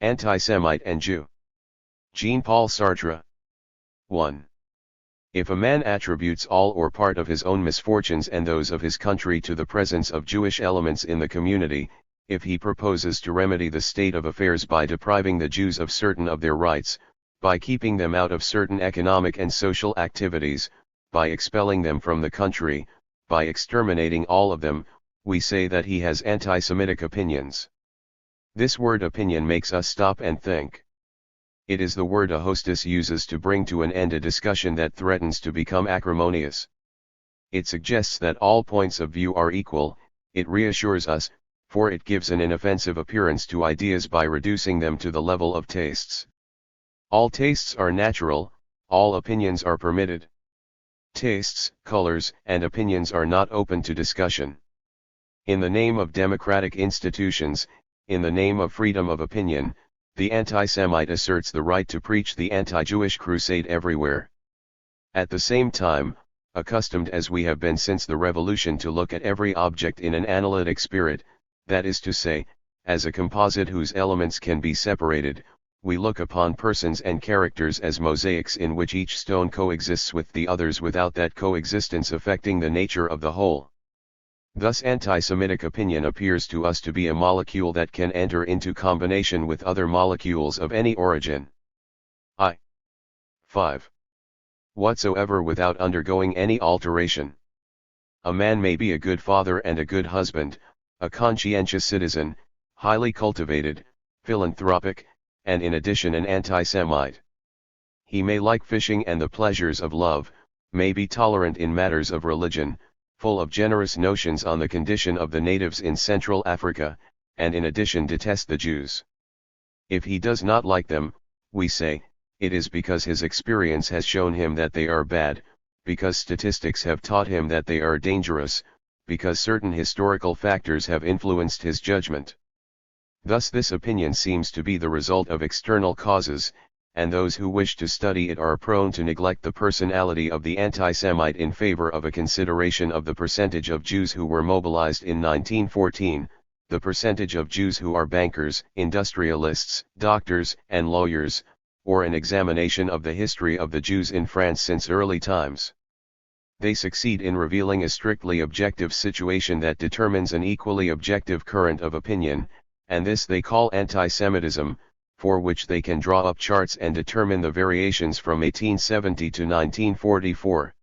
Anti-Semite and Jew. Jean-Paul Sartre. 1. If a man attributes all or part of his own misfortunes and those of his country to the presence of Jewish elements in the community, if he proposes to remedy the state of affairs by depriving the Jews of certain of their rights, by keeping them out of certain economic and social activities, by expelling them from the country, by exterminating all of them, we say that he has anti-Semitic opinions. This word opinion makes us stop and think. It is the word a hostess uses to bring to an end a discussion that threatens to become acrimonious. It suggests that all points of view are equal, it reassures us, for it gives an inoffensive appearance to ideas by reducing them to the level of tastes. All tastes are natural, all opinions are permitted. Tastes, colors, and opinions are not open to discussion. In the name of democratic institutions, in the name of freedom of opinion, the anti-Semite asserts the right to preach the anti-Jewish crusade everywhere. At the same time, accustomed as we have been since the Revolution to look at every object in an analytic spirit, that is to say, as a composite whose elements can be separated, we look upon persons and characters as mosaics in which each stone coexists with the others without that coexistence affecting the nature of the whole. Thus anti-Semitic opinion appears to us to be a molecule that can enter into combination with other molecules of any origin. 5. Whatsoever without undergoing any alteration. A man may be a good father and a good husband, a conscientious citizen, highly cultivated, philanthropic, and in addition an anti-Semite. He may like fishing and the pleasures of love, may be tolerant in matters of religion, full of generous notions on the condition of the natives in Central Africa, and in addition detest the Jews. If he does not like them, we say, it is because his experience has shown him that they are bad, because statistics have taught him that they are dangerous, because certain historical factors have influenced his judgment. Thus this opinion seems to be the result of external causes, and those who wish to study it are prone to neglect the personality of the anti-Semite in favor of a consideration of the percentage of Jews who were mobilized in 1914, the percentage of Jews who are bankers, industrialists, doctors, and lawyers, or an examination of the history of the Jews in France since early times. They succeed in revealing a strictly objective situation that determines an equally objective current of opinion, and this they call anti-Semitism, for which they can draw up charts and determine the variations from 1870 to 1944.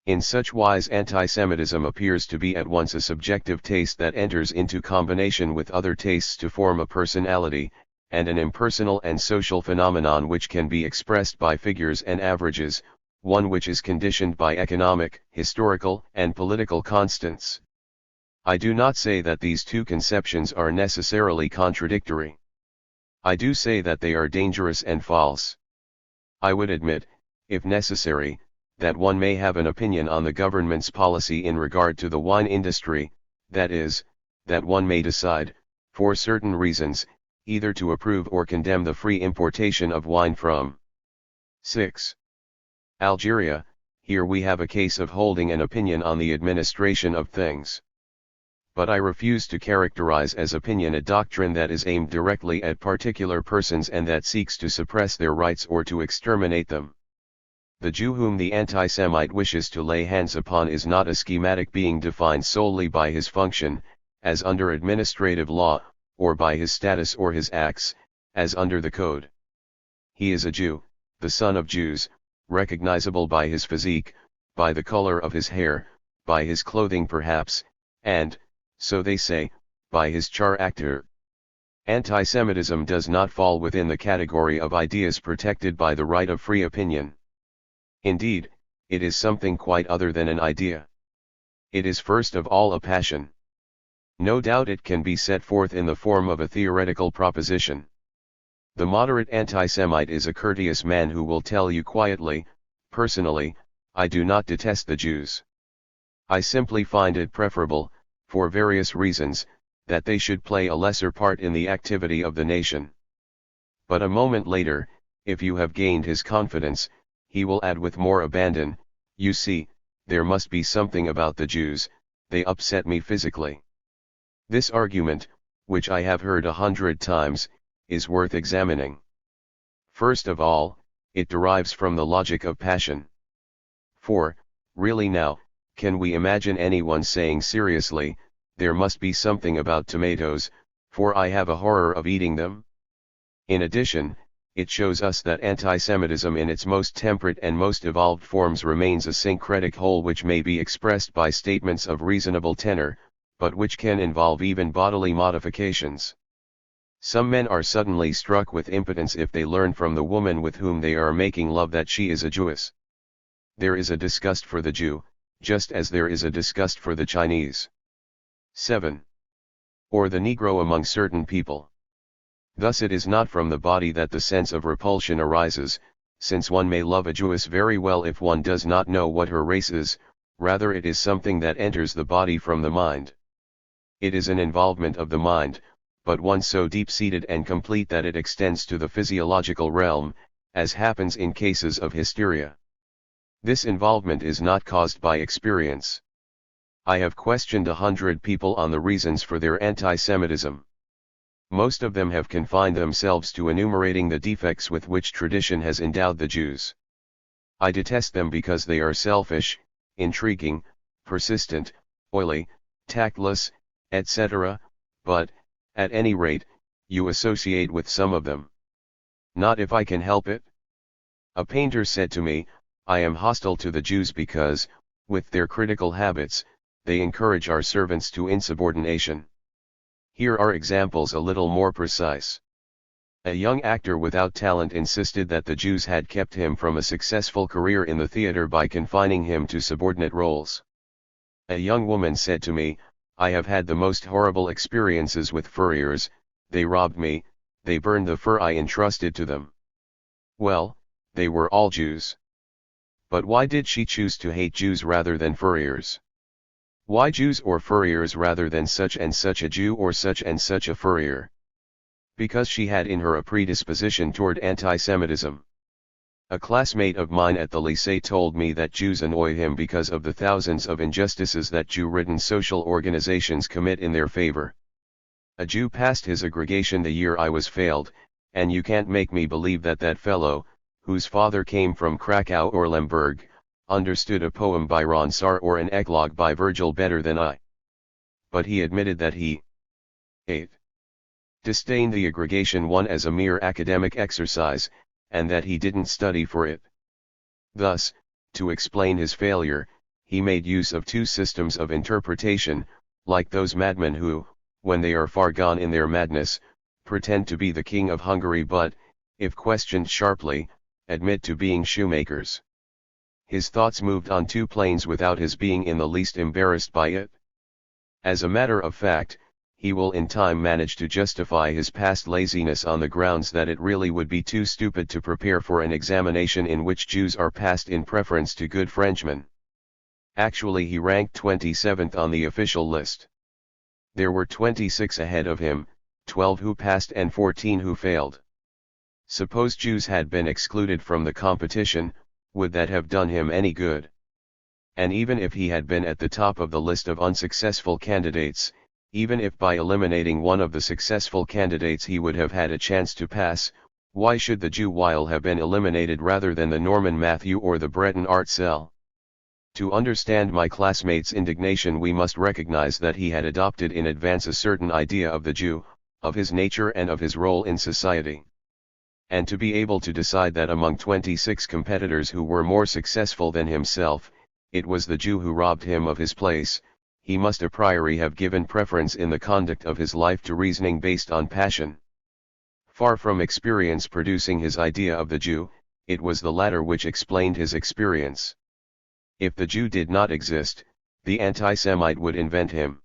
In such wise anti-Semitism appears to be at once a subjective taste that enters into combination with other tastes to form a personality, and an impersonal and social phenomenon which can be expressed by figures and averages, one which is conditioned by economic, historical, and political constants. I do not say that these two conceptions are necessarily contradictory. I do say that they are dangerous and false. I would admit, if necessary, that one may have an opinion on the government's policy in regard to the wine industry, that is, that one may decide, for certain reasons, either to approve or condemn the free importation of wine from 6. Algeria. Here we have a case of holding an opinion on the administration of things. But I refuse to characterize as opinion a doctrine that is aimed directly at particular persons and that seeks to suppress their rights or to exterminate them. The Jew whom the anti-Semite wishes to lay hands upon is not a schematic being defined solely by his function, as under administrative law, or by his status or his acts, as under the code. He is a Jew, the son of Jews, recognizable by his physique, by the color of his hair, by his clothing perhaps, and, so they say, by his character. Anti-Semitism does not fall within the category of ideas protected by the right of free opinion. Indeed, it is something quite other than an idea. It is first of all a passion. No doubt it can be set forth in the form of a theoretical proposition. The moderate anti-Semite is a courteous man who will tell you quietly, personally, I do not detest the Jews. I simply find it preferable, for various reasons, that they should play a lesser part in the activity of the nation. But a moment later, if you have gained his confidence, he will add with more abandon, you see, there must be something about the Jews, they upset me physically. This argument, which I have heard 100 times, is worth examining. First of all, it derives from the logic of passion. For, really now, can we imagine anyone saying seriously, there must be something about tomatoes, for I have a horror of eating them? In addition, it shows us that anti-Semitism in its most temperate and most evolved forms remains a syncretic whole which may be expressed by statements of reasonable tenor, but which can involve even bodily modifications. Some men are suddenly struck with impotence if they learn from the woman with whom they are making love that she is a Jewess. There is a disgust for the Jew, just as there is a disgust for the Chinese. 7. Or the Negro among certain people. Thus it is not from the body that the sense of repulsion arises, since one may love a Jewess very well if one does not know what her race is, rather it is something that enters the body from the mind. It is an involvement of the mind, but one so deep-seated and complete that it extends to the physiological realm, as happens in cases of hysteria. This involvement is not caused by experience. I have questioned 100 people on the reasons for their anti-Semitism. Most of them have confined themselves to enumerating the defects with which tradition has endowed the Jews. I detest them because they are selfish, intriguing, persistent, oily, tactless, etc., but, at any rate, you associate with some of them. Not if I can help it. A painter said to me, I am hostile to the Jews because, with their critical habits, they encourage our servants to insubordination. Here are examples a little more precise. A young actor without talent insisted that the Jews had kept him from a successful career in the theater by confining him to subordinate roles. A young woman said to me, I have had the most horrible experiences with furriers, they robbed me, they burned the fur I entrusted to them. Well, they were all Jews. But why did she choose to hate Jews rather than furriers? Why Jews or furriers rather than such and such a Jew or such and such a furrier? Because she had in her a predisposition toward anti-Semitism. A classmate of mine at the lycée told me that Jews annoy him because of the thousands of injustices that Jew-ridden social organizations commit in their favor. A Jew passed his aggregation the year I was failed, and you can't make me believe that that fellow, whose father came from Krakow or Lemberg, understood a poem by Ronsard or an eclogue by Virgil better than I. But he admitted that he 8. disdained the aggregation one as a mere academic exercise, and that he didn't study for it. Thus, to explain his failure, he made use of two systems of interpretation, like those madmen who, when they are far gone in their madness, pretend to be the king of Hungary but, if questioned sharply, admit to being shoemakers. His thoughts moved on two planes without his being in the least embarrassed by it. As a matter of fact, he will in time manage to justify his past laziness on the grounds that it really would be too stupid to prepare for an examination in which Jews are passed in preference to good Frenchmen. Actually he ranked 27th on the official list. There were 26 ahead of him, 12 who passed and 14 who failed. Suppose Jews had been excluded from the competition, would that have done him any good? And even if he had been at the top of the list of unsuccessful candidates, even if by eliminating one of the successful candidates he would have had a chance to pass, why should the Jew Weil have been eliminated rather than the Norman Matthew or the Breton Artzell? To understand my classmate's indignation we must recognize that he had adopted in advance a certain idea of the Jew, of his nature and of his role in society. And to be able to decide that among 26 competitors who were more successful than himself, it was the Jew who robbed him of his place, he must a priori have given preference in the conduct of his life to reasoning based on passion. Far from experience producing his idea of the Jew, it was the latter which explained his experience. If the Jew did not exist, the anti-Semite would invent him.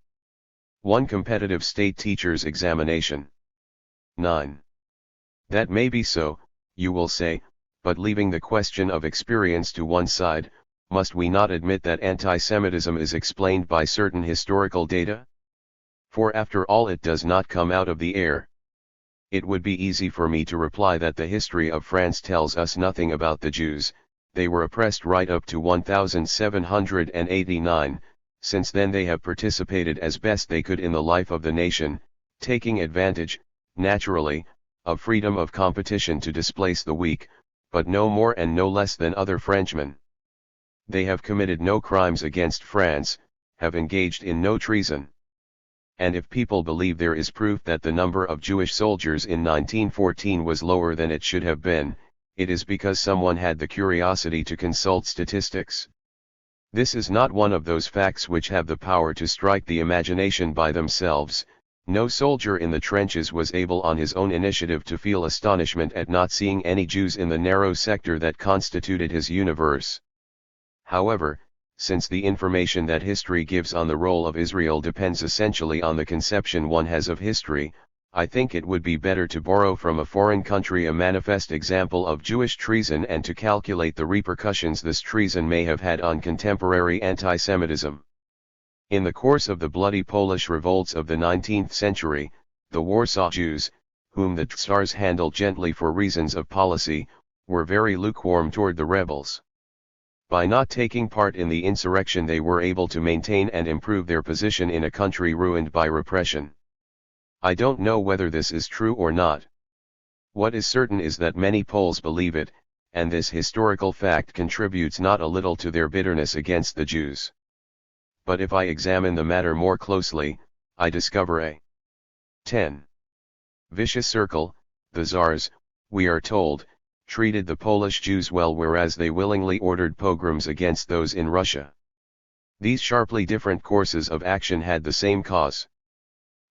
One competitive state teacher's examination. 9. That may be so, you will say, but leaving the question of experience to one side, must we not admit that anti-Semitism is explained by certain historical data? For after all it does not come out of the air. It would be easy for me to reply that the history of France tells us nothing about the Jews, they were oppressed right up to 1789, since then they have participated as best they could in the life of the nation, taking advantage, naturally, of freedom of competition to displace the weak, but no more and no less than other Frenchmen. They have committed no crimes against France, have engaged in no treason. And if people believe there is proof that the number of Jewish soldiers in 1914 was lower than it should have been, it is because someone had the curiosity to consult statistics. This is not one of those facts which have the power to strike the imagination by themselves. No soldier in the trenches was able on his own initiative to feel astonishment at not seeing any Jews in the narrow sector that constituted his universe. However, since the information that history gives on the role of Israel depends essentially on the conception one has of history, I think it would be better to borrow from a foreign country a manifest example of Jewish treason and to calculate the repercussions this treason may have had on contemporary anti-Semitism. In the course of the bloody Polish revolts of the 19th century, the Warsaw Jews, whom the Tsars handled gently for reasons of policy, were very lukewarm toward the rebels. By not taking part in the insurrection they were able to maintain and improve their position in a country ruined by repression. I don't know whether this is true or not. What is certain is that many Poles believe it, and this historical fact contributes not a little to their bitterness against the Jews. But if I examine the matter more closely, I discover a 10. Vicious circle. The Tsars, we are told, treated the Polish Jews well whereas they willingly ordered pogroms against those in Russia. These sharply different courses of action had the same cause.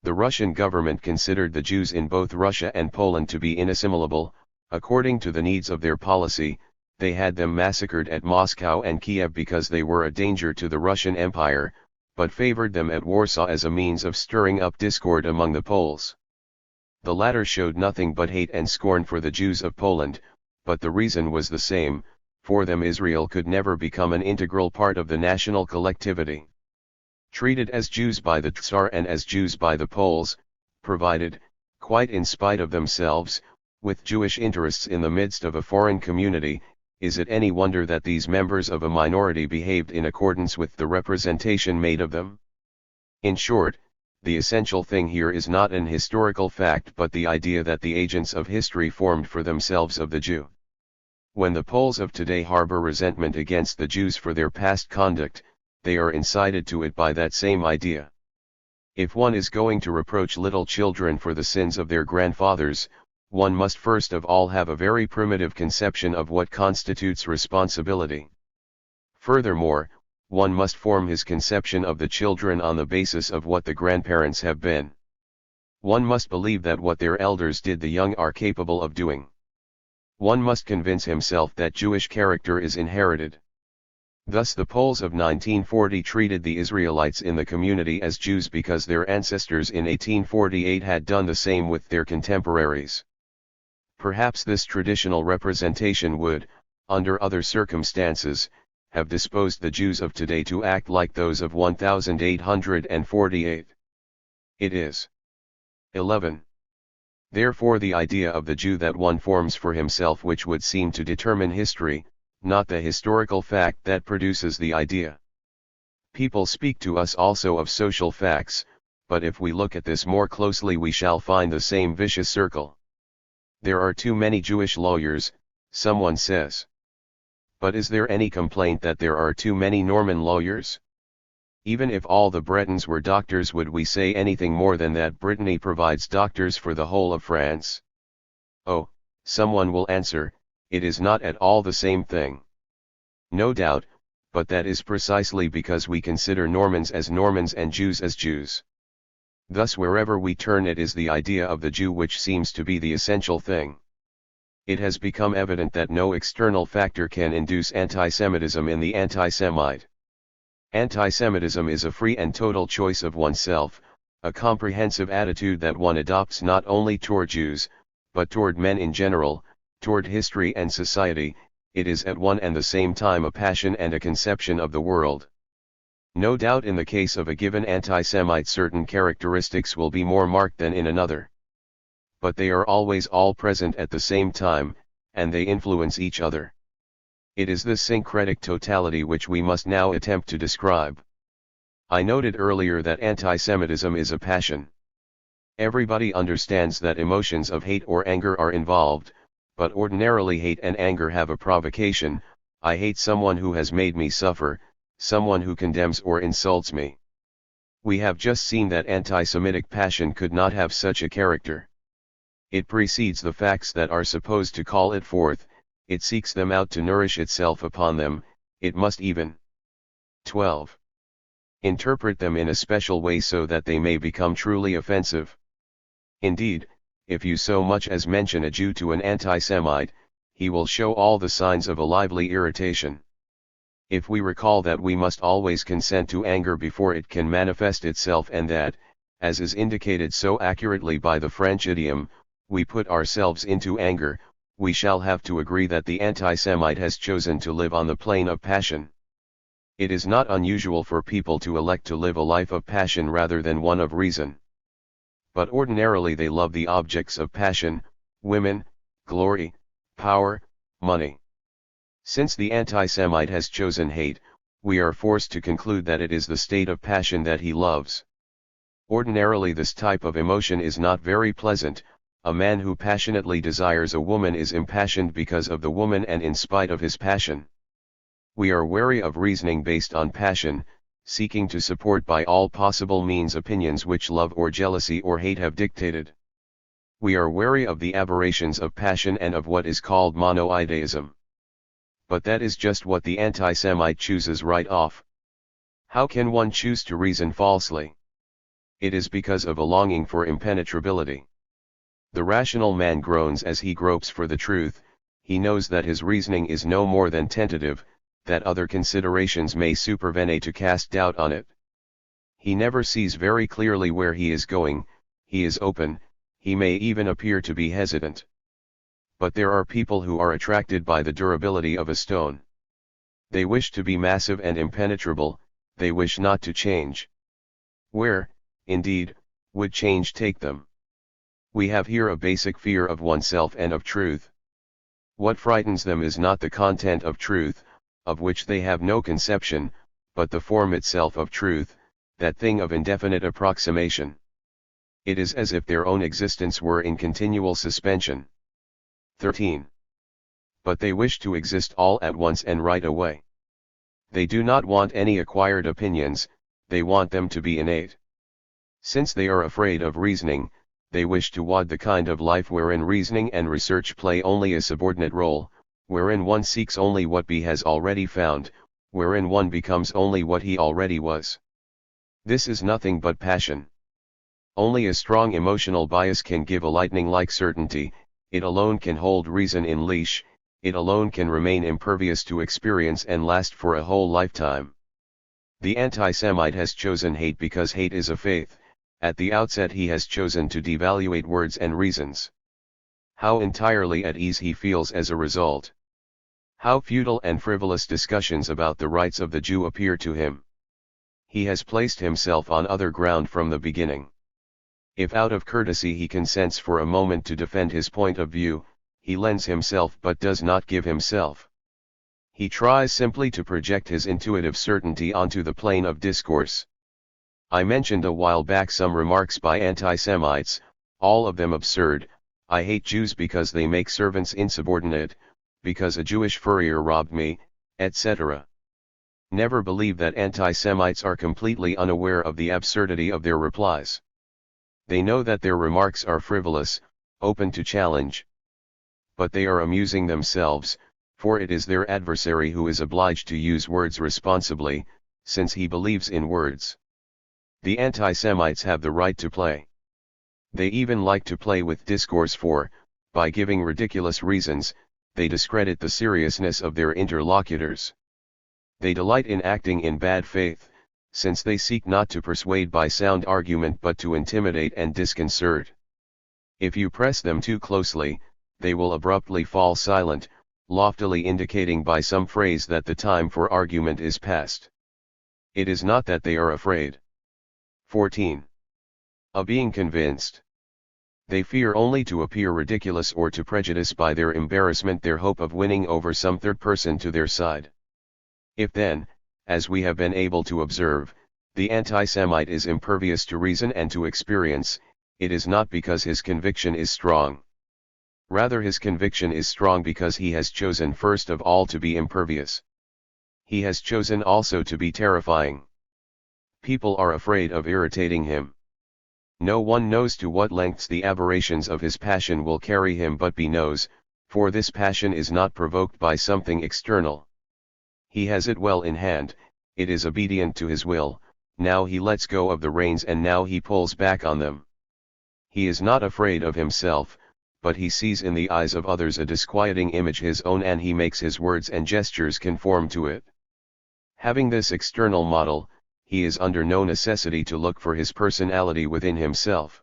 The Russian government considered the Jews in both Russia and Poland to be inassimilable. According to the needs of their policy, they had them massacred at Moscow and Kiev because they were a danger to the Russian Empire, but favored them at Warsaw as a means of stirring up discord among the Poles. The latter showed nothing but hate and scorn for the Jews of Poland, but the reason was the same: for them Israel could never become an integral part of the national collectivity. Treated as Jews by the Tsar and as Jews by the Poles, provided, quite in spite of themselves, with Jewish interests in the midst of a foreign community, is it any wonder that these members of a minority behaved in accordance with the representation made of them? In short, the essential thing here is not an historical fact but the idea that the agents of history formed for themselves of the Jew. When the Poles of today harbor resentment against the Jews for their past conduct, they are incited to it by that same idea. If one is going to reproach little children for the sins of their grandfathers, one must first of all have a very primitive conception of what constitutes responsibility. Furthermore, one must form his conception of the children on the basis of what the grandparents have been. One must believe that what their elders did the young are capable of doing. One must convince himself that Jewish character is inherited. Thus the Poles of 1940 treated the Israelites in the community as Jews because their ancestors in 1848 had done the same with their contemporaries. Perhaps this traditional representation would, under other circumstances, have disposed the Jews of today to act like those of 1848. It is 11. Therefore the idea of the Jew that one forms for himself which would seem to determine history, not the historical fact that produces the idea. People speak to us also of social facts, but if we look at this more closely we shall find the same vicious circle. There are too many Jewish lawyers, someone says. But is there any complaint that there are too many Norman lawyers? Even if all the Bretons were doctors, would we say anything more than that Brittany provides doctors for the whole of France? Oh, someone will answer, it is not at all the same thing. No doubt, but that is precisely because we consider Normans as Normans and Jews as Jews. Thus wherever we turn it is the idea of the Jew which seems to be the essential thing. It has become evident that no external factor can induce anti-Semitism in the anti-Semite. Anti-Semitism is a free and total choice of oneself, a comprehensive attitude that one adopts not only toward Jews, but toward men in general, toward history and society. It is at one and the same time a passion and a conception of the world. No doubt in the case of a given anti-Semite certain characteristics will be more marked than in another. But they are always all present at the same time, and they influence each other. It is this syncretic totality which we must now attempt to describe. I noted earlier that anti-Semitism is a passion. Everybody understands that emotions of hate or anger are involved, but ordinarily hate and anger have a provocation. I hate someone who has made me suffer, someone who condemns or insults me. We have just seen that anti-Semitic passion could not have such a character. It precedes the facts that are supposed to call it forth, it seeks them out to nourish itself upon them, it must even 12. Interpret them in a special way so that they may become truly offensive. Indeed, if you so much as mention a Jew to an anti-Semite, he will show all the signs of a lively irritation. If we recall that we must always consent to anger before it can manifest itself, and that, as is indicated so accurately by the French idiom, we put ourselves into anger, we shall have to agree that the anti-Semite has chosen to live on the plane of passion. It is not unusual for people to elect to live a life of passion rather than one of reason. But ordinarily they love the objects of passion, women, glory, power, money. Since the anti-Semite has chosen hate, we are forced to conclude that it is the state of passion that he loves. Ordinarily this type of emotion is not very pleasant. A man who passionately desires a woman is impassioned because of the woman and in spite of his passion. We are wary of reasoning based on passion, seeking to support by all possible means opinions which love or jealousy or hate have dictated. We are wary of the aberrations of passion and of what is called monoideism. But that is just what the anti-Semite chooses right off. How can one choose to reason falsely? It is because of a longing for impenetrability. The rational man groans as he gropes for the truth. He knows that his reasoning is no more than tentative, that other considerations may supervene to cast doubt on it. He never sees very clearly where he is going, he is open, he may even appear to be hesitant. But there are people who are attracted by the durability of a stone. They wish to be massive and impenetrable, they wish not to change. Where, indeed, would change take them? We have here a basic fear of oneself and of truth. What frightens them is not the content of truth, of which they have no conception, but the form itself of truth, that thing of indefinite approximation. It is as if their own existence were in continual suspension. 13. But they wish to exist all at once and right away. They do not want any acquired opinions, they want them to be innate. Since they are afraid of reasoning, they wish to wad the kind of life wherein reasoning and research play only a subordinate role, wherein one seeks only what he has already found, wherein one becomes only what he already was. This is nothing but passion. Only a strong emotional bias can give a lightning-like certainty, it alone can hold reason in leash, it alone can remain impervious to experience and last for a whole lifetime. The anti-Semite has chosen hate because hate is a faith. At the outset he has chosen to devaluate words and reasons. How entirely at ease he feels as a result. How futile and frivolous discussions about the rights of the Jew appear to him. He has placed himself on other ground from the beginning. If out of courtesy he consents for a moment to defend his point of view, he lends himself but does not give himself. He tries simply to project his intuitive certainty onto the plane of discourse. I mentioned a while back some remarks by anti-Semites, all of them absurd. I hate Jews because they make servants insubordinate, because a Jewish furrier robbed me, etc. Never believe that anti-Semites are completely unaware of the absurdity of their replies. They know that their remarks are frivolous, open to challenge. But they are amusing themselves, for it is their adversary who is obliged to use words responsibly, since he believes in words. The anti-Semites have the right to play. They even like to play with discourse for, by giving ridiculous reasons, they discredit the seriousness of their interlocutors. They delight in acting in bad faith, since they seek not to persuade by sound argument but to intimidate and disconcert. If you press them too closely, they will abruptly fall silent, loftily indicating by some phrase that the time for argument is past. It is not that they are afraid. 14. Of being convinced. They fear only to appear ridiculous or to prejudice by their embarrassment their hope of winning over some third person to their side. If then, as we have been able to observe, the anti-Semite is impervious to reason and to experience, it is not because his conviction is strong. Rather, his conviction is strong because he has chosen first of all to be impervious. He has chosen also to be terrifying. People are afraid of irritating him. No one knows to what lengths the aberrations of his passion will carry him, but he knows, for this passion is not provoked by something external. He has it well in hand, it is obedient to his will, now he lets go of the reins and now he pulls back on them. He is not afraid of himself, but he sees in the eyes of others a disquieting image his own, and he makes his words and gestures conform to it. Having this external model, he is under no necessity to look for his personality within himself.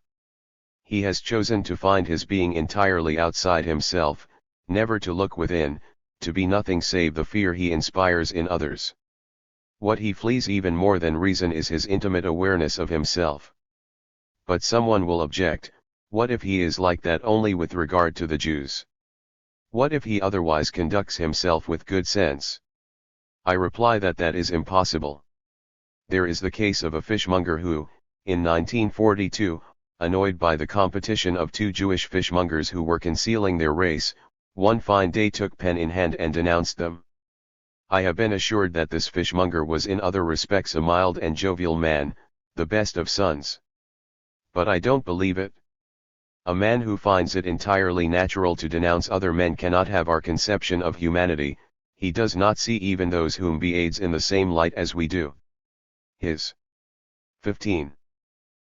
He has chosen to find his being entirely outside himself, never to look within, to be nothing save the fear he inspires in others. What he flees even more than reason is his intimate awareness of himself. But someone will object, what if he is like that only with regard to the Jews? What if he otherwise conducts himself with good sense? I reply that that is impossible. There is the case of a fishmonger who, in 1942, annoyed by the competition of two Jewish fishmongers who were concealing their race, one fine day took pen in hand and denounced them. I have been assured that this fishmonger was in other respects a mild and jovial man, the best of sons. But I don't believe it. A man who finds it entirely natural to denounce other men cannot have our conception of humanity. He does not see even those whom he aids in the same light as we do. His 15.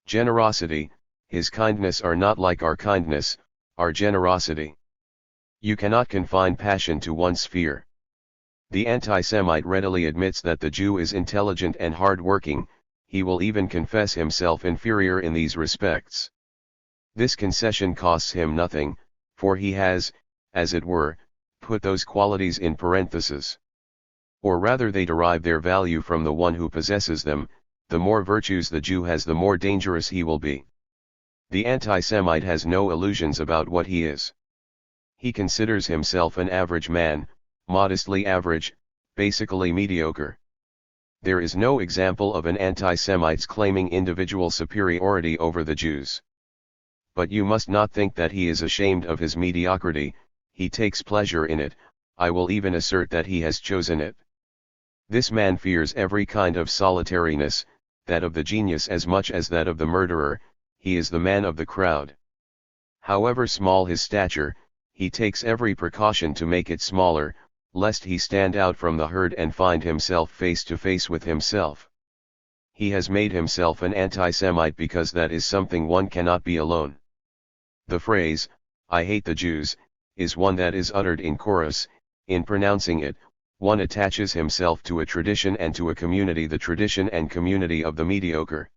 Generosity, his kindness are not like our kindness, our generosity. You cannot confine passion to one sphere. The anti-Semite readily admits that the Jew is intelligent and hard-working, he will even confess himself inferior in these respects. This concession costs him nothing, for he has, as it were, put those qualities in parentheses. Or rather they derive their value from the one who possesses them. The more virtues the Jew has, the more dangerous he will be. The anti-Semite has no illusions about what he is. He considers himself an average man, modestly average, basically mediocre. There is no example of an anti-Semite's claiming individual superiority over the Jews. But you must not think that he is ashamed of his mediocrity, he takes pleasure in it, I will even assert that he has chosen it. This man fears every kind of solitariness, that of the genius as much as that of the murderer, he is the man of the crowd. However small his stature, he takes every precaution to make it smaller, lest he stand out from the herd and find himself face to face with himself. He has made himself an anti-Semite because that is something one cannot be alone. The phrase, "I hate the Jews," is one that is uttered in chorus. In pronouncing it, one attaches himself to a tradition and to a community, the tradition and community of the mediocre.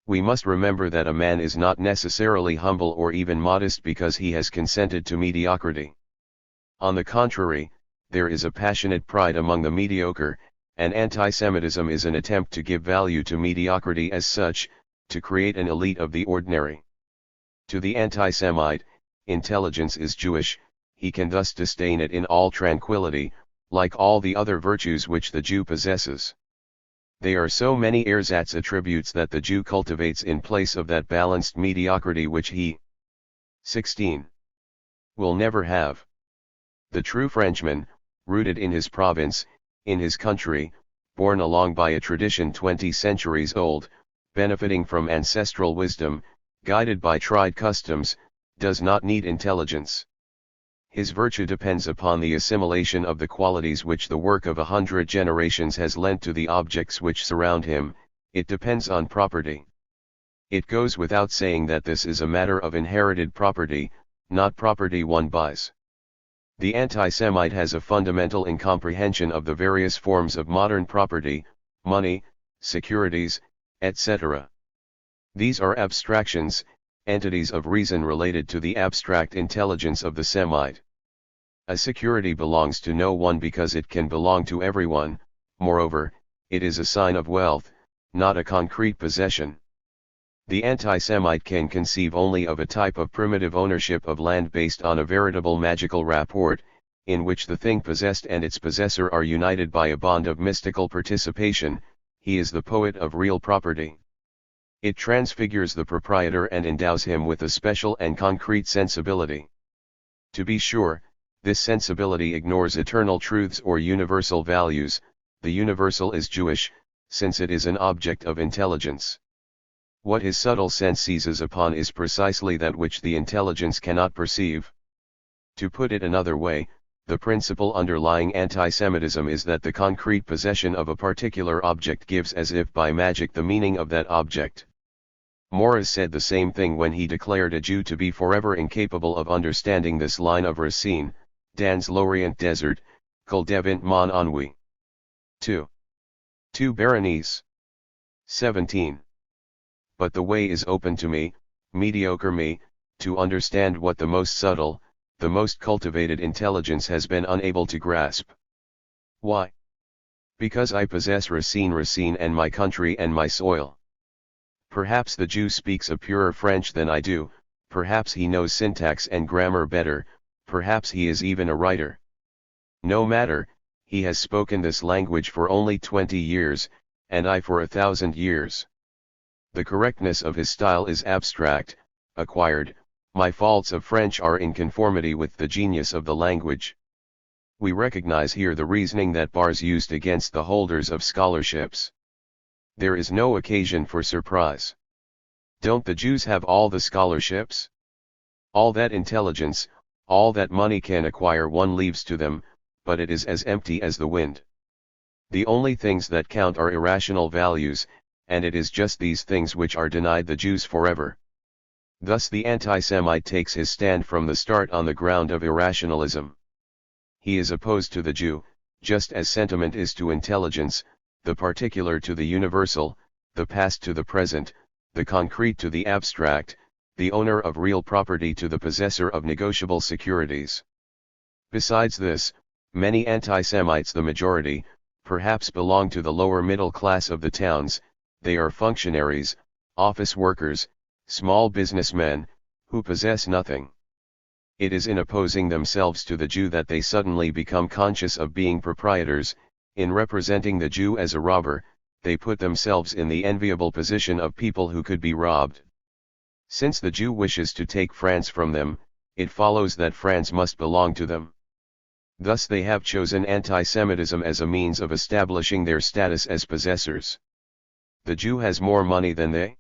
We must remember that a man is not necessarily humble or even modest because he has consented to mediocrity. On the contrary, there is a passionate pride among the mediocre, and anti-Semitism is an attempt to give value to mediocrity as such, to create an elite of the ordinary. To the anti-Semite, intelligence is Jewish, he can thus disdain it in all tranquility, like all the other virtues which the Jew possesses. They are so many ersatz attributes that the Jew cultivates in place of that balanced mediocrity which he 16. Will never have. The true Frenchman, rooted in his province, in his country, borne along by a tradition 20 centuries old, benefiting from ancestral wisdom, guided by tried customs, does not need intelligence. His virtue depends upon the assimilation of the qualities which the work of 100 generations has lent to the objects which surround him, it depends on property. It goes without saying that this is a matter of inherited property, not property one buys. The anti-Semite has a fundamental incomprehension of the various forms of modern property, money, securities, etc. These are abstractions, entities of reason related to the abstract intelligence of the Semite. A security belongs to no one because it can belong to everyone, moreover, it is a sign of wealth, not a concrete possession. The anti-Semite can conceive only of a type of primitive ownership of land based on a veritable magical rapport, in which the thing possessed and its possessor are united by a bond of mystical participation. He is the poet of real property. It transfigures the proprietor and endows him with a special and concrete sensibility. To be sure, this sensibility ignores eternal truths or universal values. The universal is Jewish, since it is an object of intelligence. What his subtle sense seizes upon is precisely that which the intelligence cannot perceive. To put it another way, the principle underlying anti-Semitism is that the concrete possession of a particular object gives as if by magic the meaning of that object. Morris said the same thing when he declared a Jew to be forever incapable of understanding this line of Racine, dans l'Orient désert, qu'il devint mon ennui. 2. Berenice. 17. But the way is open to me, mediocre me, to understand what the most subtle, the most cultivated intelligence has been unable to grasp. Why? Because I possess Racine and my country and my soil. Perhaps the Jew speaks a purer French than I do, perhaps he knows syntax and grammar better, perhaps he is even a writer. No matter, he has spoken this language for only 20 years, and I for 1,000 years. The correctness of his style is abstract, acquired, my faults of French are in conformity with the genius of the language. We recognize here the reasoning that Bars used against the holders of scholarships. There is no occasion for surprise. Don't the Jews have all the scholarships? All that intelligence, all that money can acquire one leaves to them, but it is as empty as the wind. The only things that count are irrational values, and it is just these things which are denied the Jews forever. Thus the anti-Semite takes his stand from the start on the ground of irrationalism. He is opposed to the Jew, just as sentiment is to intelligence, the particular to the universal, the past to the present, the concrete to the abstract, the owner of real property to the possessor of negotiable securities. Besides this, many anti-Semites, the majority, perhaps belong to the lower middle class of the towns. They are functionaries, office workers, small businessmen, who possess nothing. It is in opposing themselves to the Jew that they suddenly become conscious of being proprietors. In representing the Jew as a robber, they put themselves in the enviable position of people who could be robbed. Since the Jew wishes to take France from them, it follows that France must belong to them. Thus they have chosen anti-Semitism as a means of establishing their status as possessors. The Jew has more money than they?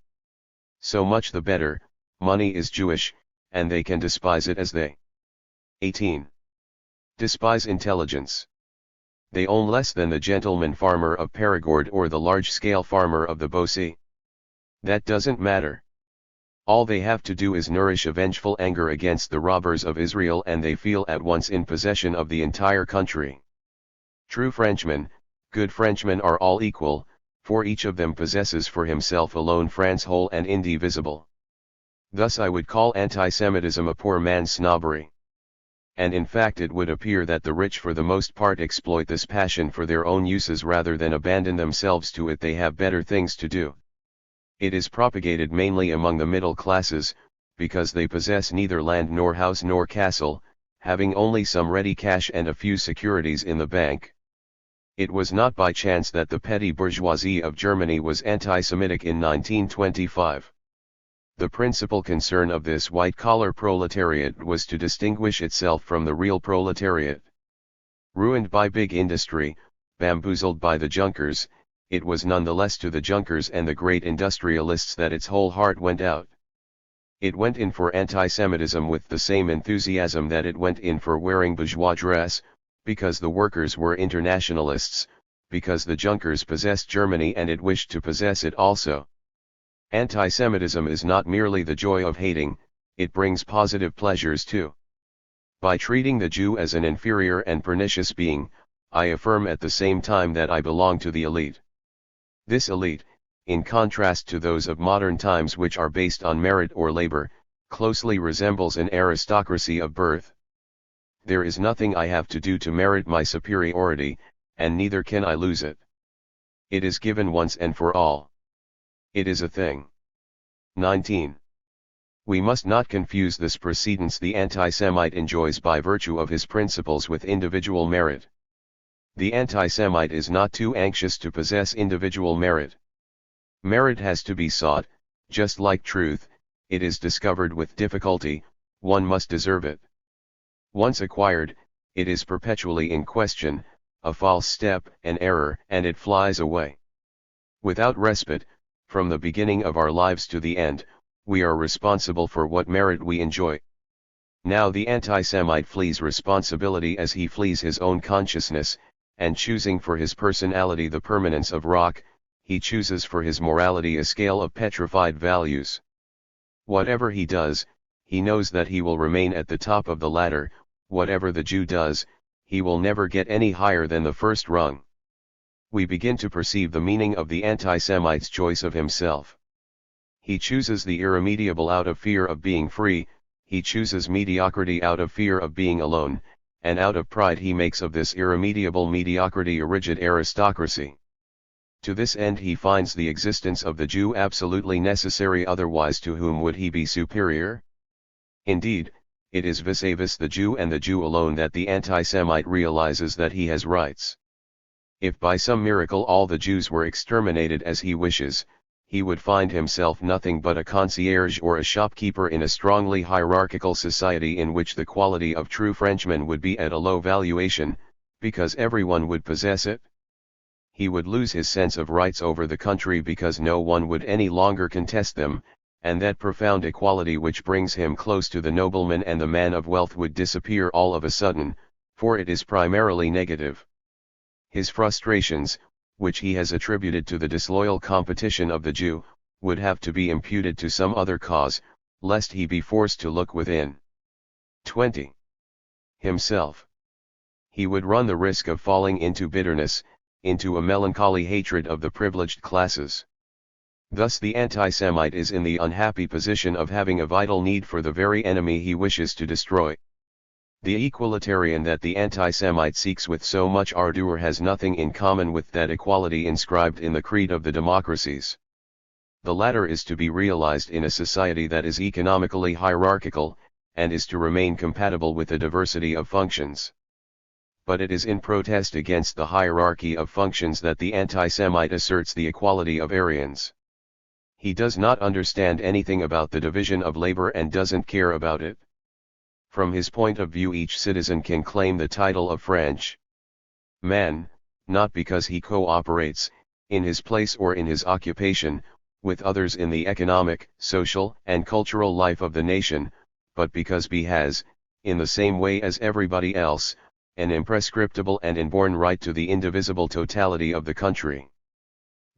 So much the better, money is Jewish, and they can despise it as they. 18. Despise intelligence. They own less than the gentleman farmer of Perigord or the large-scale farmer of the Beauce. That doesn't matter. All they have to do is nourish a vengeful anger against the robbers of Israel and they feel at once in possession of the entire country. True Frenchmen, good Frenchmen are all equal, for each of them possesses for himself alone France whole and indivisible. Thus I would call anti-Semitism a poor man's snobbery. And in fact it would appear that the rich for the most part exploit this passion for their own uses rather than abandon themselves to it. They have better things to do. It is propagated mainly among the middle classes, because they possess neither land nor house nor castle, having only some ready cash and a few securities in the bank. It was not by chance that the petty bourgeoisie of Germany was anti-Semitic in 1925. The principal concern of this white-collar proletariat was to distinguish itself from the real proletariat. Ruined by big industry, bamboozled by the Junkers, it was nonetheless to the Junkers and the great industrialists that its whole heart went out. It went in for anti-Semitism with the same enthusiasm that it went in for wearing bourgeois dress, because the workers were internationalists, because the Junkers possessed Germany and it wished to possess it also. Anti-Semitism is not merely the joy of hating, it brings positive pleasures too. By treating the Jew as an inferior and pernicious being, I affirm at the same time that I belong to the elite. This elite, in contrast to those of modern times which are based on merit or labor, closely resembles an aristocracy of birth. There is nothing I have to do to merit my superiority, and neither can I lose it. It is given once and for all. It is a thing. 19. We must not confuse this precedence the anti-Semite enjoys by virtue of his principles with individual merit. The anti-Semite is not too anxious to possess individual merit. Merit has to be sought, Just like truth, it is discovered with difficulty, one must deserve it. Once acquired, it is perpetually in question, a false step, an error, and it flies away. Without respite, from the beginning of our lives to the end, we are responsible for what merit we enjoy. Now the anti-Semite flees responsibility as he flees his own consciousness, and choosing for his personality the permanence of rock, he chooses for his morality a scale of petrified values. Whatever he does, he knows that he will remain at the top of the ladder. Whatever the Jew does, he will never get any higher than the first rung. We begin to perceive the meaning of the anti-Semite's choice of himself. He chooses the irremediable out of fear of being free, he chooses mediocrity out of fear of being alone, and out of pride he makes of this irremediable mediocrity a rigid aristocracy. To this end he finds the existence of the Jew absolutely necessary, otherwise to whom would he be superior? Indeed, it is vis-a-vis the Jew and the Jew alone that the anti-Semite realizes that he has rights. If by some miracle all the Jews were exterminated as he wishes, he would find himself nothing but a concierge or a shopkeeper in a strongly hierarchical society in which the quality of true Frenchman would be at a low valuation, because everyone would possess it. He would lose his sense of rights over the country because no one would any longer contest them, and that profound equality which brings him close to the nobleman and the man of wealth would disappear all of a sudden, for it is primarily negative. His frustrations, which he has attributed to the disloyal competition of the Jew, would have to be imputed to some other cause, lest he be forced to look within. 20. Himself. He would run the risk of falling into bitterness, into a melancholy hatred of the privileged classes. Thus the anti-Semite is in the unhappy position of having a vital need for the very enemy he wishes to destroy. The equalitarian that the anti-Semite seeks with so much ardor has nothing in common with that equality inscribed in the creed of the democracies. The latter is to be realized in a society that is economically hierarchical, and is to remain compatible with a diversity of functions. But it is in protest against the hierarchy of functions that the anti-Semite asserts the equality of Aryans. He does not understand anything about the division of labor and doesn't care about it. From his point of view, each citizen can claim the title of French man, not because he cooperates, in his place or in his occupation, with others in the economic, social, and cultural life of the nation, but because he has, in the same way as everybody else, an imprescriptible and inborn right to the indivisible totality of the country.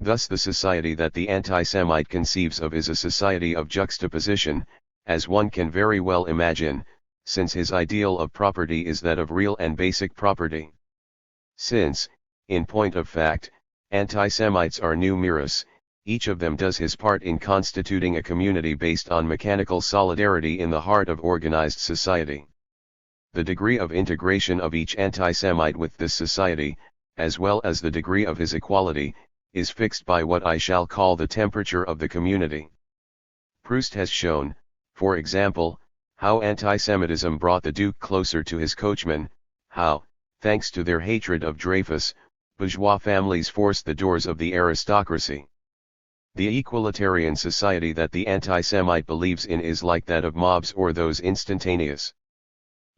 Thus the society that the anti-Semite conceives of is a society of juxtaposition, as one can very well imagine, since his ideal of property is that of real and basic property. Since, in point of fact, anti-Semites are numerous, each of them does his part in constituting a community based on mechanical solidarity in the heart of organized society. The degree of integration of each anti-Semite with this society, as well as the degree of his equality, is fixed by what I shall call the temperature of the community. Proust has shown, for example, how anti-Semitism brought the Duke closer to his coachman, how, thanks to their hatred of Dreyfus, bourgeois families forced the doors of the aristocracy. The equalitarian society that the anti-Semite believes in is like that of mobs or those instantaneous.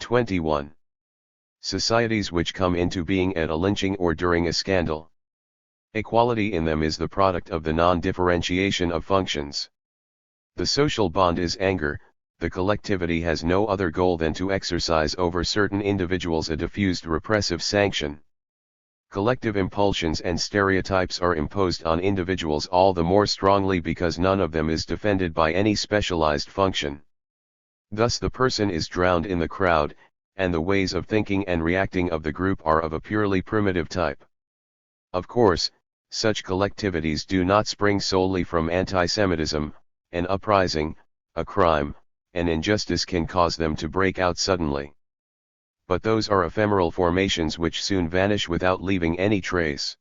21. Societies which come into being at a lynching or during a scandal. Equality in them is the product of the non-differentiation of functions. The social bond is anger. The collectivity has no other goal than to exercise over certain individuals a diffused repressive sanction. Collective impulsions and stereotypes are imposed on individuals all the more strongly because none of them is defended by any specialized function. Thus the person is drowned in the crowd, and the ways of thinking and reacting of the group are of a purely primitive type. Of course, such collectivities do not spring solely from anti-Semitism. An uprising, a crime, an injustice can cause them to break out suddenly. But those are ephemeral formations which soon vanish without leaving any trace.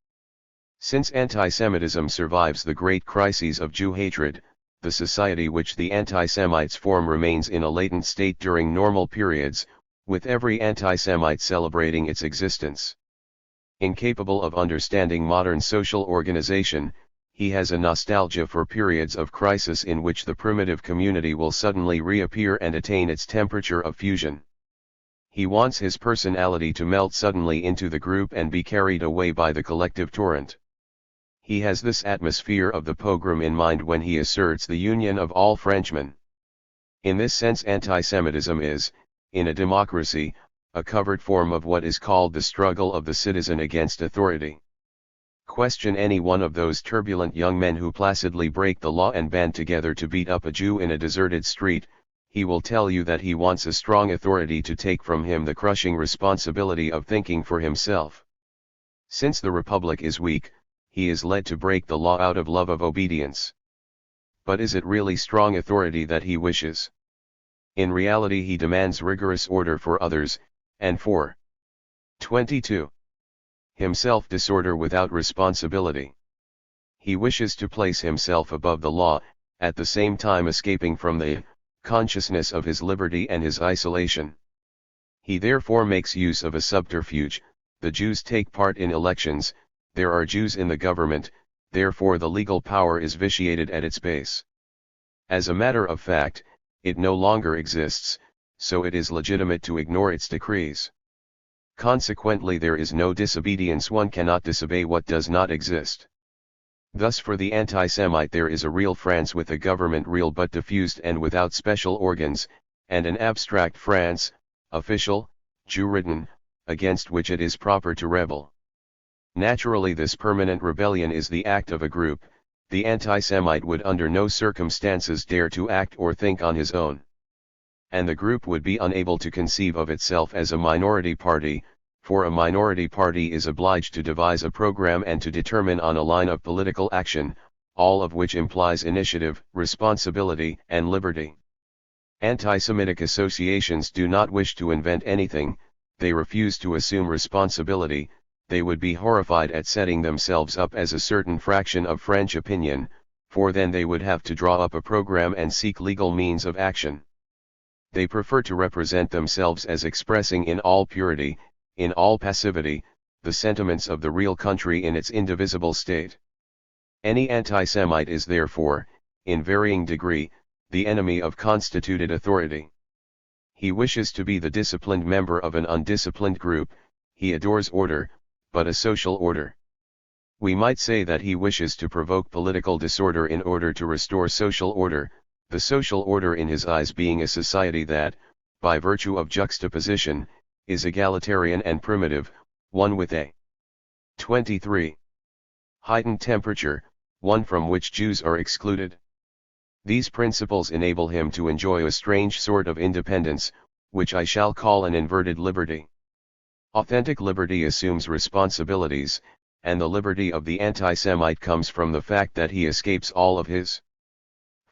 Since anti-Semitism survives the great crises of Jew hatred, the society which the anti-Semites form remains in a latent state during normal periods, with every anti-Semite celebrating its existence. Incapable of understanding modern social organization, He has a nostalgia for periods of crisis in which the primitive community will suddenly reappear and attain its temperature of fusion. He wants his personality to melt suddenly into the group and be carried away by the collective torrent. He has this atmosphere of the pogrom in mind when he asserts the union of all Frenchmen. In this sense, anti-Semitism is, in a democracy, a covered form of what is called the struggle of the citizen against authority. Question any one of those turbulent young men who placidly break the law and band together to beat up a Jew in a deserted street, he will tell you that he wants a strong authority to take from him the crushing responsibility of thinking for himself. Since the Republic is weak, he is led to break the law out of love of obedience. But is it really strong authority that he wishes? In reality he demands rigorous order for others, and for 22. Himself disorder without responsibility. He wishes to place himself above the law, at the same time escaping from the consciousness of his liberty and his isolation. He therefore makes use of a subterfuge. The Jews take part in elections, there are Jews in the government, therefore the legal power is vitiated at its base. As a matter of fact, it no longer exists, so it is legitimate to ignore its decrees. Consequently there is no disobedience, one cannot disobey what does not exist. Thus for the anti-Semite there is a real France with a government real but diffused and without special organs, and an abstract France, official, Jew-ridden, against which it is proper to rebel. Naturally this permanent rebellion is the act of a group. The anti-Semite would under no circumstances dare to act or think on his own. And the group would be unable to conceive of itself as a minority party, for a minority party is obliged to devise a program and to determine on a line of political action, all of which implies initiative, responsibility, and liberty. Anti-Semitic associations do not wish to invent anything, they refuse to assume responsibility. They would be horrified at setting themselves up as a certain fraction of French opinion, for then they would have to draw up a program and seek legal means of action. They prefer to represent themselves as expressing in all purity, in all passivity, the sentiments of the real country in its indivisible state. Any anti-Semite is therefore, in varying degree, the enemy of constituted authority. He wishes to be the disciplined member of an undisciplined group, he adores order, but a social order. We might say that he wishes to provoke political disorder in order to restore social order, the social order in his eyes being a society that, by virtue of juxtaposition, is egalitarian and primitive, one with a 23. Heightened temperature, one from which Jews are excluded. These principles enable him to enjoy a strange sort of independence, which I shall call an inverted liberty. Authentic liberty assumes responsibilities, and the liberty of the anti-Semite comes from the fact that he escapes all of his.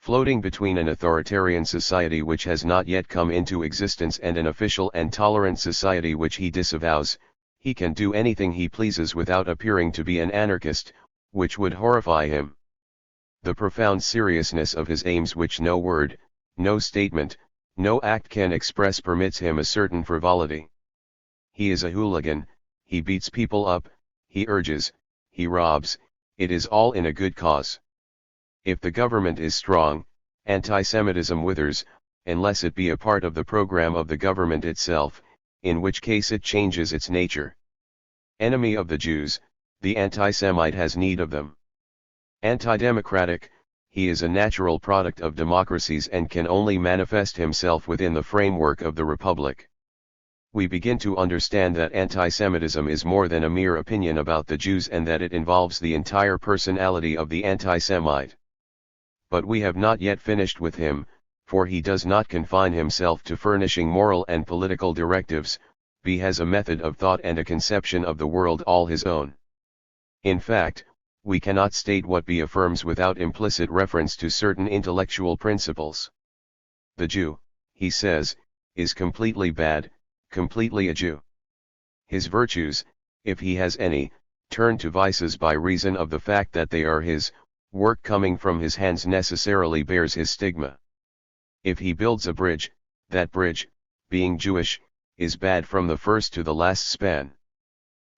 Floating between an authoritarian society which has not yet come into existence and an official and tolerant society which he disavows, he can do anything he pleases without appearing to be an anarchist, which would horrify him. The profound seriousness of his aims which no word, no statement, no act can express permits him a certain frivolity. He is a hooligan, he beats people up, he urges, he robs, it is all in a good cause. If the government is strong, anti-Semitism withers, unless it be a part of the program of the government itself, in which case it changes its nature. Enemy of the Jews, the anti-Semite has need of them. Anti-democratic, he is a natural product of democracies and can only manifest himself within the framework of the Republic. We begin to understand that anti-Semitism is more than a mere opinion about the Jews and that it involves the entire personality of the anti-Semite. But we have not yet finished with him, for he does not confine himself to furnishing moral and political directives, he has a method of thought and a conception of the world all his own. In fact, we cannot state what he affirms without implicit reference to certain intellectual principles. The Jew, he says, is completely bad, completely a Jew. His virtues, if he has any, turn to vices by reason of the fact that they are his. Work coming from his hands necessarily bears his stigma. If he builds a bridge, that bridge, being Jewish, is bad from the first to the last span.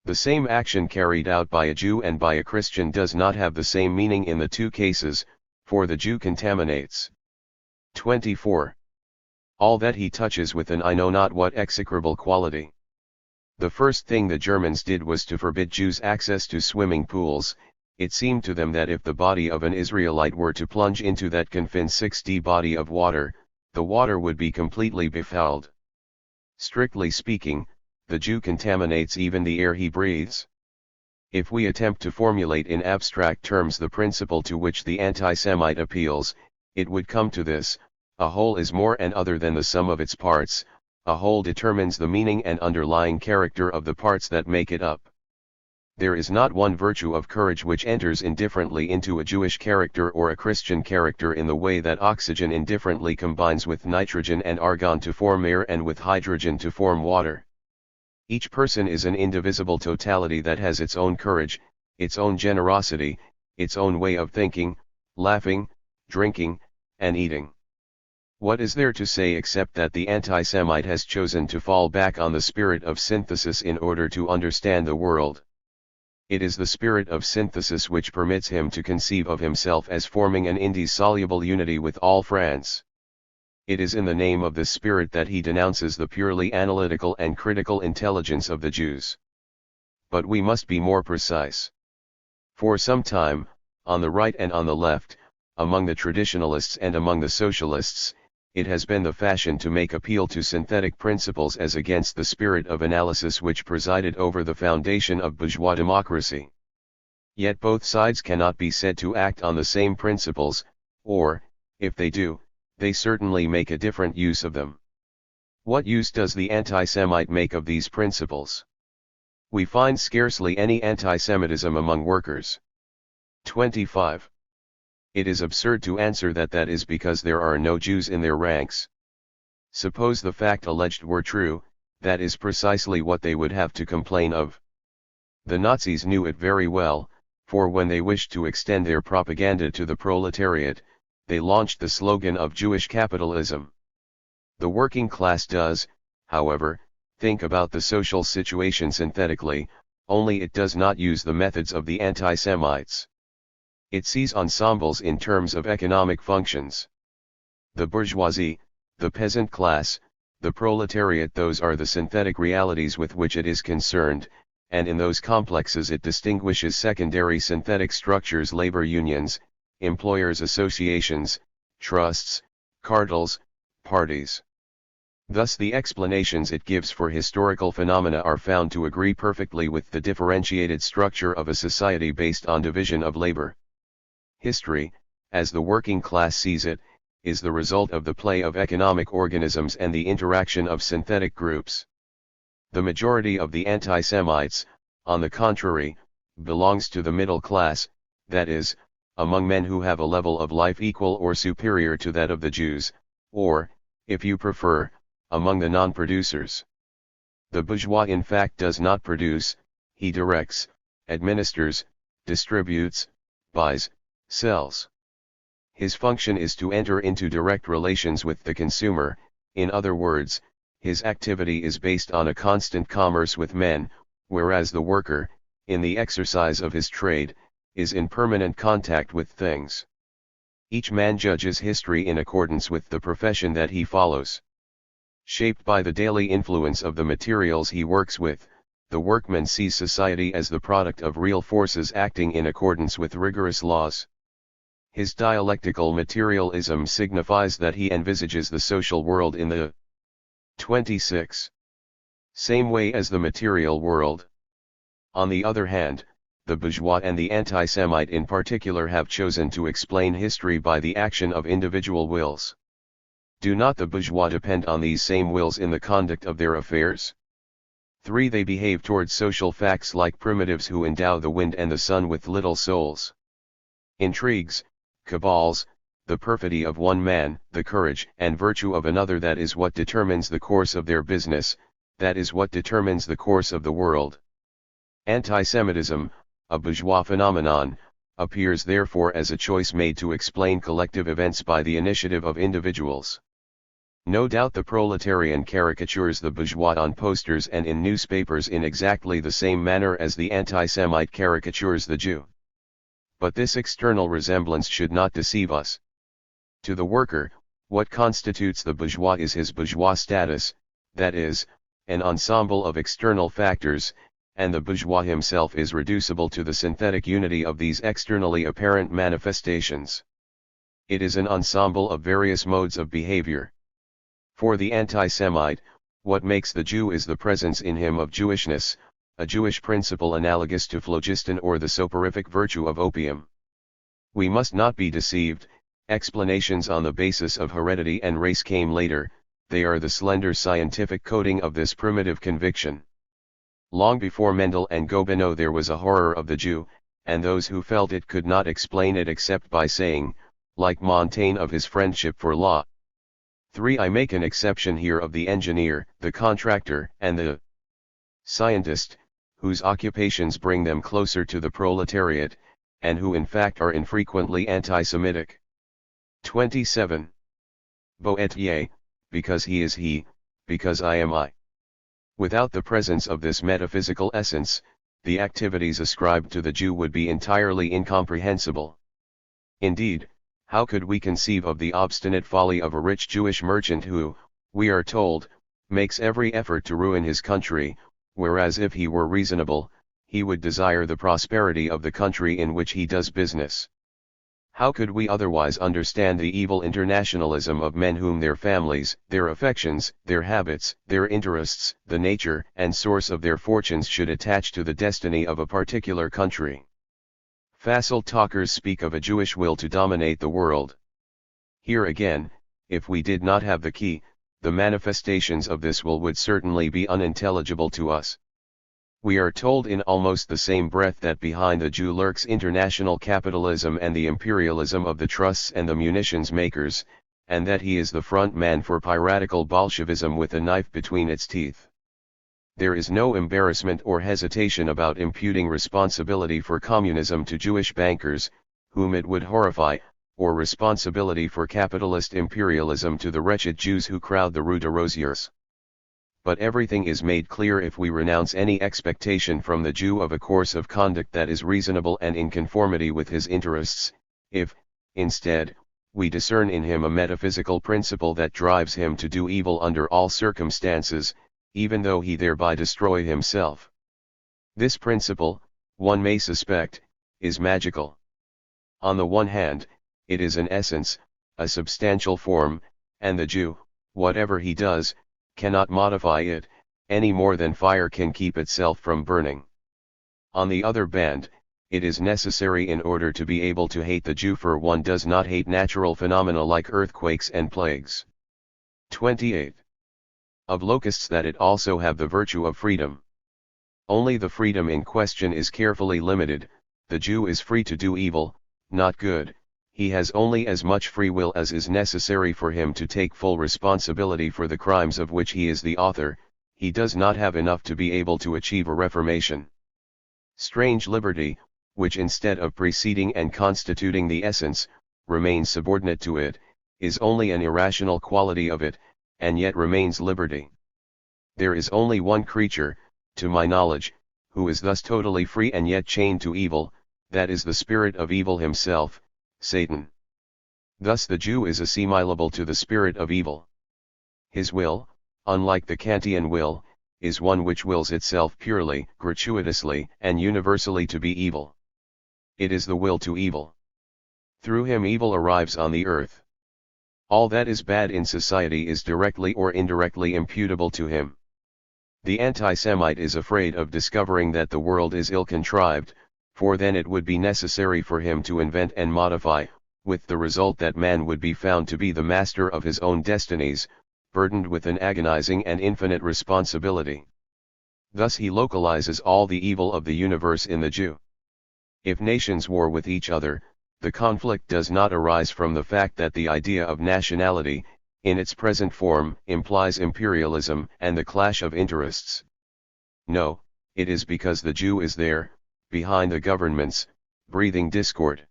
The same action carried out by a Jew and by a Christian does not have the same meaning in the two cases, for the Jew contaminates. 24. All that he touches with an I know not what execrable quality. The first thing the Germans did was to forbid Jews access to swimming pools. It seemed to them that if the body of an Israelite were to plunge into that confined 60 body of water, the water would be completely befouled. Strictly speaking, the Jew contaminates even the air he breathes. If we attempt to formulate in abstract terms the principle to which the anti-Semite appeals, it would come to this: a whole is more and other than the sum of its parts, a whole determines the meaning and underlying character of the parts that make it up. There is not one virtue of courage which enters indifferently into a Jewish character or a Christian character in the way that oxygen indifferently combines with nitrogen and argon to form air and with hydrogen to form water. Each person is an indivisible totality that has its own courage, its own generosity, its own way of thinking, laughing, drinking, and eating. What is there to say except that the anti-Semite has chosen to fall back on the spirit of synthesis in order to understand the world? It is the spirit of synthesis which permits him to conceive of himself as forming an indissoluble unity with all France. It is in the name of this spirit that he denounces the purely analytical and critical intelligence of the Jews. But we must be more precise. For some time, on the right and on the left, among the traditionalists and among the socialists, it has been the fashion to make appeal to synthetic principles as against the spirit of analysis which presided over the foundation of bourgeois democracy. Yet both sides cannot be said to act on the same principles, or, if they do, they certainly make a different use of them. What use does the anti-Semite make of these principles? We find scarcely any anti-Semitism among workers. 25. It is absurd to answer that that is because there are no Jews in their ranks. Suppose the fact alleged were true, that is precisely what they would have to complain of. The Nazis knew it very well, for when they wished to extend their propaganda to the proletariat, they launched the slogan of Jewish capitalism. The working class does, however, think about the social situation synthetically, only it does not use the methods of the anti-Semites. It sees ensembles in terms of economic functions. The bourgeoisie, the peasant class, the proletariat, those are the synthetic realities with which it is concerned, and in those complexes it distinguishes secondary synthetic structures: labor unions, employers' associations, trusts, cartels, parties. Thus the explanations it gives for historical phenomena are found to agree perfectly with the differentiated structure of a society based on division of labor. History, as the working class sees it, is the result of the play of economic organisms and the interaction of synthetic groups. The majority of the anti-Semites, on the contrary, belongs to the middle class, that is, among men who have a level of life equal or superior to that of the Jews, or, if you prefer, among the non-producers. The bourgeois in fact does not produce, he directs, administers, distributes, buys, sells. His function is to enter into direct relations with the consumer. In other words, his activity is based on a constant commerce with men, whereas the worker, in the exercise of his trade, is in permanent contact with things. Each man judges history in accordance with the profession that he follows. Shaped by the daily influence of the materials he works with, the workman sees society as the product of real forces acting in accordance with rigorous laws. His dialectical materialism signifies that he envisages the social world in the 26. same way as the material world. On the other hand, the bourgeois and the anti-Semite in particular have chosen to explain history by the action of individual wills. Do not the bourgeois depend on these same wills in the conduct of their affairs? 3. They behave towards social facts like primitives who endow the wind and the sun with little souls. Intrigues, cabals, the perfidy of one man, the courage and virtue of another, that is what determines the course of their business, that is what determines the course of the world. Anti-Semitism, a bourgeois phenomenon, appears therefore as a choice made to explain collective events by the initiative of individuals. No doubt the proletarian caricatures the bourgeois on posters and in newspapers in exactly the same manner as the anti-Semite caricatures the Jew. But this external resemblance should not deceive us. To the worker, what constitutes the bourgeois is his bourgeois status, that is, an ensemble of external factors, and the bourgeois himself is reducible to the synthetic unity of these externally apparent manifestations. It is an ensemble of various modes of behavior. For the anti-Semite, what makes the Jew is the presence in him of Jewishness, a Jewish principle analogous to phlogiston or the soporific virtue of opium. We must not be deceived, explanations on the basis of heredity and race came later, they are the slender scientific coating of this primitive conviction. Long before Mendel and Gobineau there was a horror of the Jew, and those who felt it could not explain it except by saying, like Montaigne of his friendship for law. 3. I make an exception here of the engineer, the contractor, and the scientist, whose occupations bring them closer to the proletariat, and who in fact are infrequently anti-Semitic. 27. Boetier, because he is he, because I am I. Without the presence of this metaphysical essence, the activities ascribed to the Jew would be entirely incomprehensible. Indeed, how could we conceive of the obstinate folly of a rich Jewish merchant who, we are told, makes every effort to ruin his country, whereas if he were reasonable, he would desire the prosperity of the country in which he does business? How could we otherwise understand the evil internationalism of men whom their families, their affections, their habits, their interests, the nature and source of their fortunes should attach to the destiny of a particular country? Facile talkers speak of a Jewish will to dominate the world. Here again, if we did not have the key, the manifestations of this will would certainly be unintelligible to us. We are told in almost the same breath that behind the Jew lurks international capitalism and the imperialism of the trusts and the munitions makers, and that he is the front man for piratical Bolshevism with a knife between its teeth. There is no embarrassment or hesitation about imputing responsibility for communism to Jewish bankers, whom it would horrify, or responsibility for capitalist imperialism to the wretched Jews who crowd the Rue de Rosiers. But everything is made clear if we renounce any expectation from the Jew of a course of conduct that is reasonable and in conformity with his interests, if, instead, we discern in him a metaphysical principle that drives him to do evil under all circumstances, even though he thereby destroy himself. This principle, one may suspect, is magical. On the one hand, it is an essence, a substantial form, and the Jew, whatever he does, cannot modify it, any more than fire can keep itself from burning. On the other hand, it is necessary in order to be able to hate the Jew, for one does not hate natural phenomena like earthquakes and plagues. 28. Of locusts that it also have the virtue of freedom. Only the freedom in question is carefully limited. The Jew is free to do evil, not good. He has only as much free will as is necessary for him to take full responsibility for the crimes of which he is the author. He does not have enough to be able to achieve a reformation. Strange liberty, which instead of preceding and constituting the essence, remains subordinate to it, is only an irrational quality of it, and yet remains liberty. There is only one creature, to my knowledge, who is thus totally free and yet chained to evil, that is the spirit of evil himself, Satan. Thus the Jew is assimilable to the spirit of evil. His will, unlike the Kantian will, is one which wills itself purely, gratuitously, and universally to be evil. It is the will to evil. Through him evil arrives on the earth. All that is bad in society is directly or indirectly imputable to him. The anti-Semite is afraid of discovering that the world is ill-contrived, for then it would be necessary for him to invent and modify, with the result that man would be found to be the master of his own destinies, burdened with an agonizing and infinite responsibility. Thus he localizes all the evil of the universe in the Jew. If nations war with each other, the conflict does not arise from the fact that the idea of nationality, in its present form, implies imperialism and the clash of interests. No, it is because the Jew is there, behind the governments, breathing discord.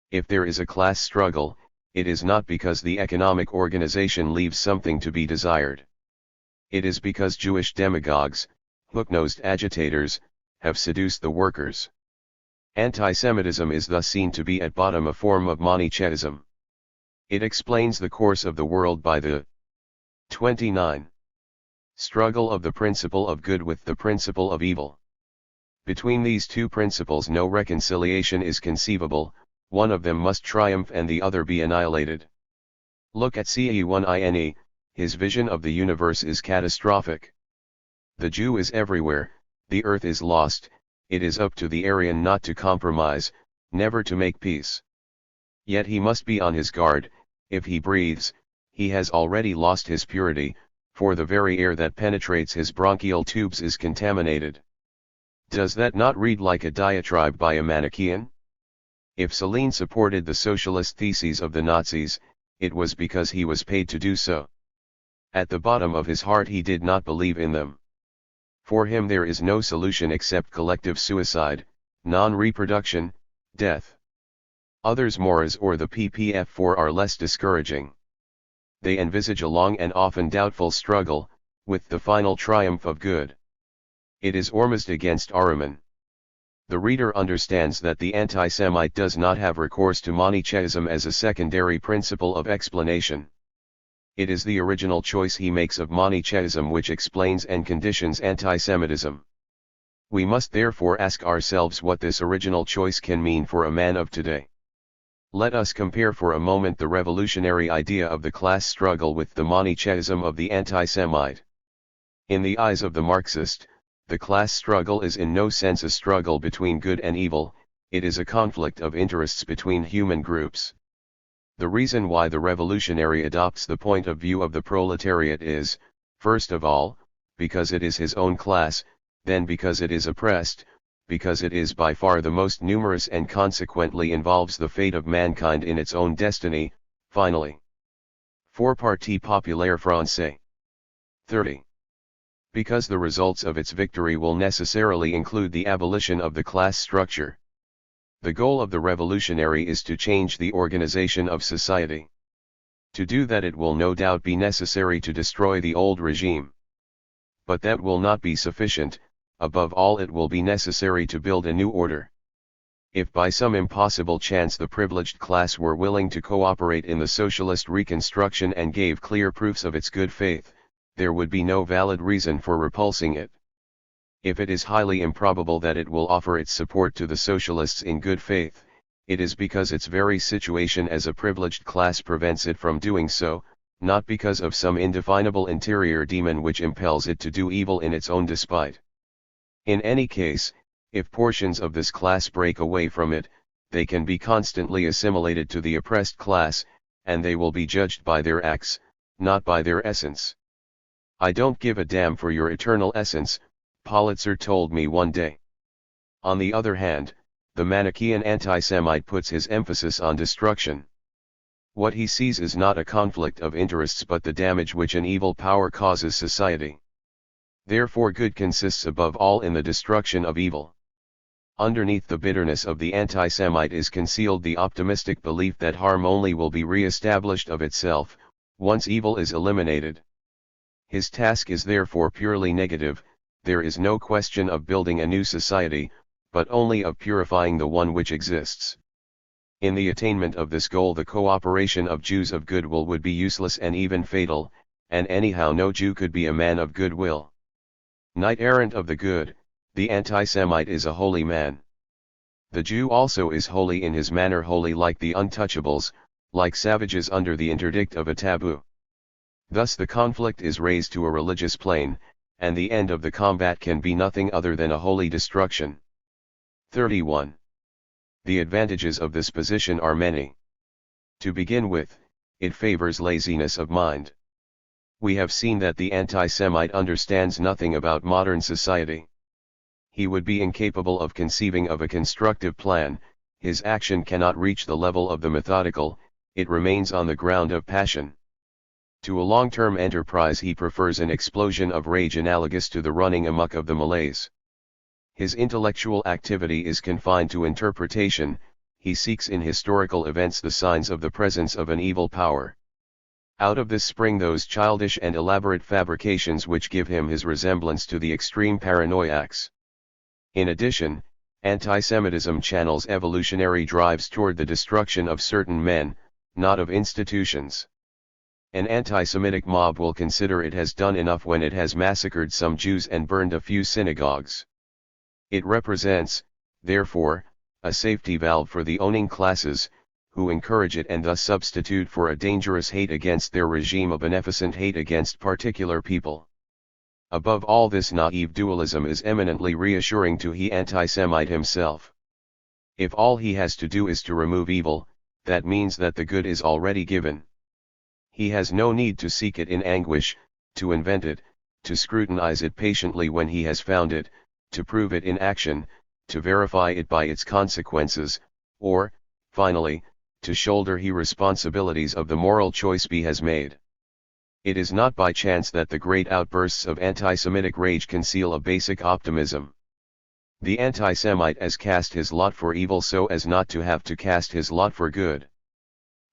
If there is a class struggle, it is not because the economic organization leaves something to be desired. It is because Jewish demagogues, hook-nosed agitators, have seduced the workers. Anti-Semitism is thus seen to be at bottom a form of Manichaeism. It explains the course of the world by the 29. Struggle of the principle of good with the principle of evil. Between these two principles no reconciliation is conceivable, one of them must triumph and the other be annihilated. Look at Ce1ine, his vision of the universe is catastrophic. The Jew is everywhere, the earth is lost, it is up to the Aryan not to compromise, never to make peace. Yet he must be on his guard, if he breathes, he has already lost his purity, for the very air that penetrates his bronchial tubes is contaminated. Does that not read like a diatribe by a Manichaean? If Celine supported the socialist theses of the Nazis, it was because he was paid to do so. At the bottom of his heart he did not believe in them. For him there is no solution except collective suicide, non-reproduction, death. Others Moras or the PPF4 are less discouraging. They envisage a long and often doubtful struggle, with the final triumph of good. It is Ormuzd against Ahriman. The reader understands that the anti-Semite does not have recourse to Manichaeism as a secondary principle of explanation. It is the original choice he makes of Manichaeism which explains and conditions anti-Semitism. We must therefore ask ourselves what this original choice can mean for a man of today. Let us compare for a moment the revolutionary idea of the class struggle with the Manichaeism of the anti-Semite. In the eyes of the Marxist, the class struggle is in no sense a struggle between good and evil, it is a conflict of interests between human groups. The reason why the revolutionary adopts the point of view of the proletariat is, first of all, because it is his own class, then because it is oppressed, because it is by far the most numerous and consequently involves the fate of mankind in its own destiny, finally. For Parti Populaire Français. 30. Because the results of its victory will necessarily include the abolition of the class structure. The goal of the revolutionary is to change the organization of society. To do that it will no doubt be necessary to destroy the old regime. But that will not be sufficient, above all it will be necessary to build a new order. If by some impossible chance the privileged class were willing to cooperate in the socialist reconstruction and gave clear proofs of its good faith, there would be no valid reason for repulsing it. If it is highly improbable that it will offer its support to the socialists in good faith, it is because its very situation as a privileged class prevents it from doing so, not because of some indefinable interior demon which impels it to do evil in its own despite. In any case, if portions of this class break away from it, they can be constantly assimilated to the oppressed class, and they will be judged by their acts, not by their essence. I don't give a damn for your eternal essence, Politzer told me one day. On the other hand, the Manichaean anti-Semite puts his emphasis on destruction. What he sees is not a conflict of interests but the damage which an evil power causes society. Therefore good consists above all in the destruction of evil. Underneath the bitterness of the anti-Semite is concealed the optimistic belief that harm only will be re-established of itself, once evil is eliminated. His task is therefore purely negative, there is no question of building a new society, but only of purifying the one which exists. In the attainment of this goal the cooperation of Jews of goodwill would be useless and even fatal, and anyhow no Jew could be a man of goodwill. Knight-errant of the good, the anti-Semite is a holy man. The Jew also is holy in his manner, holy like the untouchables, like savages under the interdict of a taboo. Thus the conflict is raised to a religious plane, and the end of the combat can be nothing other than a holy destruction. 31. The advantages of this position are many. To begin with, it favors laziness of mind. We have seen that the anti-Semite understands nothing about modern society. He would be incapable of conceiving of a constructive plan, his action cannot reach the level of the methodical, it remains on the ground of passion. To a long-term enterprise he prefers an explosion of rage analogous to the running amok of the Malays. His intellectual activity is confined to interpretation, he seeks in historical events the signs of the presence of an evil power. Out of this spring those childish and elaborate fabrications which give him his resemblance to the extreme paranoiacs. In addition, anti-Semitism channels evolutionary drives toward the destruction of certain men, not of institutions. An anti-Semitic mob will consider it has done enough when it has massacred some Jews and burned a few synagogues. It represents, therefore, a safety valve for the owning classes, who encourage it and thus substitute for a dangerous hate against their regime a beneficent hate against particular people. Above all, this naive dualism is eminently reassuring to the anti-Semite himself. If all he has to do is to remove evil, that means that the good is already given. He has no need to seek it in anguish, to invent it, to scrutinize it patiently when he has found it, to prove it in action, to verify it by its consequences, or, finally, to shoulder the responsibilities of the moral choice he has made. It is not by chance that the great outbursts of anti-Semitic rage conceal a basic optimism. The anti-Semite has cast his lot for evil so as not to have to cast his lot for good.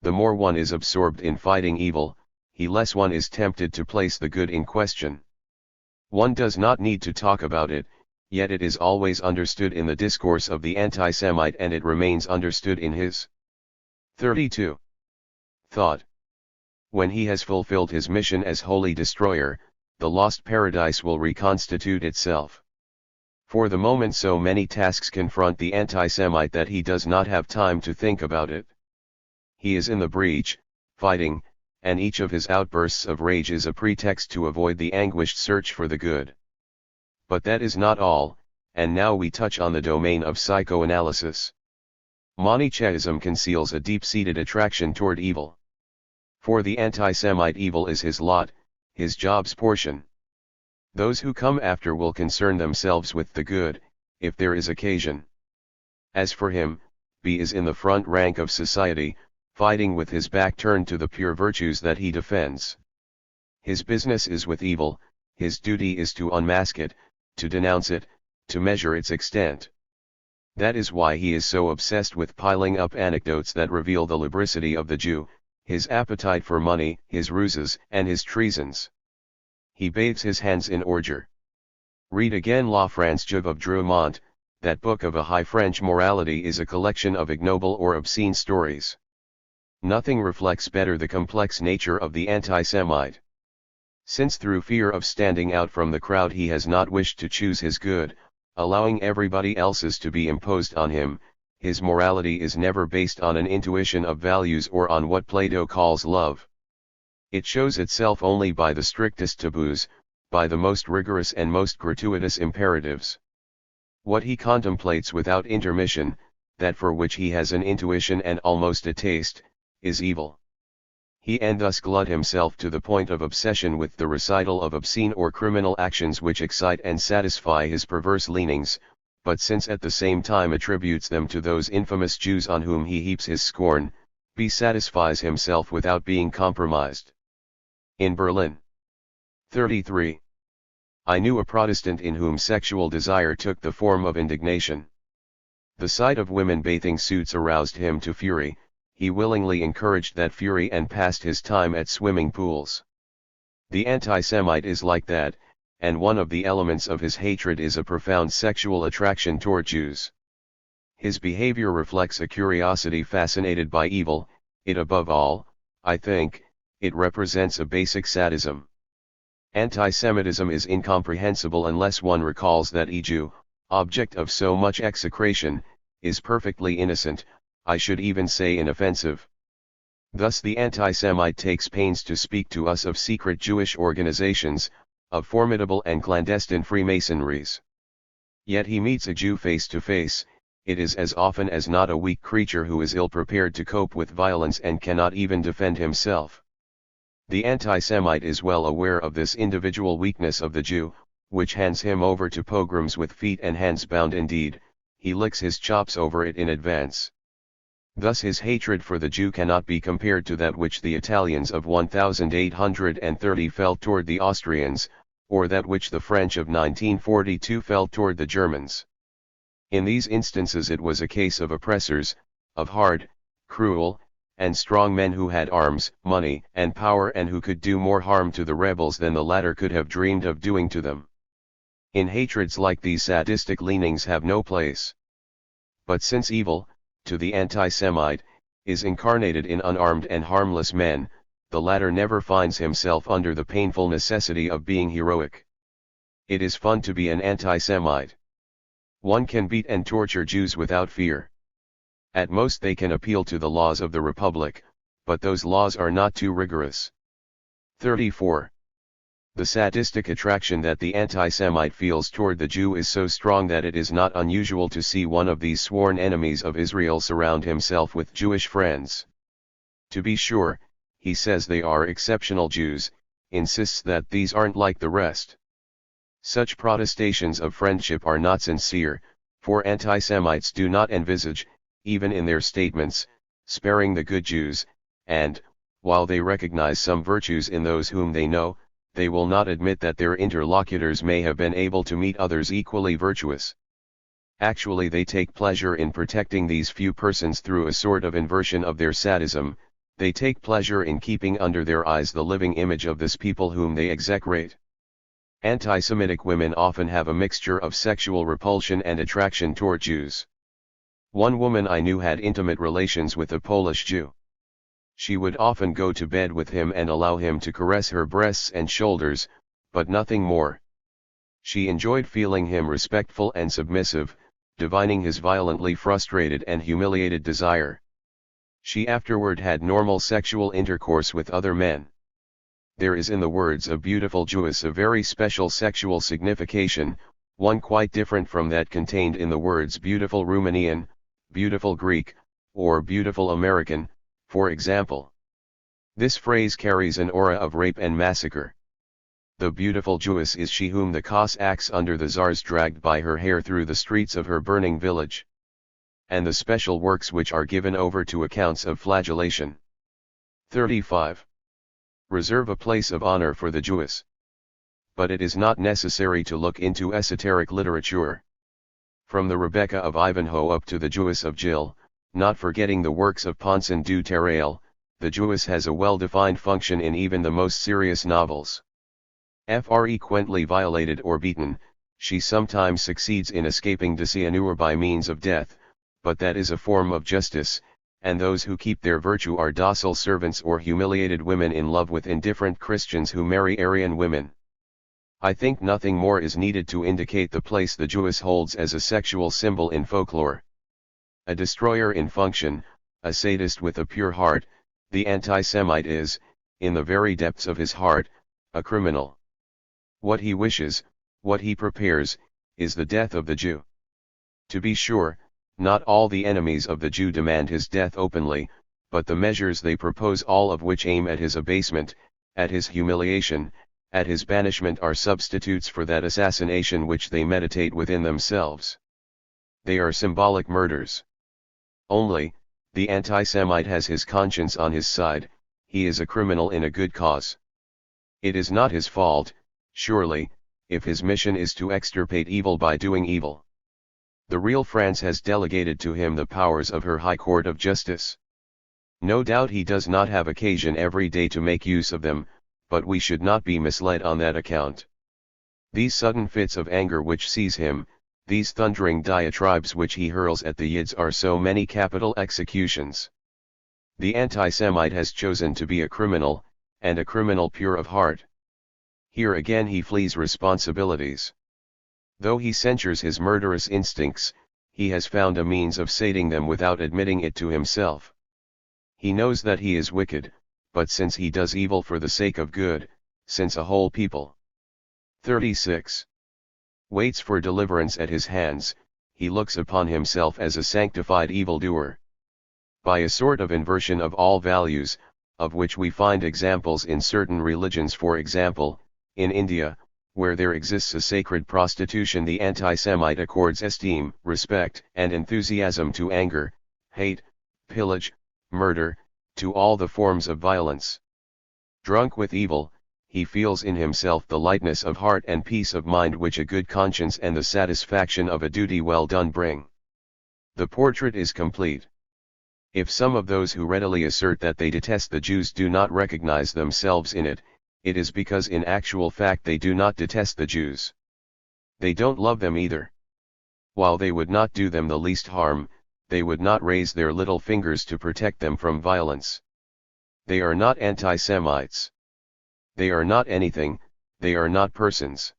The more one is absorbed in fighting evil, the less one is tempted to place the good in question. One does not need to talk about it, yet it is always understood in the discourse of the anti-Semite, and it remains understood in his 32. Thought. When he has fulfilled his mission as holy destroyer, the lost paradise will reconstitute itself. For the moment so many tasks confront the anti-Semite that he does not have time to think about it. He is in the breach, fighting, and each of his outbursts of rage is a pretext to avoid the anguished search for the good. But that is not all, and now we touch on the domain of psychoanalysis. Manichaeism conceals a deep-seated attraction toward evil. For the anti-Semite, evil is his lot, his job's portion. Those who come after will concern themselves with the good, if there is occasion. As for him, he is in the front rank of society, fighting with his back turned to the pure virtues that he defends. His business is with evil, his duty is to unmask it, to denounce it, to measure its extent. That is why he is so obsessed with piling up anecdotes that reveal the lubricity of the Jew, his appetite for money, his ruses, and his treasons. He bathes his hands in ordure. Read again La France of Drummond. That book of a high French morality is a collection of ignoble or obscene stories. Nothing reflects better the complex nature of the anti-Semite. Since through fear of standing out from the crowd he has not wished to choose his good, allowing everybody else's to be imposed on him, his morality is never based on an intuition of values or on what Plato calls love. It shows itself only by the strictest taboos, by the most rigorous and most gratuitous imperatives. What he contemplates without intermission, that for which he has an intuition and almost a taste, is evil. He and thus glut himself to the point of obsession with the recital of obscene or criminal actions which excite and satisfy his perverse leanings, but since at the same time attributes them to those infamous Jews on whom he heaps his scorn, he satisfies himself without being compromised. In Berlin. 33. I knew a Protestant in whom sexual desire took the form of indignation. The sight of women bathing suits aroused him to fury. He willingly encouraged that fury and passed his time at swimming pools. The anti-Semite is like that, and one of the elements of his hatred is a profound sexual attraction toward Jews. His behavior reflects a curiosity fascinated by evil. It above all, I think, it represents a basic sadism. Anti-Semitism is incomprehensible unless one recalls that a Jew, object of so much execration, is perfectly innocent, I should even say inoffensive. Thus the anti-Semite takes pains to speak to us of secret Jewish organizations, of formidable and clandestine Freemasonries. Yet he meets a Jew face to face, it is as often as not a weak creature who is ill-prepared to cope with violence and cannot even defend himself. The anti-Semite is well aware of this individual weakness of the Jew, which hands him over to pogroms with feet and hands bound. Indeed, he licks his chops over it in advance. Thus his hatred for the Jew cannot be compared to that which the Italians of 1830 felt toward the Austrians, or that which the French of 1942 felt toward the Germans. In these instances it was a case of oppressors, of hard, cruel, and strong men who had arms, money, and power and who could do more harm to the rebels than the latter could have dreamed of doing to them. In hatreds like these sadistic leanings have no place. But since evil, to the anti-Semite, is incarnated in unarmed and harmless men, the latter never finds himself under the painful necessity of being heroic. It is fun to be an anti-Semite. One can beat and torture Jews without fear. At most they can appeal to the laws of the Republic, but those laws are not too rigorous. 34. The sadistic attraction that the anti-Semite feels toward the Jew is so strong that it is not unusual to see one of these sworn enemies of Israel surround himself with Jewish friends. To be sure, he says they are exceptional Jews, insists that these aren't like the rest. Such protestations of friendship are not sincere, for anti-Semites do not envisage, even in their statements, sparing the good Jews, and, while they recognize some virtues in those whom they know, they will not admit that their interlocutors may have been able to meet others equally virtuous. Actually, they take pleasure in protecting these few persons through a sort of inversion of their sadism. They take pleasure in keeping under their eyes the living image of this people whom they execrate. Anti-Semitic women often have a mixture of sexual repulsion and attraction toward Jews. One woman I knew had intimate relations with a Polish Jew. She would often go to bed with him and allow him to caress her breasts and shoulders, but nothing more. She enjoyed feeling him respectful and submissive, divining his violently frustrated and humiliated desire. She afterward had normal sexual intercourse with other men. There is in the words of beautiful Jewess a very special sexual signification, one quite different from that contained in the words beautiful Romanian, beautiful Greek, or beautiful American, for example. This phrase carries an aura of rape and massacre. The beautiful Jewess is she whom the Cossacks under the Tsars dragged by her hair through the streets of her burning village. And the special works which are given over to accounts of flagellation. 35. Reserve a place of honor for the Jewess. But it is not necessary to look into esoteric literature. From the Rebecca of Ivanhoe up to the Jewess of Jill, not forgetting the works of Ponson du Terrail, the Jewess has a well-defined function in even the most serious novels. Frequently violated or beaten, she sometimes succeeds in escaping dishonor by means of death, but that is a form of justice, and those who keep their virtue are docile servants or humiliated women in love with indifferent Christians who marry Aryan women. I think nothing more is needed to indicate the place the Jewess holds as a sexual symbol in folklore. A destroyer in function, a sadist with a pure heart, the anti-Semite is, in the very depths of his heart, a criminal. What he wishes, what he prepares, is the death of the Jew. To be sure, not all the enemies of the Jew demand his death openly, but the measures they propose, all of which aim at his abasement, at his humiliation, at his banishment, are substitutes for that assassination which they meditate within themselves. They are symbolic murders. Only, the anti-Semite has his conscience on his side, he is a criminal in a good cause. It is not his fault, surely, if his mission is to extirpate evil by doing evil. The real France has delegated to him the powers of her High Court of Justice. No doubt he does not have occasion every day to make use of them, but we should not be misled on that account. These sudden fits of anger which seize him, these thundering diatribes which he hurls at the Yids, are so many capital executions. The anti-Semite has chosen to be a criminal, and a criminal pure of heart. Here again he flees responsibilities. Though he censures his murderous instincts, he has found a means of sating them without admitting it to himself. He knows that he is wicked, but since he does evil for the sake of good, since a whole people 36. Waits for deliverance at his hands, he looks upon himself as a sanctified evildoer. By a sort of inversion of all values, of which we find examples in certain religions, for example, in India, where there exists a sacred prostitution, the anti-Semite accords esteem, respect, and enthusiasm to anger, hate, pillage, murder, to all the forms of violence. Drunk with evil, he feels in himself the lightness of heart and peace of mind which a good conscience and the satisfaction of a duty well done bring. The portrait is complete. If some of those who readily assert that they detest the Jews do not recognize themselves in it, it is because in actual fact they do not detest the Jews. They don't love them either. While they would not do them the least harm, they would not raise their little fingers to protect them from violence. They are not anti-Semites. They are not anything, they are not persons.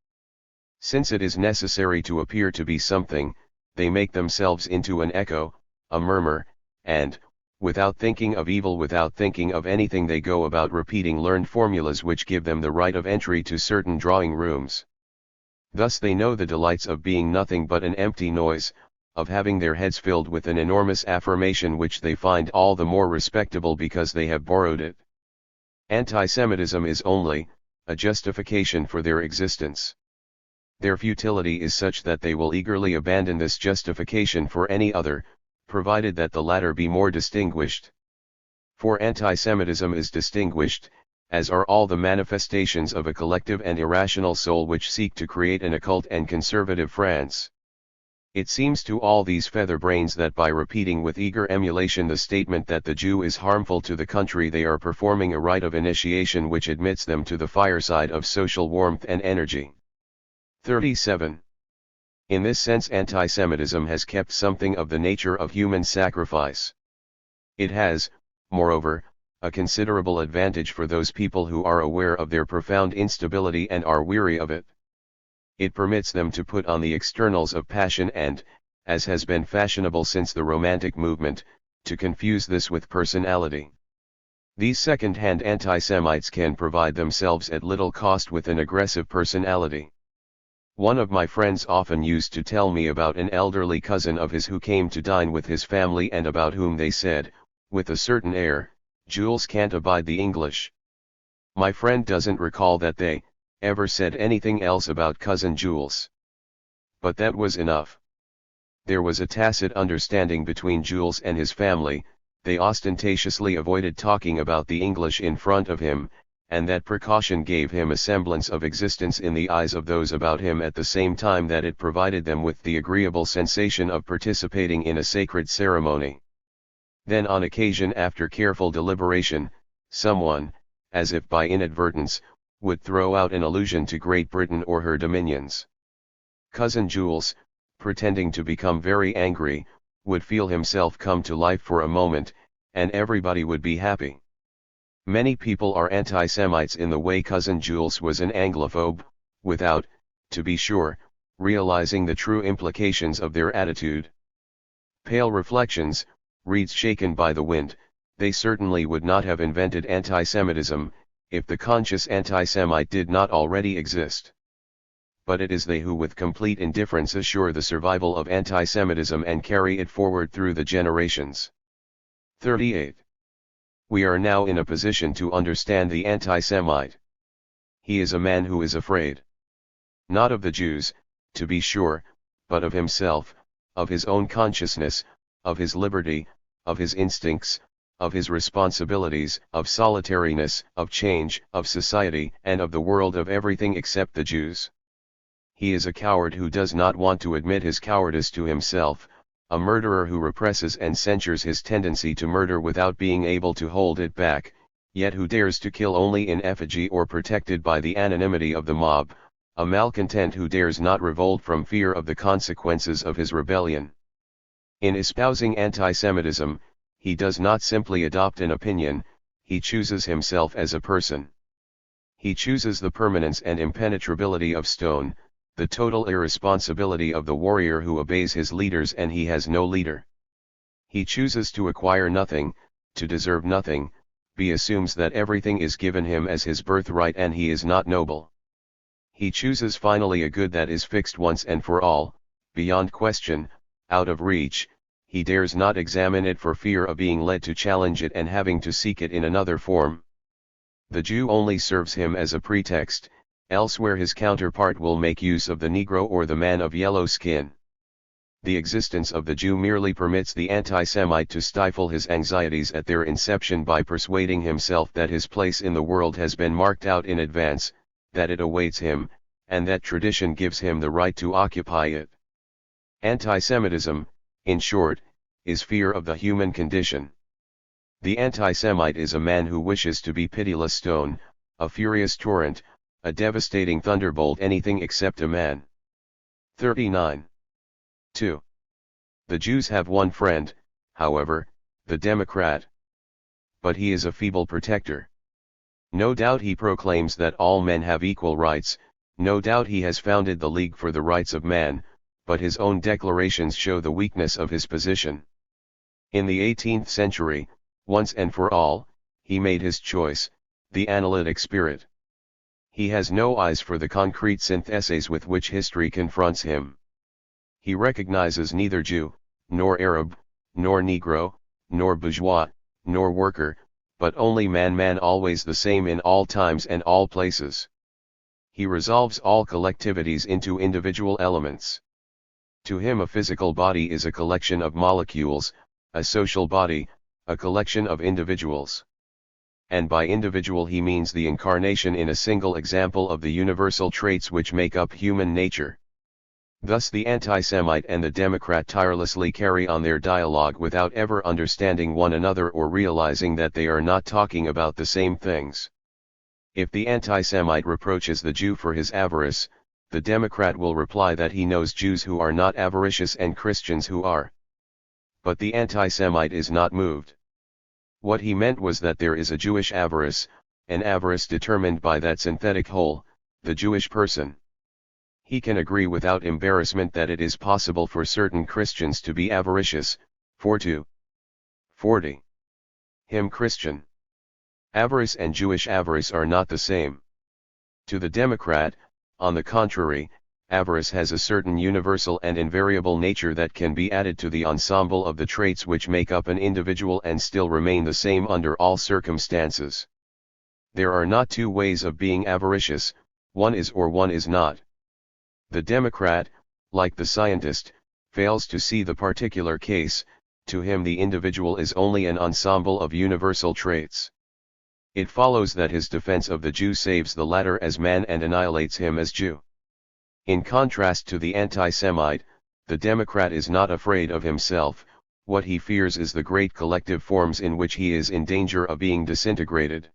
Since it is necessary to appear to be something, they make themselves into an echo, a murmur, and, without thinking of evil, without thinking of anything, they go about repeating learned formulas which give them the right of entry to certain drawing rooms. Thus they know the delights of being nothing but an empty noise, of having their heads filled with an enormous affirmation which they find all the more respectable because they have borrowed it. Anti-Semitism is only a justification for their existence. Their futility is such that they will eagerly abandon this justification for any other, provided that the latter be more distinguished. For anti-Semitism is distinguished, as are all the manifestations of a collective and irrational soul which seek to create an occult and conservative France. It seems to all these feather-brains that by repeating with eager emulation the statement that the Jew is harmful to the country, they are performing a rite of initiation which admits them to the fireside of social warmth and energy. 37. In this sense anti-Semitism has kept something of the nature of human sacrifice. It has, moreover, a considerable advantage for those people who are aware of their profound instability and are weary of it. It permits them to put on the externals of passion and, as has been fashionable since the Romantic movement, to confuse this with personality. These second-hand anti-Semites can provide themselves at little cost with an aggressive personality. One of my friends often used to tell me about an elderly cousin of his who came to dine with his family and about whom they said, with a certain air, "Jules can't abide the English." My friend doesn't recall that they ever said anything else about cousin Jules. But that was enough. There was a tacit understanding between Jules and his family. They ostentatiously avoided talking about the English in front of him, and that precaution gave him a semblance of existence in the eyes of those about him at the same time that it provided them with the agreeable sensation of participating in a sacred ceremony. Then on occasion, after careful deliberation, someone, as if by inadvertence, would throw out an allusion to Great Britain or her dominions. Cousin Jules, pretending to become very angry, would feel himself come to life for a moment, and everybody would be happy. Many people are anti-Semites in the way cousin Jules was an Anglophobe, without, to be sure, realizing the true implications of their attitude. Pale reflections, reeds shaken by the wind, they certainly would not have invented anti-Semitism, if the conscious anti-Semite did not already exist. But it is they who with complete indifference assure the survival of anti-Semitism and carry it forward through the generations. 38. We are now in a position to understand the anti-Semite. He is a man who is afraid. Not of the Jews, to be sure, but of himself, of his own consciousness, of his liberty, of his instincts, of his responsibilities, of solitariness, of change, of society, and of the world, of everything except the Jews. He is a coward who does not want to admit his cowardice to himself, a murderer who represses and censures his tendency to murder without being able to hold it back, yet who dares to kill only in effigy or protected by the anonymity of the mob, a malcontent who dares not revolt from fear of the consequences of his rebellion. In espousing anti-Semitism, he does not simply adopt an opinion, he chooses himself as a person. He chooses the permanence and impenetrability of stone, the total irresponsibility of the warrior who obeys his leaders and he has no leader. He chooses to acquire nothing, to deserve nothing, he assumes that everything is given him as his birthright and he is not noble. He chooses finally a good that is fixed once and for all, beyond question, out of reach. He dares not examine it for fear of being led to challenge it and having to seek it in another form. The Jew only serves him as a pretext, elsewhere his counterpart will make use of the Negro or the man of yellow skin. The existence of the Jew merely permits the anti-Semite to stifle his anxieties at their inception by persuading himself that his place in the world has been marked out in advance, that it awaits him, and that tradition gives him the right to occupy it. Anti-Semitism, in short, is fear of the human condition. The anti-Semite is a man who wishes to be pitiless stone, a furious torrent, a devastating thunderbolt, anything except a man. 39. 2. The Jews have one friend, however, the Democrat. But he is a feeble protector. No doubt he proclaims that all men have equal rights, no doubt he has founded the League for the Rights of Man, but his own declarations show the weakness of his position. In the 18th century, once and for all, he made his choice, the analytic spirit. He has no eyes for the concrete syntheses with which history confronts him. He recognizes neither Jew, nor Arab, nor Negro, nor bourgeois, nor worker, but only man always the same in all times and all places. He resolves all collectivities into individual elements. To him a physical body is a collection of molecules, a social body, a collection of individuals. And by individual he means the incarnation in a single example of the universal traits which make up human nature. Thus the anti-Semite and the Democrat tirelessly carry on their dialogue without ever understanding one another or realizing that they are not talking about the same things. If the anti-Semite reproaches the Jew for his avarice, the Democrat will reply that he knows Jews who are not avaricious and Christians who are. But the anti-Semite is not moved. What he meant was that there is a Jewish avarice, an avarice determined by that synthetic whole, the Jewish person. He can agree without embarrassment that it is possible for certain Christians to be avaricious, 4-2. 40. Him Christian. Avarice and Jewish avarice are not the same. To the Democrat, on the contrary, avarice has a certain universal and invariable nature that can be added to the ensemble of the traits which make up an individual and still remain the same under all circumstances. There are not two ways of being avaricious, one is or one is not. The Democrat, like the scientist, fails to see the particular case. To him the individual is only an ensemble of universal traits. It follows that his defense of the Jew saves the latter as man and annihilates him as Jew. In contrast to the anti-Semite, the Democrat is not afraid of himself, what he fears is the great collective forms in which he is in danger of being disintegrated.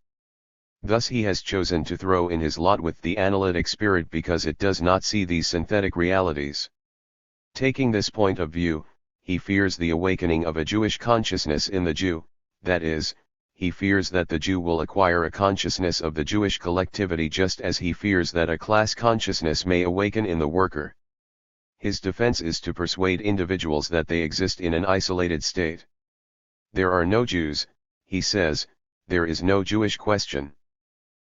Thus he has chosen to throw in his lot with the analytic spirit because it does not see these synthetic realities. Taking this point of view, he fears the awakening of a Jewish consciousness in the Jew, that is, he fears that the Jew will acquire a consciousness of the Jewish collectivity just as he fears that a class consciousness may awaken in the worker. His defense is to persuade individuals that they exist in an isolated state. There are no Jews, he says, there is no Jewish question.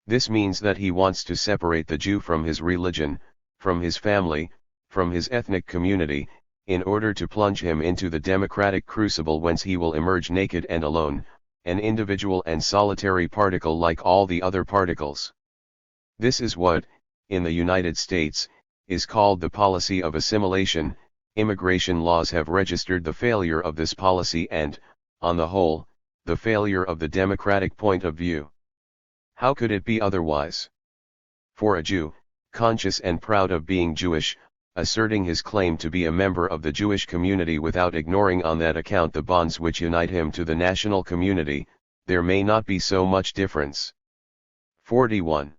This means that he wants to separate the Jew from his religion, from his family, from his ethnic community, in order to plunge him into the democratic crucible whence he will emerge naked and alone, an individual and solitary particle like all the other particles. This is what, in the United States, is called the policy of assimilation. Immigration laws have registered the failure of this policy and, on the whole, the failure of the democratic point of view. How could it be otherwise? For a Jew, conscious and proud of being Jewish, asserting his claim to be a member of the Jewish community without ignoring on that account the bonds which unite him to the national community, there may not be so much difference. 41.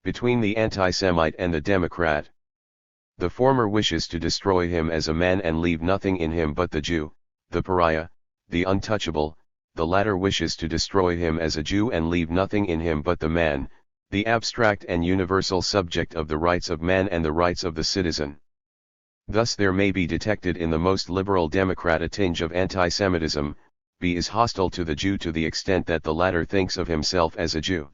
Between the anti-Semite and the Democrat. The former wishes to destroy him as a man and leave nothing in him but the Jew, the pariah, the untouchable. The latter wishes to destroy him as a Jew and leave nothing in him but the man, the abstract and universal subject of the rights of man and the rights of the citizen. Thus there may be detected in the most liberal Democrat a tinge of anti-Semitism. B is hostile to the Jew to the extent that the latter thinks of himself as a Jew.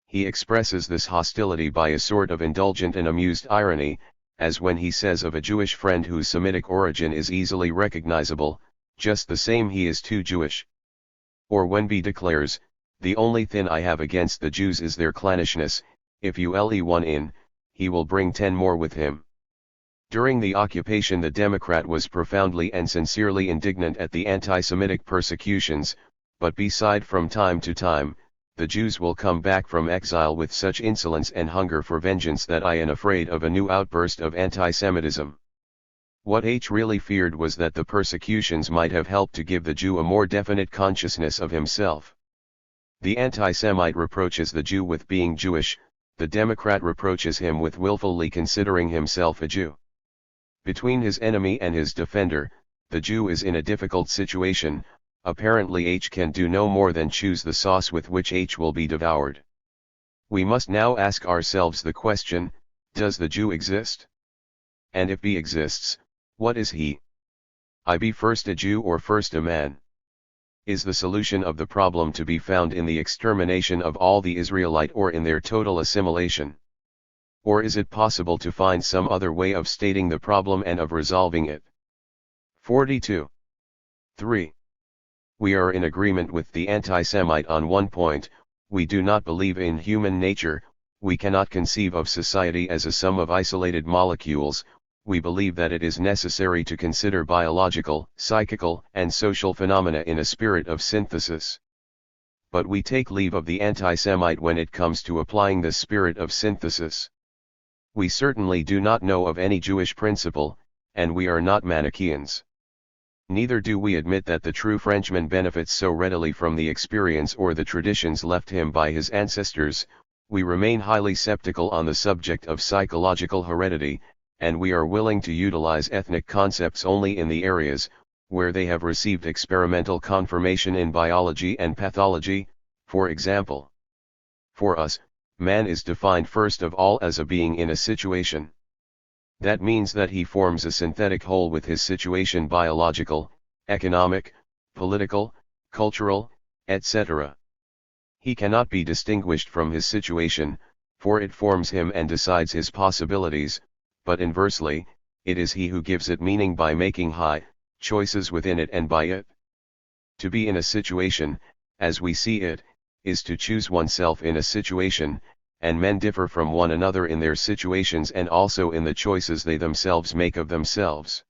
He expresses this hostility by a sort of indulgent and amused irony, as when he says of a Jewish friend whose Semitic origin is easily recognizable, just the same he is too Jewish. Or when B declares, the only thing I have against the Jews is their clannishness, if you let one in, he will bring 10 more with him. During the occupation the Democrat was profoundly and sincerely indignant at the anti-Semitic persecutions, but beside from time to time, the Jews will come back from exile with such insolence and hunger for vengeance that I am afraid of a new outburst of anti-Semitism. What H really feared was that the persecutions might have helped to give the Jew a more definite consciousness of himself. The anti-Semite reproaches the Jew with being Jewish, the Democrat reproaches him with willfully considering himself a Jew. Between his enemy and his defender, the Jew is in a difficult situation. Apparently H can do no more than choose the sauce with which H will be devoured. We must now ask ourselves the question, does the Jew exist? And if he exists, what is he? I be first a Jew or first a man? Is the solution of the problem to be found in the extermination of all the Israelite or in their total assimilation? Or is it possible to find some other way of stating the problem and of resolving it? 42. 3. We are in agreement with the anti-Semite on one point: we do not believe in human nature. We cannot conceive of society as a sum of isolated molecules. We believe that it is necessary to consider biological, psychical, and social phenomena in a spirit of synthesis. But we take leave of the anti-Semite when it comes to applying this spirit of synthesis. We certainly do not know of any Jewish principle, and we are not Manichaeans. Neither do we admit that the true Frenchman benefits so readily from the experience or the traditions left him by his ancestors. We remain highly skeptical on the subject of psychological heredity, and we are willing to utilize ethnic concepts only in the areas where they have received experimental confirmation in biology and pathology. For example, for us, man is defined first of all as a being in a situation. That means that he forms a synthetic whole with his situation: biological, economic, political, cultural, etc. He cannot be distinguished from his situation, for it forms him and decides his possibilities, but inversely, it is he who gives it meaning by making high choices within it and by it. To be in a situation, as we see it, is to choose oneself in a situation, and men differ from one another in their situations and also in the choices they themselves make of themselves.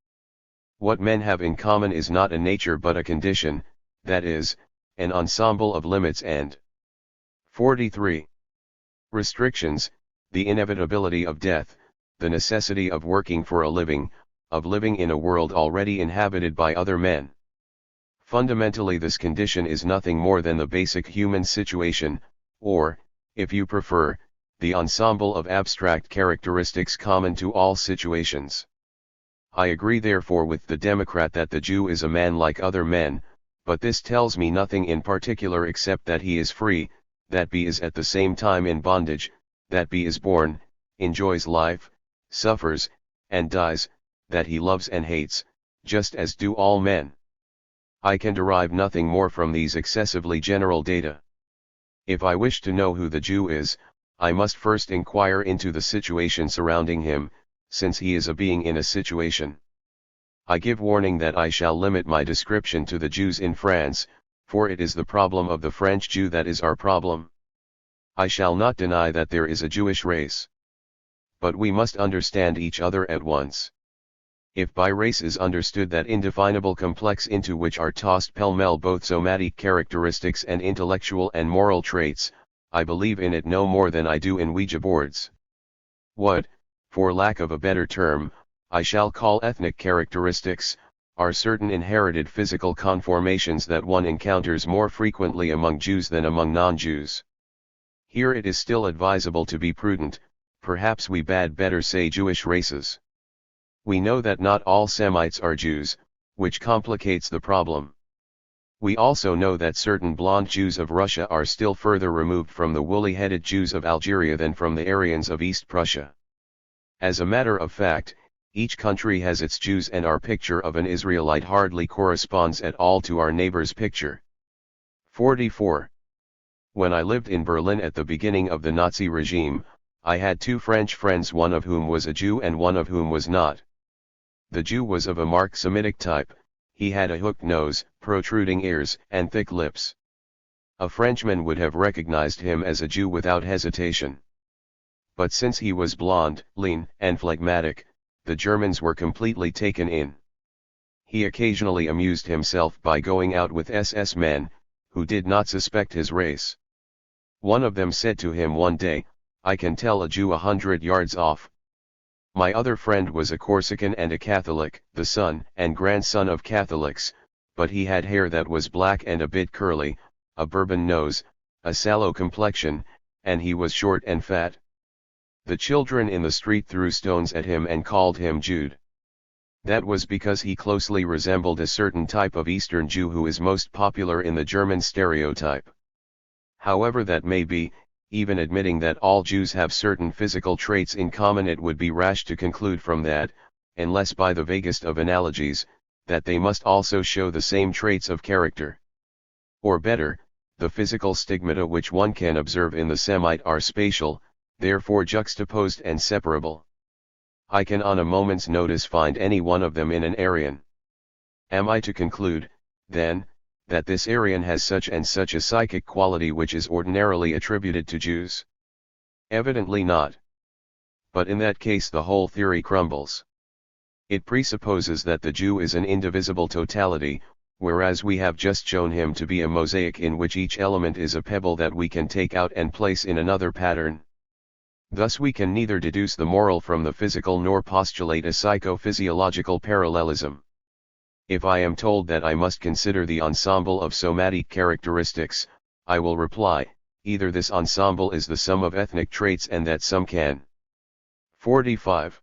What men have in common is not a nature but a condition, that is, an ensemble of limits and 43. Restrictions: the inevitability of death, the necessity of working for a living, of living in a world already inhabited by other men. Fundamentally, this condition is nothing more than the basic human situation, or, if you prefer, the ensemble of abstract characteristics common to all situations. I agree therefore with the Democrat that the Jew is a man like other men, but this tells me nothing in particular except that he is free, that he is at the same time in bondage, that he is born, enjoys life, suffers, and dies, that he loves and hates, just as do all men. I can derive nothing more from these excessively general data. If I wish to know who the Jew is, I must first inquire into the situation surrounding him, since he is a being in a situation. I give warning that I shall limit my description to the Jews in France, for it is the problem of the French Jew that is our problem. I shall not deny that there is a Jewish race. But we must understand each other at once. If by race is understood that indefinable complex into which are tossed pell-mell both somatic characteristics and intellectual and moral traits, I believe in it no more than I do in Ouija boards. What, for lack of a better term, I shall call ethnic characteristics, are certain inherited physical conformations that one encounters more frequently among Jews than among non-Jews. Here it is still advisable to be prudent. Perhaps we had better say Jewish races. We know that not all Semites are Jews, which complicates the problem. We also know that certain blonde Jews of Russia are still further removed from the woolly-headed Jews of Algeria than from the Aryans of East Prussia. As a matter of fact, each country has its Jews, and our picture of an Israelite hardly corresponds at all to our neighbor's picture. 44. When I lived in Berlin at the beginning of the Nazi regime, I had two French friends, one of whom was a Jew and one of whom was not. The Jew was of a marked Semitic type. He had a hooked nose, protruding ears, and thick lips. A Frenchman would have recognized him as a Jew without hesitation. But since he was blond, lean, and phlegmatic, the Germans were completely taken in. He occasionally amused himself by going out with SS men, who did not suspect his race. One of them said to him one day, "I can tell a Jew 100 yards off." My other friend was a Corsican and a Catholic, the son and grandson of Catholics, but he had hair that was black and a bit curly, a bourbon nose, a sallow complexion, and he was short and fat. The children in the street threw stones at him and called him Jude. That was because he closely resembled a certain type of Eastern Jew who is most popular in the German stereotype. However that may be, even admitting that all Jews have certain physical traits in common, it would be rash to conclude from that, unless by the vaguest of analogies, that they must also show the same traits of character. Or better, the physical stigmata which one can observe in the Semite are spatial, therefore juxtaposed and separable. I can on a moment's notice find any one of them in an Aryan. Am I to conclude, then, that this Aryan has such and such a psychic quality which is ordinarily attributed to Jews? Evidently not. But in that case the whole theory crumbles. It presupposes that the Jew is an indivisible totality, whereas we have just shown him to be a mosaic in which each element is a pebble that we can take out and place in another pattern. Thus we can neither deduce the moral from the physical nor postulate a psychophysiological parallelism. If I am told that I must consider the ensemble of somatic characteristics, I will reply, either this ensemble is the sum of ethnic traits and that some can 45.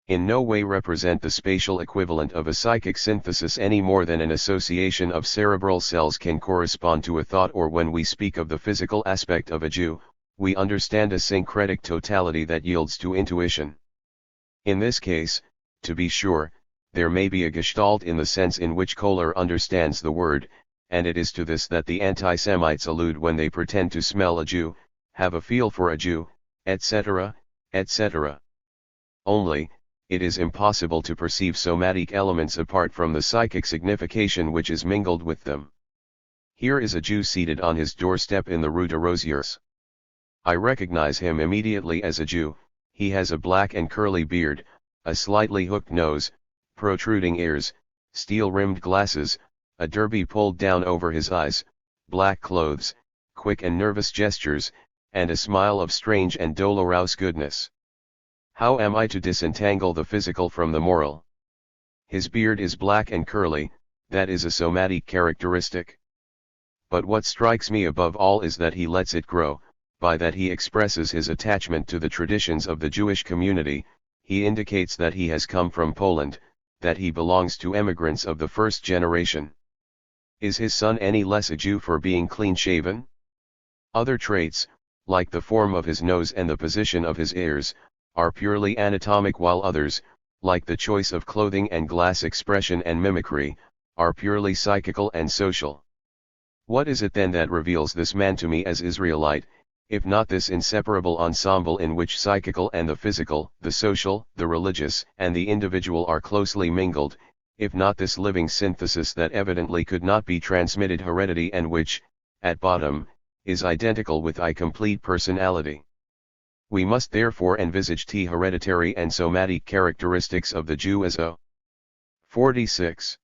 In no way represent the spatial equivalent of a psychic synthesis any more than an association of cerebral cells can correspond to a thought, or when we speak of the physical aspect of a Jew, we understand a syncretic totality that yields to intuition. In this case, to be sure, there may be a gestalt in the sense in which Kohler understands the word, and it is to this that the anti-Semites allude when they pretend to smell a Jew, have a feel for a Jew, etc., etc. Only, it is impossible to perceive somatic elements apart from the psychic signification which is mingled with them. Here is a Jew seated on his doorstep in the Rue de Rosiers. I recognize him immediately as a Jew. He has a black and curly beard, a slightly hooked nose, protruding ears, steel-rimmed glasses, a derby pulled down over his eyes, black clothes, quick and nervous gestures, and a smile of strange and dolorous goodness. How am I to disentangle the physical from the moral? His beard is black and curly, that is a somatic characteristic. But what strikes me above all is that he lets it grow. By that he expresses his attachment to the traditions of the Jewish community. He indicates that he has come from Poland, that he belongs to emigrants of the first generation. Is his son any less a Jew for being clean-shaven? Other traits, like the form of his nose and the position of his ears, are purely anatomic, while others, like the choice of clothing and glass expression and mimicry, are purely psychical and social. What is it then that reveals this man to me as Israelite, if not this inseparable ensemble in which psychical and the physical, the social, the religious, and the individual are closely mingled, if not this living synthesis that evidently could not be transmitted heredity and which, at bottom, is identical with a complete personality? We must therefore envisage the hereditary and somatic characteristics of the Jew as a 46.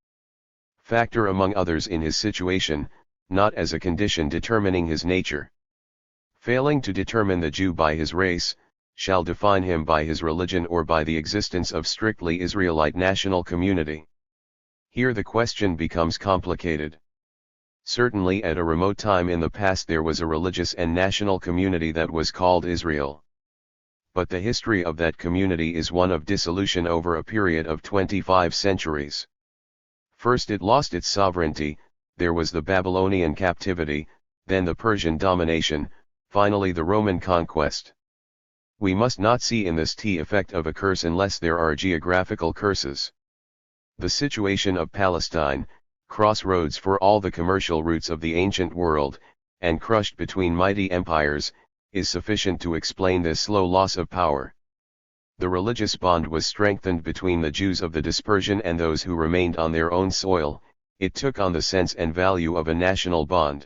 factor among others in his situation, not as a condition determining his nature. Failing to determine the Jew by his race, shall define him by his religion or by the existence of strictly Israelite national community. Here the question becomes complicated. Certainly at a remote time in the past there was a religious and national community that was called Israel. But the history of that community is one of dissolution over a period of 25 centuries. First it lost its sovereignty, there was the Babylonian captivity, then the Persian domination, finally the Roman conquest. We must not see in this the effect of a curse unless there are geographical curses. The situation of Palestine, crossroads for all the commercial routes of the ancient world, and crushed between mighty empires, is sufficient to explain this slow loss of power. The religious bond was strengthened between the Jews of the dispersion and those who remained on their own soil. It took on the sense and value of a national bond.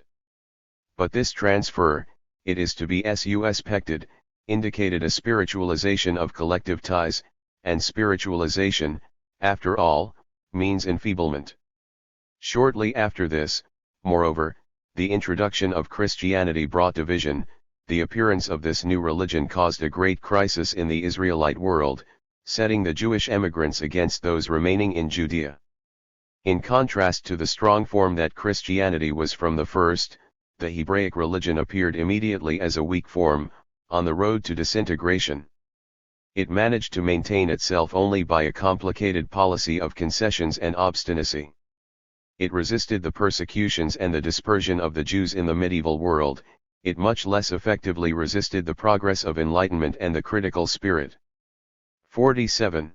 But this transfer, it is to be suspected, indicated a spiritualization of collective ties, and spiritualization, after all, means enfeeblement. Shortly after this, moreover, the introduction of Christianity brought division. The appearance of this new religion caused a great crisis in the Israelite world. setting the Jewish emigrants against those remaining in Judea. In contrast to the strong form that Christianity was from the first, the Hebraic religion appeared immediately as a weak form, on the road to disintegration. It managed to maintain itself only by a complicated policy of concessions and obstinacy. It resisted the persecutions and the dispersion of the Jews in the medieval world. It much less effectively resisted the progress of enlightenment and the critical spirit. 47.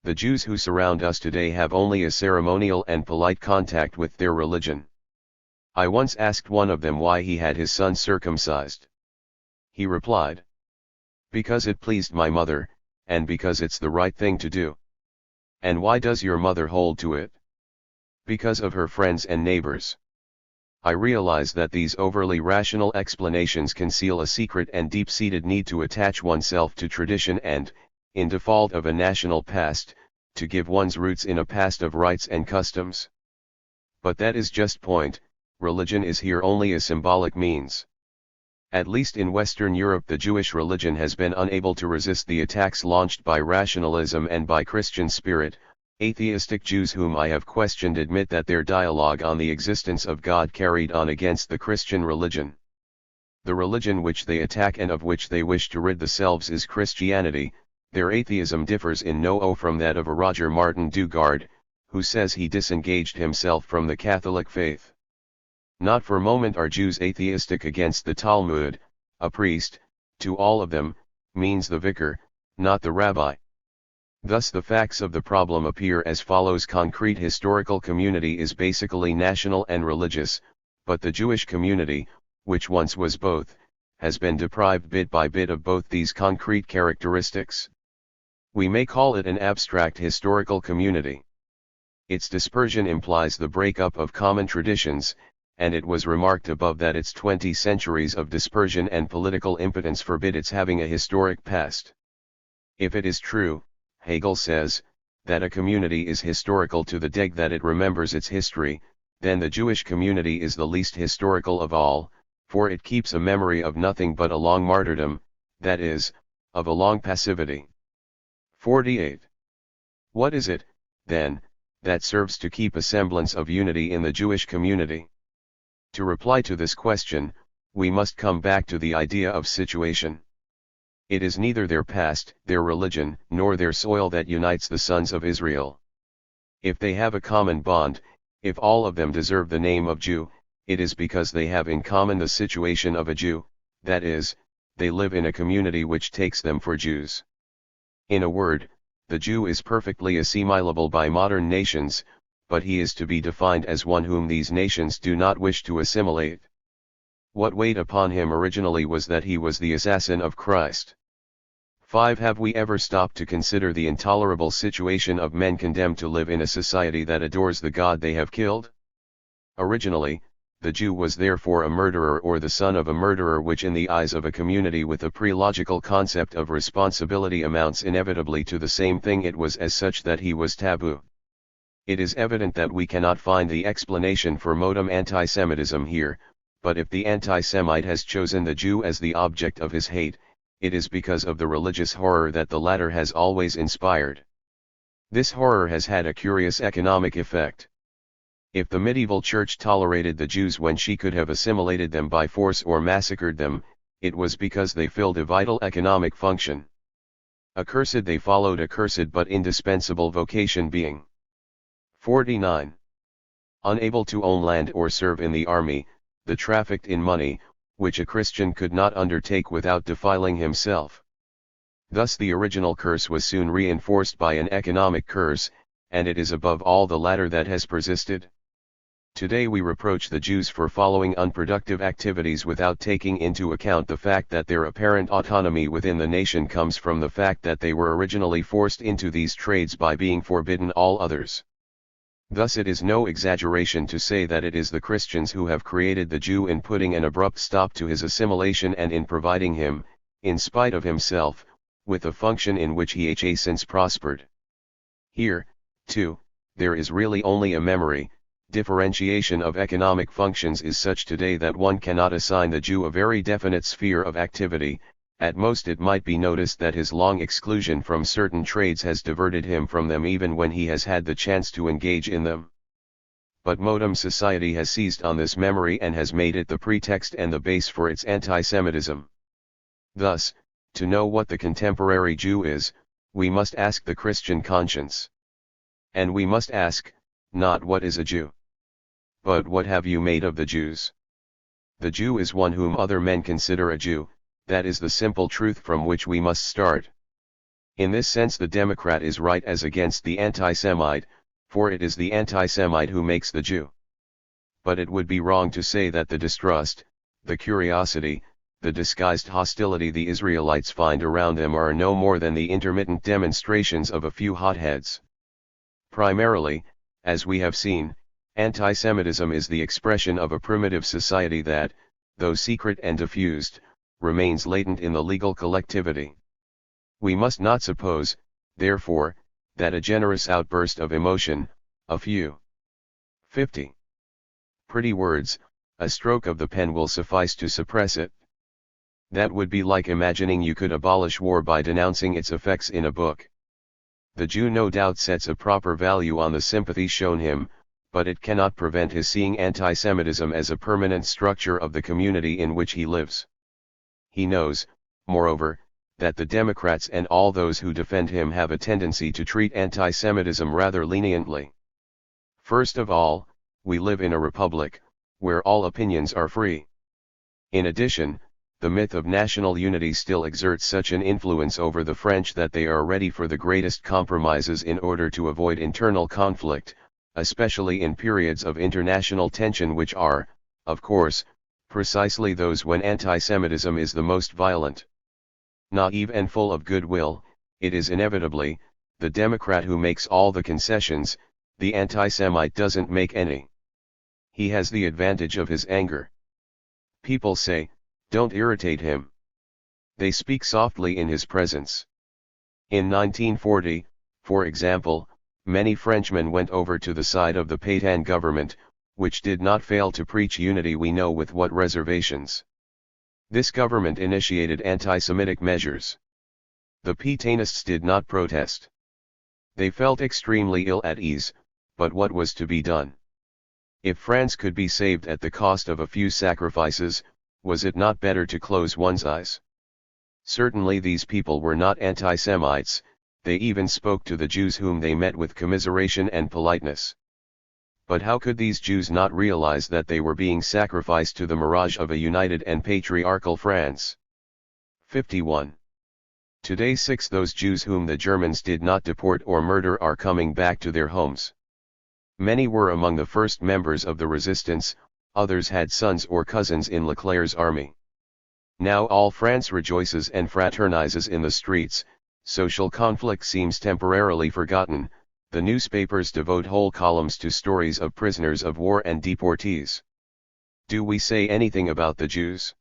The Jews who surround us today have only a ceremonial and polite contact with their religion. I once asked one of them why he had his son circumcised. He replied, "Because it pleased my mother, and because it's the right thing to do." "And why does your mother hold to it?" "Because of her friends and neighbors." I realize that these overly rational explanations conceal a secret and deep-seated need to attach oneself to tradition and, in default of a national past, to give one's roots in a past of rites and customs. But that is just point. Religion is here only a symbolic means. At least in Western Europe the Jewish religion has been unable to resist the attacks launched by rationalism and by Christian spirit. Atheistic Jews whom I have questioned admit that their dialogue on the existence of God carried on against the Christian religion. The religion which they attack and of which they wish to rid themselves is Christianity. Their atheism differs in no from that of a Roger Martin Dugard, who says he disengaged himself from the Catholic faith. Not for a moment are Jews atheistic against the Talmud. A priest, to all of them, means the vicar, not the rabbi. Thus the facts of the problem appear as follows: concrete historical community is basically national and religious, but the Jewish community, which once was both, has been deprived bit by bit of both these concrete characteristics. We may call it an abstract historical community. Its dispersion implies the breakup of common traditions, and it was remarked above that its 20 centuries of dispersion and political impotence forbid its having a historic past. If it is true, Hegel says, that a community is historical to the deg that it remembers its history, then the Jewish community is the least historical of all, for it keeps a memory of nothing but a long martyrdom, that is, of a long passivity. 48. What is it, then, that serves to keep a semblance of unity in the Jewish community? To reply to this question, we must come back to the idea of situation. It is neither their past, their religion, nor their soil that unites the sons of Israel. If they have a common bond, if all of them deserve the name of Jew, it is because they have in common the situation of a Jew, that is, they live in a community which takes them for Jews. In a word, the Jew is perfectly assimilable by modern nations, but he is to be defined as one whom these nations do not wish to assimilate. What weighed upon him originally was that he was the assassin of Christ. 5. Have we ever stopped to consider the intolerable situation of men condemned to live in a society that adores the God they have killed? Originally, the Jew was therefore a murderer or the son of a murderer, which in the eyes of a community with a pre-logical concept of responsibility amounts inevitably to the same thing. It was as such that he was taboo. It is evident that we cannot find the explanation for modem antisemitism here, but if the anti-Semite has chosen the Jew as the object of his hate, it is because of the religious horror that the latter has always inspired. This horror has had a curious economic effect. If the medieval church tolerated the Jews when she could have assimilated them by force or massacred them, it was because they filled a vital economic function. Accursed they followed a cursed but indispensable vocation being. 49. Unable to own land or serve in the army, the trafficked in money, which a Christian could not undertake without defiling himself. Thus the original curse was soon reinforced by an economic curse, and it is above all the latter that has persisted. Today we reproach the Jews for following unproductive activities without taking into account the fact that their apparent autonomy within the nation comes from the fact that they were originally forced into these trades by being forbidden all others. Thus it is no exaggeration to say that it is the Christians who have created the Jew in putting an abrupt stop to his assimilation and in providing him, in spite of himself, with a function in which he has since prospered. Here, too, there is really only a memory. Differentiation of economic functions is such today that one cannot assign the Jew a very definite sphere of activity, At most it might be noticed that his long exclusion from certain trades has diverted him from them even when he has had the chance to engage in them. But modern society has seized on this memory and has made it the pretext and the base for its anti-Semitism. Thus, to know what the contemporary Jew is, we must ask the Christian conscience. And we must ask, not what is a Jew, but what have you made of the Jews? The Jew is one whom other men consider a Jew. That is the simple truth from which we must start. In this sense the Democrat is right as against the anti-Semite, for it is the anti-Semite who makes the Jew. But it would be wrong to say that the distrust, the curiosity, the disguised hostility the Israelites find around them are no more than the intermittent demonstrations of a few hotheads. Primarily, as we have seen, anti-Semitism is the expression of a primitive society that, though secret and diffused, remains latent in the legal collectivity. We must not suppose, therefore, that a generous outburst of emotion, a few 50 pretty words, a stroke of the pen will suffice to suppress it. That would be like imagining you could abolish war by denouncing its effects in a book. The Jew no doubt sets a proper value on the sympathy shown him, but it cannot prevent his seeing anti-Semitism as a permanent structure of the community in which he lives. He knows, moreover, that the Democrats and all those who defend him have a tendency to treat anti-Semitism rather leniently. First of all, we live in a republic, where all opinions are free. In addition, the myth of national unity still exerts such an influence over the French that they are ready for the greatest compromises in order to avoid internal conflict, especially in periods of international tension which are, of course, precisely those when anti-Semitism is the most violent. Naive and full of goodwill, it is inevitably the Democrat who makes all the concessions. The anti-Semite doesn't make any. He has the advantage of his anger. People say, don't irritate him. They speak softly in his presence. In 1940, for example, many Frenchmen went over to the side of the Pétain government, which did not fail to preach unity, we know with what reservations. This government initiated anti-Semitic measures. The Pétainists did not protest. They felt extremely ill at ease, but what was to be done? If France could be saved at the cost of a few sacrifices, was it not better to close one's eyes? Certainly these people were not anti-Semites, they even spoke to the Jews whom they met with commiseration and politeness. But how could these Jews not realize that they were being sacrificed to the mirage of a united and patriarchal France? 51. Today those Jews whom the Germans did not deport or murder are coming back to their homes. Many were among the first members of the resistance, others had sons or cousins in Leclerc's army. Now all France rejoices and fraternizes in the streets, social conflict seems temporarily forgotten. The newspapers devote whole columns to stories of prisoners of war and deportees. Do we say anything about the Jews?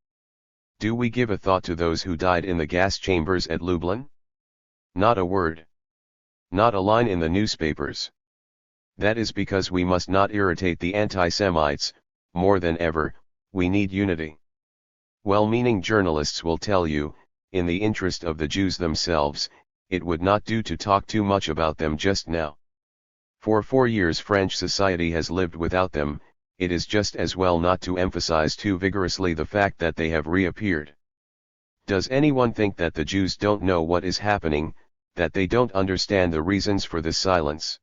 Do we give a thought to those who died in the gas chambers at Lublin? Not a word. Not a line in the newspapers. That is because we must not irritate the anti-Semites. More than ever, we need unity. Well-meaning journalists will tell you, in the interest of the Jews themselves, it would not do to talk too much about them just now. For 4 years French society has lived without them, it is just as well not to emphasize too vigorously the fact that they have reappeared. Does anyone think that the Jews don't know what is happening, that they don't understand the reasons for this silence?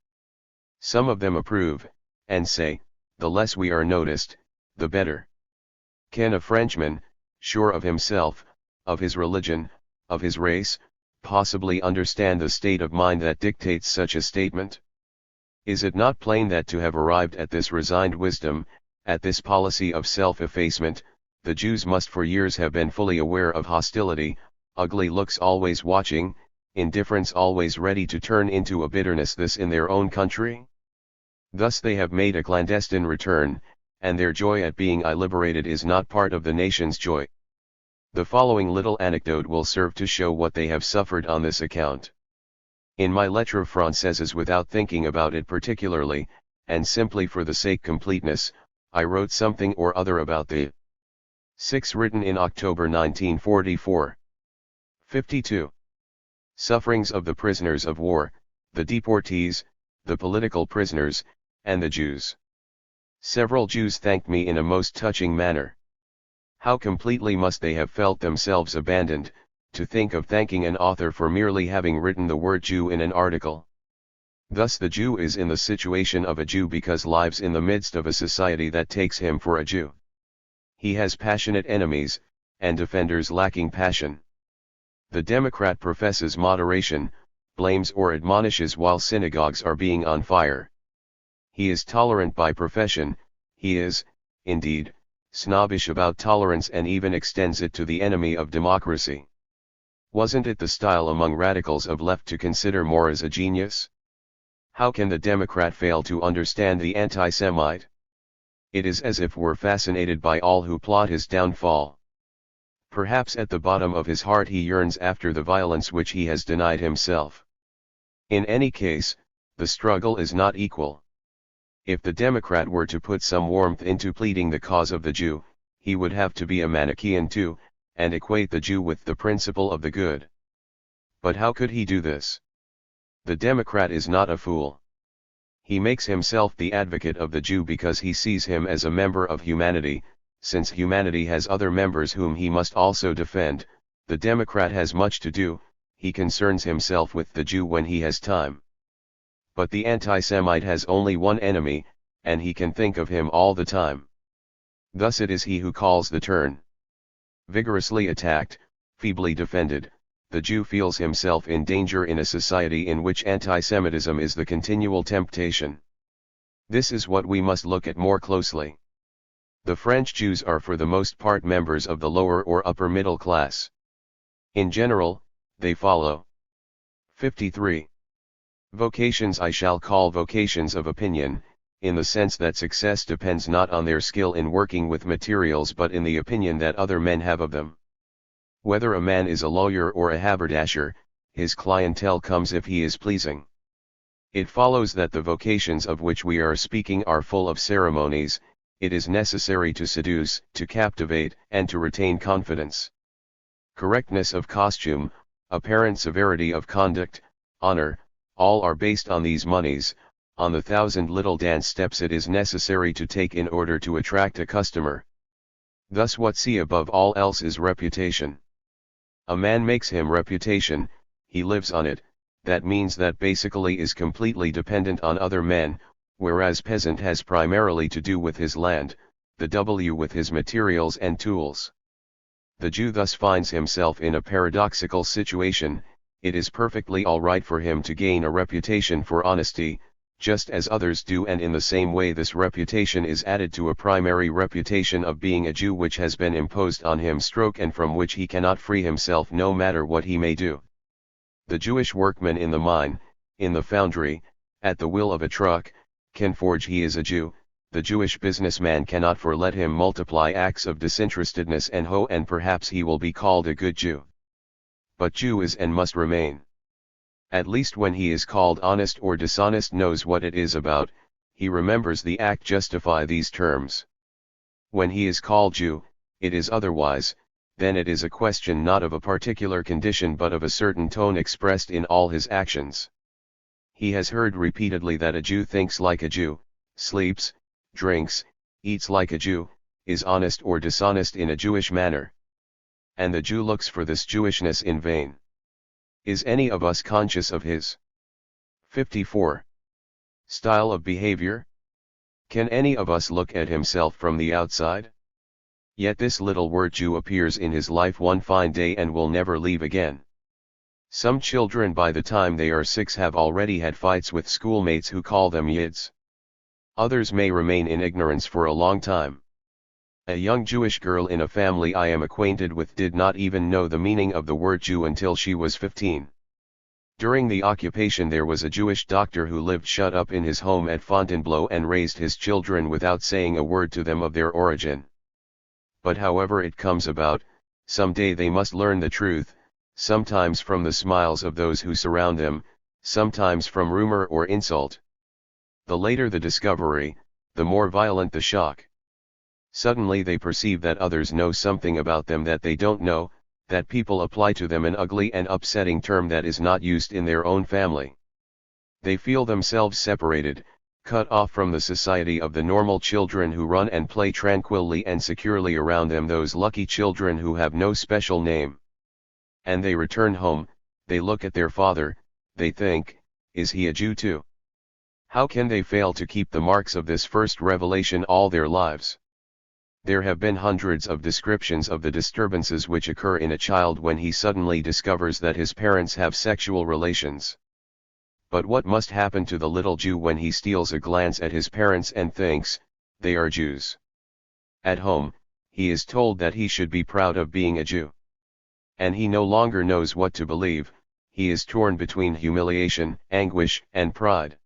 Some of them approve, and say, the less we are noticed, the better. Can a Frenchman, sure of himself, of his religion, of his race, possibly understand the state of mind that dictates such a statement? Is it not plain that to have arrived at this resigned wisdom, at this policy of self-effacement, the Jews must for years have been fully aware of hostility, ugly looks always watching, indifference always ready to turn into a bitterness this in their own country? Thus they have made a clandestine return, and their joy at being liberated is not part of the nation's joy. The following little anecdote will serve to show what they have suffered on this account. In my Lettres Françaises, without thinking about it particularly, and simply for the sake completeness, I wrote something or other about the 6 written in October 1944. 52. Sufferings of the prisoners of war, the deportees, the political prisoners, and the Jews. Several Jews thanked me in a most touching manner. How completely must they have felt themselves abandoned, to think of thanking an author for merely having written the word Jew in an article. Thus the Jew is in the situation of a Jew because lives in the midst of a society that takes him for a Jew. He has passionate enemies, and defenders lacking passion. The Democrat professes moderation, blames or admonishes while synagogues are being on fire. He is tolerant by profession, he is, indeed, snobbish about tolerance and even extends it to the enemy of democracy. Wasn't it the style among radicals of left to consider more as a genius? How can the Democrat fail to understand the anti-Semite? It is as if we're fascinated by all who plot his downfall. Perhaps at the bottom of his heart he yearns after the violence which he has denied himself. In any case, the struggle is not equal. If the Democrat were to put some warmth into pleading the cause of the Jew, he would have to be a Manichaean too, and equate the Jew with the principle of the good. But how could he do this? The Democrat is not a fool. He makes himself the advocate of the Jew because he sees him as a member of humanity. Since humanity has other members whom he must also defend, the Democrat has much to do, he concerns himself with the Jew when he has time. But the anti-Semite has only one enemy, and he can think of him all the time. Thus it is he who calls the turn. Vigorously attacked, feebly defended, the Jew feels himself in danger in a society in which anti-Semitism is the continual temptation. This is what we must look at more closely. The French Jews are for the most part members of the lower or upper middle class. In general, they follow. 53. Vocations I shall call vocations of opinion, in the sense that success depends not on their skill in working with materials but in the opinion that other men have of them. Whether a man is a lawyer or a haberdasher, his clientele comes if he is pleasing. It follows that the vocations of which we are speaking are full of ceremonies. It is necessary to seduce, to captivate, and to retain confidence. Correctness of costume, apparent severity of conduct, honor, all are based on these monies, on the 1,000 little dance steps it is necessary to take in order to attract a customer. Thus what see above all else is reputation. A man makes him reputation, he lives on it, that means that basically is completely dependent on other men, whereas peasant has primarily to do with his land, the W with his materials and tools. The Jew thus finds himself in a paradoxical situation. It is perfectly all right for him to gain a reputation for honesty, just as others do, and in the same way this reputation is added to a primary reputation of being a Jew which has been imposed on him and from which he cannot free himself no matter what he may do. The Jewish workman in the mine, in the foundry, at the wheel of a truck, can forge, he is a Jew. The Jewish businessman cannot for let him multiply acts of disinterestedness and perhaps he will be called a good Jew. But Jew is and must remain. At least when he is called honest or dishonest knows what it is about, he remembers the act justify these terms. When he is called Jew, it is otherwise, then it is a question not of a particular condition but of a certain tone expressed in all his actions. He has heard repeatedly that a Jew thinks like a Jew, sleeps, drinks, eats like a Jew, is honest or dishonest in a Jewish manner. And the Jew looks for this Jewishness in vain. Is any of us conscious of his 54. Style of behavior? Can any of us look at himself from the outside? Yet this little word Jew appears in his life one fine day and will never leave again. Some children by the time they are 6 have already had fights with schoolmates who call them Yids. Others may remain in ignorance for a long time. A young Jewish girl in a family I am acquainted with did not even know the meaning of the word Jew until she was 15. During the occupation there was a Jewish doctor who lived shut up in his home at Fontainebleau and raised his children without saying a word to them of their origin. But however it comes about, some day they must learn the truth, sometimes from the smiles of those who surround them, sometimes from rumor or insult. The later the discovery, the more violent the shock. Suddenly they perceive that others know something about them that they don't know, that people apply to them an ugly and upsetting term that is not used in their own family. They feel themselves separated, cut off from the society of the normal children who run and play tranquilly and securely around them, those lucky children who have no special name. And they return home, they look at their father, they think, is he a Jew too? How can they fail to keep the marks of this first revelation all their lives? There have been hundreds of descriptions of the disturbances which occur in a child when he suddenly discovers that his parents have sexual relations. But what must happen to the little Jew when he steals a glance at his parents and thinks, they are Jews? At home, he is told that he should be proud of being a Jew. And he no longer knows what to believe, he is torn between humiliation, anguish, and pride.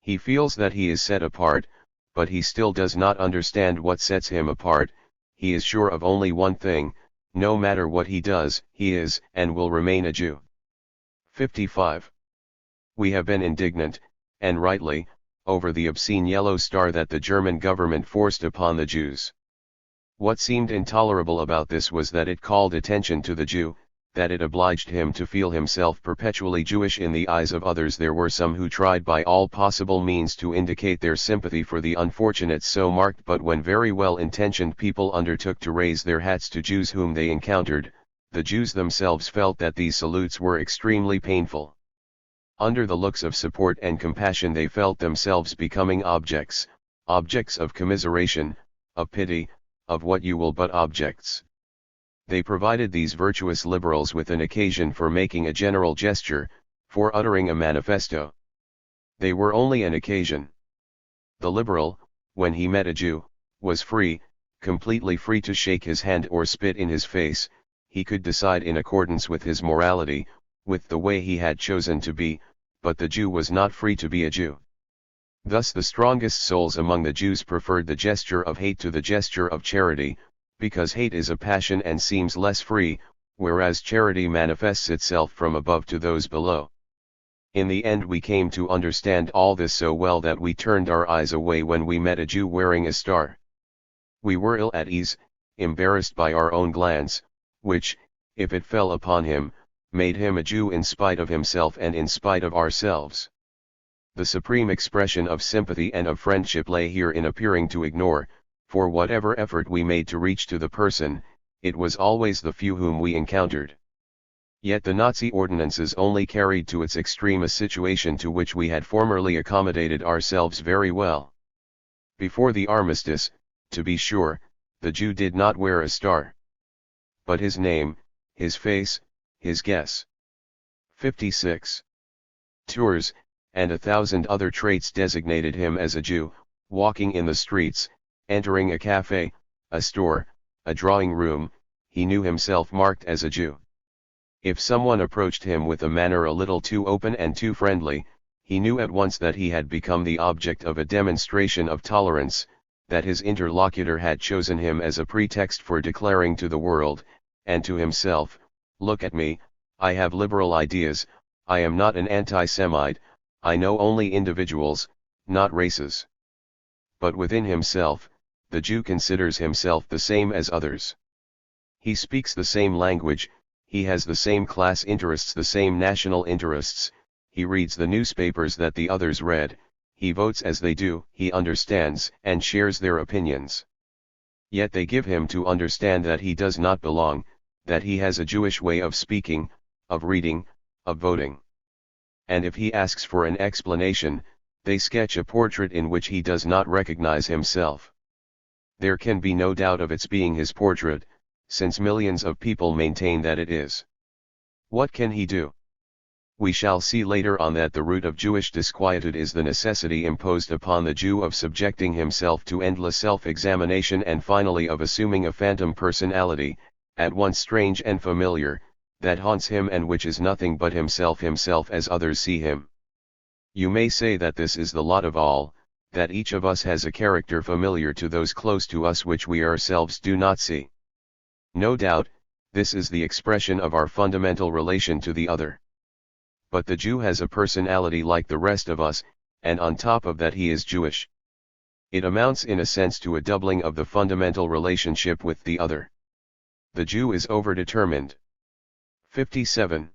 He feels that he is set apart, but he still does not understand what sets him apart. He is sure of only one thing: no matter what he does, he is and will remain a Jew. 55. We have been indignant, and rightly, over the obscene yellow star that the German government forced upon the Jews. What seemed intolerable about this was that it called attention to the Jew, that it obliged him to feel himself perpetually Jewish in the eyes of others. There were some who tried by all possible means to indicate their sympathy for the unfortunates so marked, but when very well-intentioned people undertook to raise their hats to Jews whom they encountered, the Jews themselves felt that these salutes were extremely painful. Under the looks of support and compassion they felt themselves becoming objects of commiseration, of pity, of what you will but objects. They provided these virtuous liberals with an occasion for making a general gesture, for uttering a manifesto. They were only an occasion. The liberal, when he met a Jew, was free, completely free to shake his hand or spit in his face. He could decide in accordance with his morality, with the way he had chosen to be, but the Jew was not free to be a Jew. Thus the strongest souls among the Jews preferred the gesture of hate to the gesture of charity, because hate is a passion and seems less free, whereas charity manifests itself from above to those below. In the end we came to understand all this so well that we turned our eyes away when we met a Jew wearing a star. We were ill at ease, embarrassed by our own glance, which, if it fell upon him, made him a Jew in spite of himself and in spite of ourselves. The supreme expression of sympathy and of friendship lay here in appearing to ignore, for whatever effort we made to reach to the person, it was always the few whom we encountered. Yet the Nazi ordinances only carried to its extreme a situation to which we had formerly accommodated ourselves very well. Before the armistice, to be sure, the Jew did not wear a star. But his name, his face, his guess. 56. Tours, and 1,000 other traits designated him as a Jew. Walking in the streets, entering a cafe, a store, a drawing room, he knew himself marked as a Jew. If someone approached him with a manner a little too open and too friendly, he knew at once that he had become the object of a demonstration of tolerance, that his interlocutor had chosen him as a pretext for declaring to the world, and to himself, "Look at me, I have liberal ideas, I am not an anti-Semite, I know only individuals, not races." But within himself, the Jew considers himself the same as others. He speaks the same language, he has the same class interests, the same national interests, he reads the newspapers that the others read, he votes as they do, he understands and shares their opinions. Yet they give him to understand that he does not belong, that he has a Jewish way of speaking, of reading, of voting. And if he asks for an explanation, they sketch a portrait in which he does not recognize himself. There can be no doubt of its being his portrait, since millions of people maintain that it is. What can he do? We shall see later on that the root of Jewish disquietude is the necessity imposed upon the Jew of subjecting himself to endless self-examination and finally of assuming a phantom personality, at once strange and familiar, that haunts him and which is nothing but himself as others see him. You may say that this is the lot of all, that each of us has a character familiar to those close to us which we ourselves do not see. No doubt, this is the expression of our fundamental relation to the other. But the Jew has a personality like the rest of us, and on top of that he is Jewish. It amounts in a sense to a doubling of the fundamental relationship with the other. The Jew is overdetermined. 57.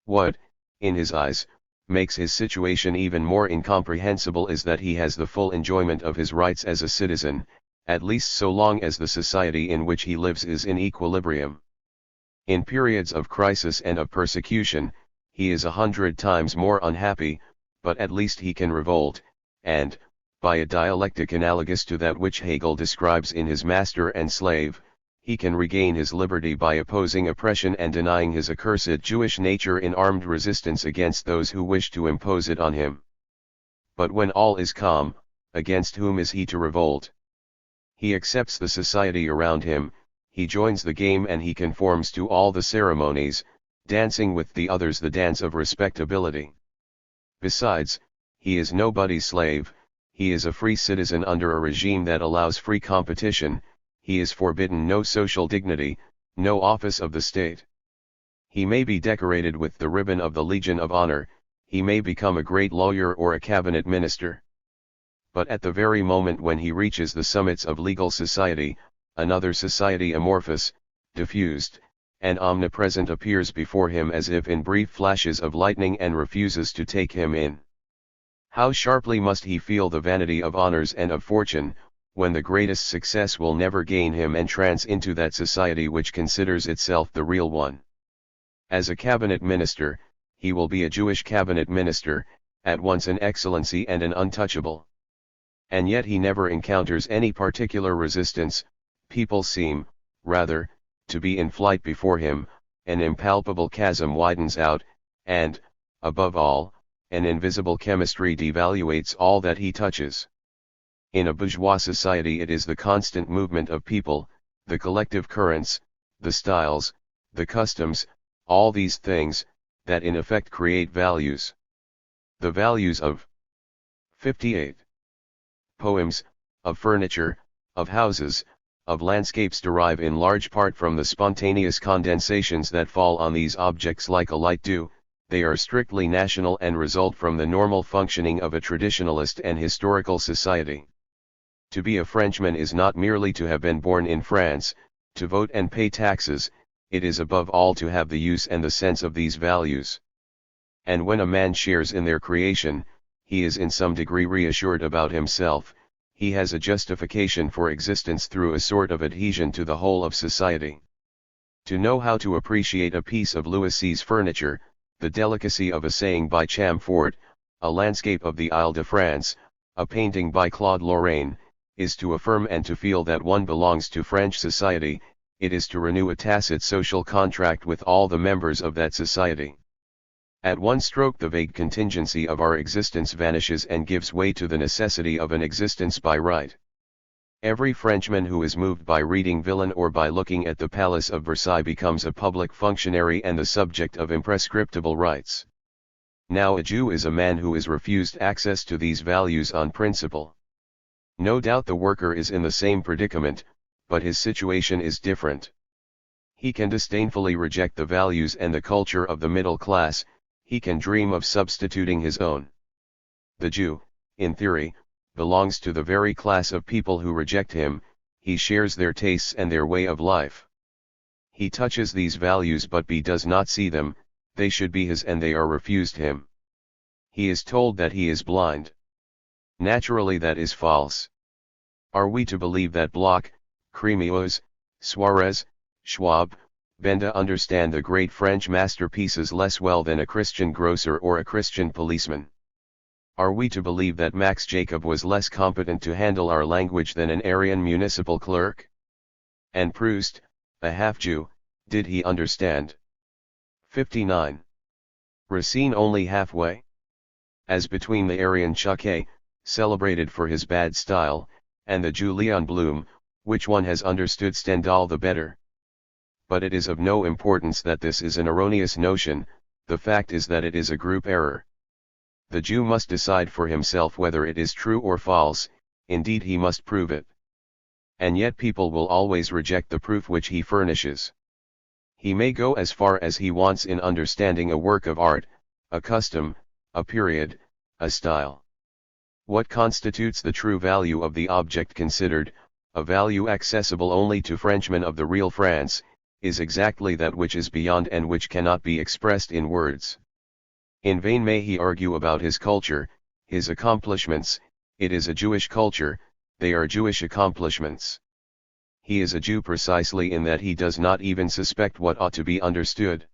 What, in his eyes, makes his situation even more incomprehensible is that he has the full enjoyment of his rights as a citizen, at least so long as the society in which he lives is in equilibrium. In periods of crisis and of persecution, he is 100 times more unhappy, but at least he can revolt, and, by a dialectic analogous to that which Hegel describes in his Master and Slave, he can regain his liberty by opposing oppression and denying his accursed Jewish nature in armed resistance against those who wish to impose it on him. But when all is calm, against whom is he to revolt? He accepts the society around him, he joins the game and he conforms to all the ceremonies, dancing with the others the dance of respectability. Besides, he is nobody's slave, he is a free citizen under a regime that allows free competition, he is forbidden no social dignity, no office of the state. He may be decorated with the ribbon of the Legion of Honor, he may become a great lawyer or a cabinet minister. But at the very moment when he reaches the summits of legal society, another society amorphous, diffused, and omnipresent appears before him as if in brief flashes of lightning and refuses to take him in. How sharply must he feel the vanity of honors and of fortune, when the greatest success will never gain him entrance into that society which considers itself the real one. As a cabinet minister, he will be a Jewish cabinet minister, at once an excellency and an untouchable. And yet he never encounters any particular resistance, people seem, rather, to be in flight before him, an impalpable chasm widens out, and, above all, an invisible chemistry devaluates all that he touches. In a bourgeois society it is the constant movement of people, the collective currents, the styles, the customs, all these things, that in effect create values. The values of 58. Poems, of furniture, of houses, of landscapes derive in large part from the spontaneous condensations that fall on these objects like a light dew. They are strictly national and result from the normal functioning of a traditionalist and historical society. To be a Frenchman is not merely to have been born in France, to vote and pay taxes, it is above all to have the use and the sense of these values. And when a man shares in their creation, he is in some degree reassured about himself, he has a justification for existence through a sort of adhesion to the whole of society. To know how to appreciate a piece of Louis C's furniture, the delicacy of a saying by Chamfort, a landscape of the Isle de France, a painting by Claude Lorraine, is to affirm and to feel that one belongs to French society, it is to renew a tacit social contract with all the members of that society. At one stroke the vague contingency of our existence vanishes and gives way to the necessity of an existence by right. Every Frenchman who is moved by reading Villon or by looking at the Palace of Versailles becomes a public functionary and the subject of imprescriptible rights. Now a Jew is a man who is refused access to these values on principle. No doubt the worker is in the same predicament, but his situation is different. He can disdainfully reject the values and the culture of the middle class, he can dream of substituting his own. The Jew, in theory, belongs to the very class of people who reject him, he shares their tastes and their way of life. He touches these values but does not see them, they should be his and they are refused him. He is told that he is blind. Naturally that is false. Are we to believe that Bloch, Crémieux, Suarez, Schwab, Benda understand the great French masterpieces less well than a Christian grocer or a Christian policeman? Are we to believe that Max Jacob was less competent to handle our language than an Aryan municipal clerk? And Proust, a half-Jew, did he understand? 59. Racine only halfway? As between the Aryan Chuquet, celebrated for his bad style, and the Jew Leon Blum, which one has understood Stendhal the better? But it is of no importance that this is an erroneous notion, the fact is that it is a group error. The Jew must decide for himself whether it is true or false, indeed he must prove it. And yet people will always reject the proof which he furnishes. He may go as far as he wants in understanding a work of art, a custom, a period, a style. What constitutes the true value of the object considered, a value accessible only to Frenchmen of the real France, is exactly that which is beyond and which cannot be expressed in words. In vain may he argue about his culture, his accomplishments. It is a Jewish culture, they are Jewish accomplishments. He is a Jew precisely in that he does not even suspect what ought to be understood.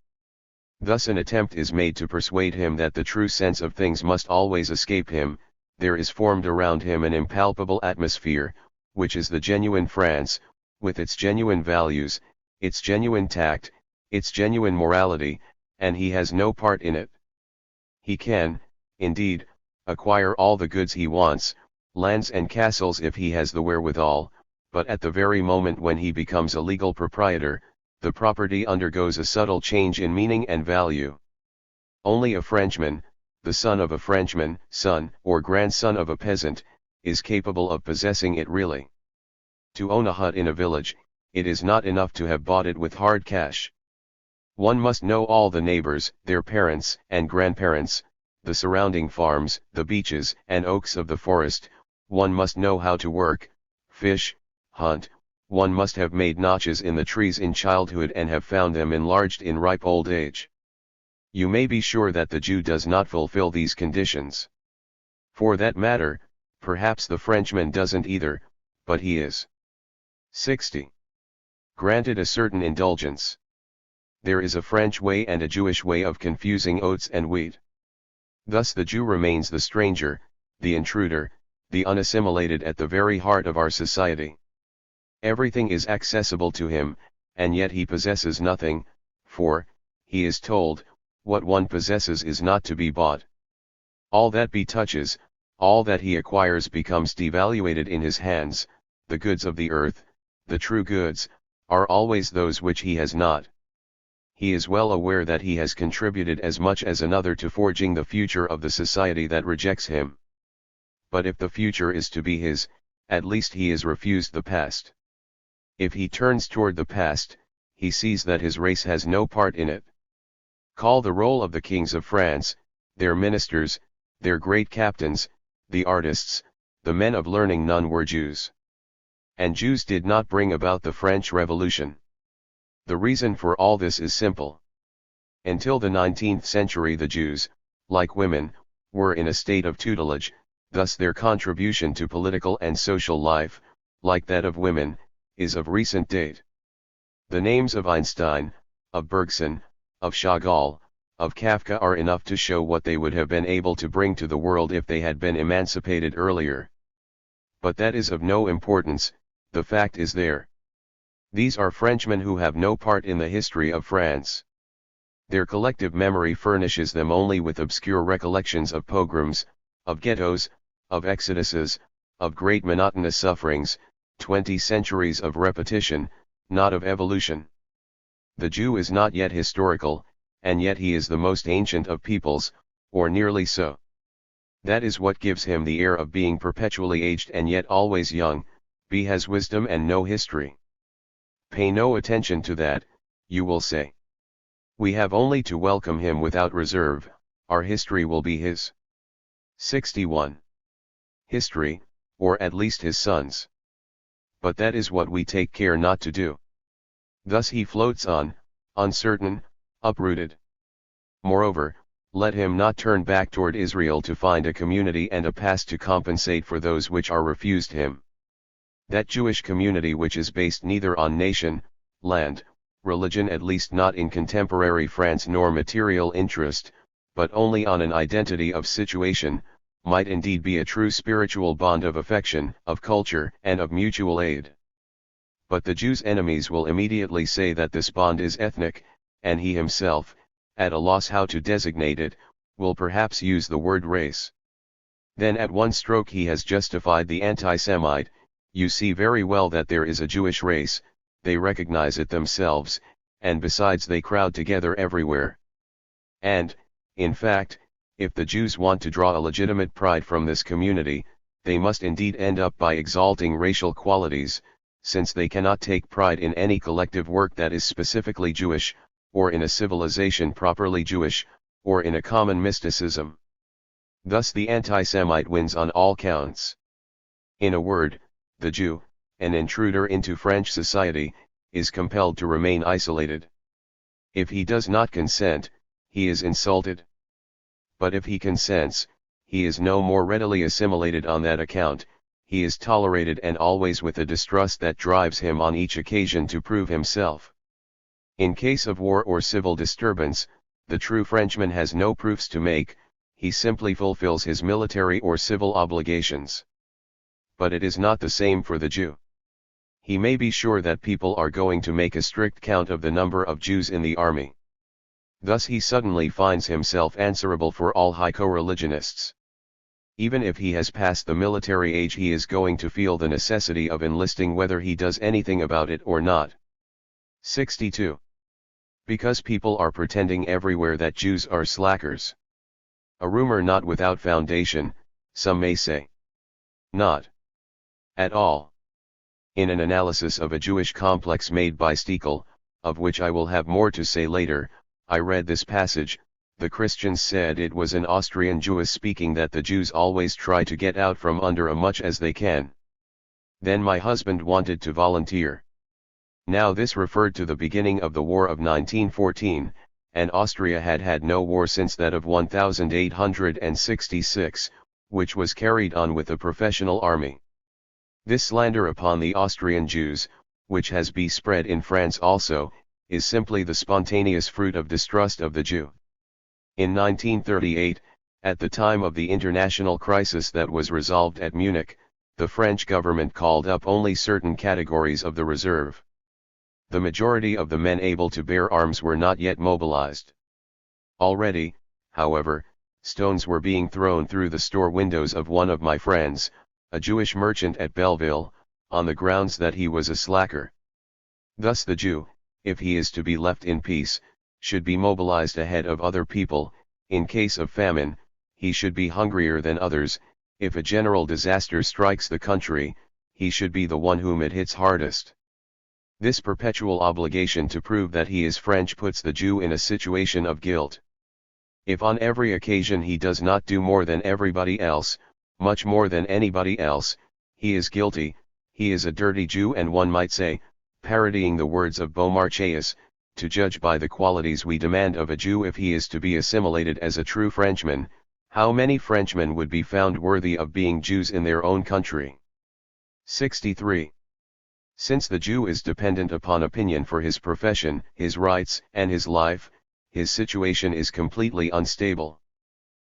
Thus an attempt is made to persuade him that the true sense of things must always escape him. There is formed around him an impalpable atmosphere, which is the genuine France, with its genuine values, its genuine tact, its genuine morality, and he has no part in it. He can, indeed, acquire all the goods he wants, lands and castles if he has the wherewithal, but at the very moment when he becomes a legal proprietor, the property undergoes a subtle change in meaning and value. Only a Frenchman, the son of a Frenchman, son or grandson of a peasant, is capable of possessing it really. To own a hut in a village, it is not enough to have bought it with hard cash. One must know all the neighbors, their parents and grandparents, the surrounding farms, the beeches and oaks of the forest. One must know how to work, fish, hunt. One must have made notches in the trees in childhood and have found them enlarged in ripe old age. You may be sure that the Jew does not fulfill these conditions. For that matter, perhaps the Frenchman doesn't either, but he is 60. Granted a certain indulgence. There is a French way and a Jewish way of confusing oats and wheat. Thus the Jew remains the stranger, the intruder, the unassimilated at the very heart of our society. Everything is accessible to him, and yet he possesses nothing, for, he is told, what one possesses is not to be bought. All that he touches, all that he acquires becomes devaluated in his hands. The goods of the earth, the true goods, are always those which he has not. He is well aware that he has contributed as much as another to forging the future of the society that rejects him. But if the future is to be his, at least he is refused the past. If he turns toward the past, he sees that his race has no part in it. Call the roll of the kings of France, their ministers, their great captains, the artists, the men of learning, none were Jews. And Jews did not bring about the French Revolution. The reason for all this is simple. Until the 19th century the Jews, like women, were in a state of tutelage, thus their contribution to political and social life, like that of women, is of recent date. The names of Einstein, of Bergson, of Chagall, of Kafka are enough to show what they would have been able to bring to the world if they had been emancipated earlier. But that is of no importance, the fact is there. These are Frenchmen who have no part in the history of France. Their collective memory furnishes them only with obscure recollections of pogroms, of ghettos, of exoduses, of great monotonous sufferings, 20 centuries of repetition, not of evolution. The Jew is not yet historical, and yet he is the most ancient of peoples, or nearly so. That is what gives him the air of being perpetually aged and yet always young. He has wisdom and no history. Pay no attention to that, you will say. We have only to welcome him without reserve, our history will be his. 61. History, or at least his son's. But that is what we take care not to do. Thus he floats on, uncertain, uprooted. Moreover, let him not turn back toward Israel to find a community and a past to compensate for those which are refused him. That Jewish community which is based neither on nation, land, religion, at least not in contemporary France, nor material interest, but only on an identity of situation, might indeed be a true spiritual bond of affection, of culture, and of mutual aid. But the Jew's enemies will immediately say that this bond is ethnic, and he himself, at a loss how to designate it, will perhaps use the word race. Then at one stroke he has justified the anti-Semite. You see very well that there is a Jewish race, they recognize it themselves, and besides they crowd together everywhere. And, in fact, if the Jews want to draw a legitimate pride from this community, they must indeed end up by exalting racial qualities, since they cannot take pride in any collective work that is specifically Jewish, or in a civilization properly Jewish, or in a common mysticism. Thus the anti-Semite wins on all counts. In a word, the Jew, an intruder into French society, is compelled to remain isolated. If he does not consent, he is insulted. But if he consents, he is no more readily assimilated on that account, he is tolerated and always with a distrust that drives him on each occasion to prove himself. In case of war or civil disturbance, the true Frenchman has no proofs to make, he simply fulfills his military or civil obligations. But it is not the same for the Jew. He may be sure that people are going to make a strict count of the number of Jews in the army. Thus he suddenly finds himself answerable for all high co-religionists. Even if he has passed the military age, he is going to feel the necessity of enlisting whether he does anything about it or not. 62. Because people are pretending everywhere that Jews are slackers. A rumor not without foundation, some may say. Not at all. In an analysis of a Jewish complex made by Stiekel, of which I will have more to say later, I read this passage: the Christians said it was an Austrian Jewess speaking that the Jews always try to get out from under as much as they can. Then my husband wanted to volunteer. Now this referred to the beginning of the War of 1914, and Austria had had no war since that of 1866, which was carried on with a professional army. This slander upon the Austrian Jews, which has been spread in France also, is simply the spontaneous fruit of distrust of the Jew. In 1938, at the time of the international crisis that was resolved at Munich, the French government called up only certain categories of the reserve. The majority of the men able to bear arms were not yet mobilized. Already, however, stones were being thrown through the store windows of one of my friends, a Jewish merchant at Belleville, on the grounds that he was a slacker. Thus the Jew, if he is to be left in peace, should be mobilized ahead of other people. In case of famine, he should be hungrier than others. If a general disaster strikes the country, he should be the one whom it hits hardest. This perpetual obligation to prove that he is French puts the Jew in a situation of guilt. If on every occasion he does not do more than everybody else, much more than anybody else, he is guilty, he is a dirty Jew, and one might say, parodying the words of Beaumarchais, to judge by the qualities we demand of a Jew if he is to be assimilated as a true Frenchman, how many Frenchmen would be found worthy of being Jews in their own country? 63. Since the Jew is dependent upon opinion for his profession, his rights, and his life, his situation is completely unstable.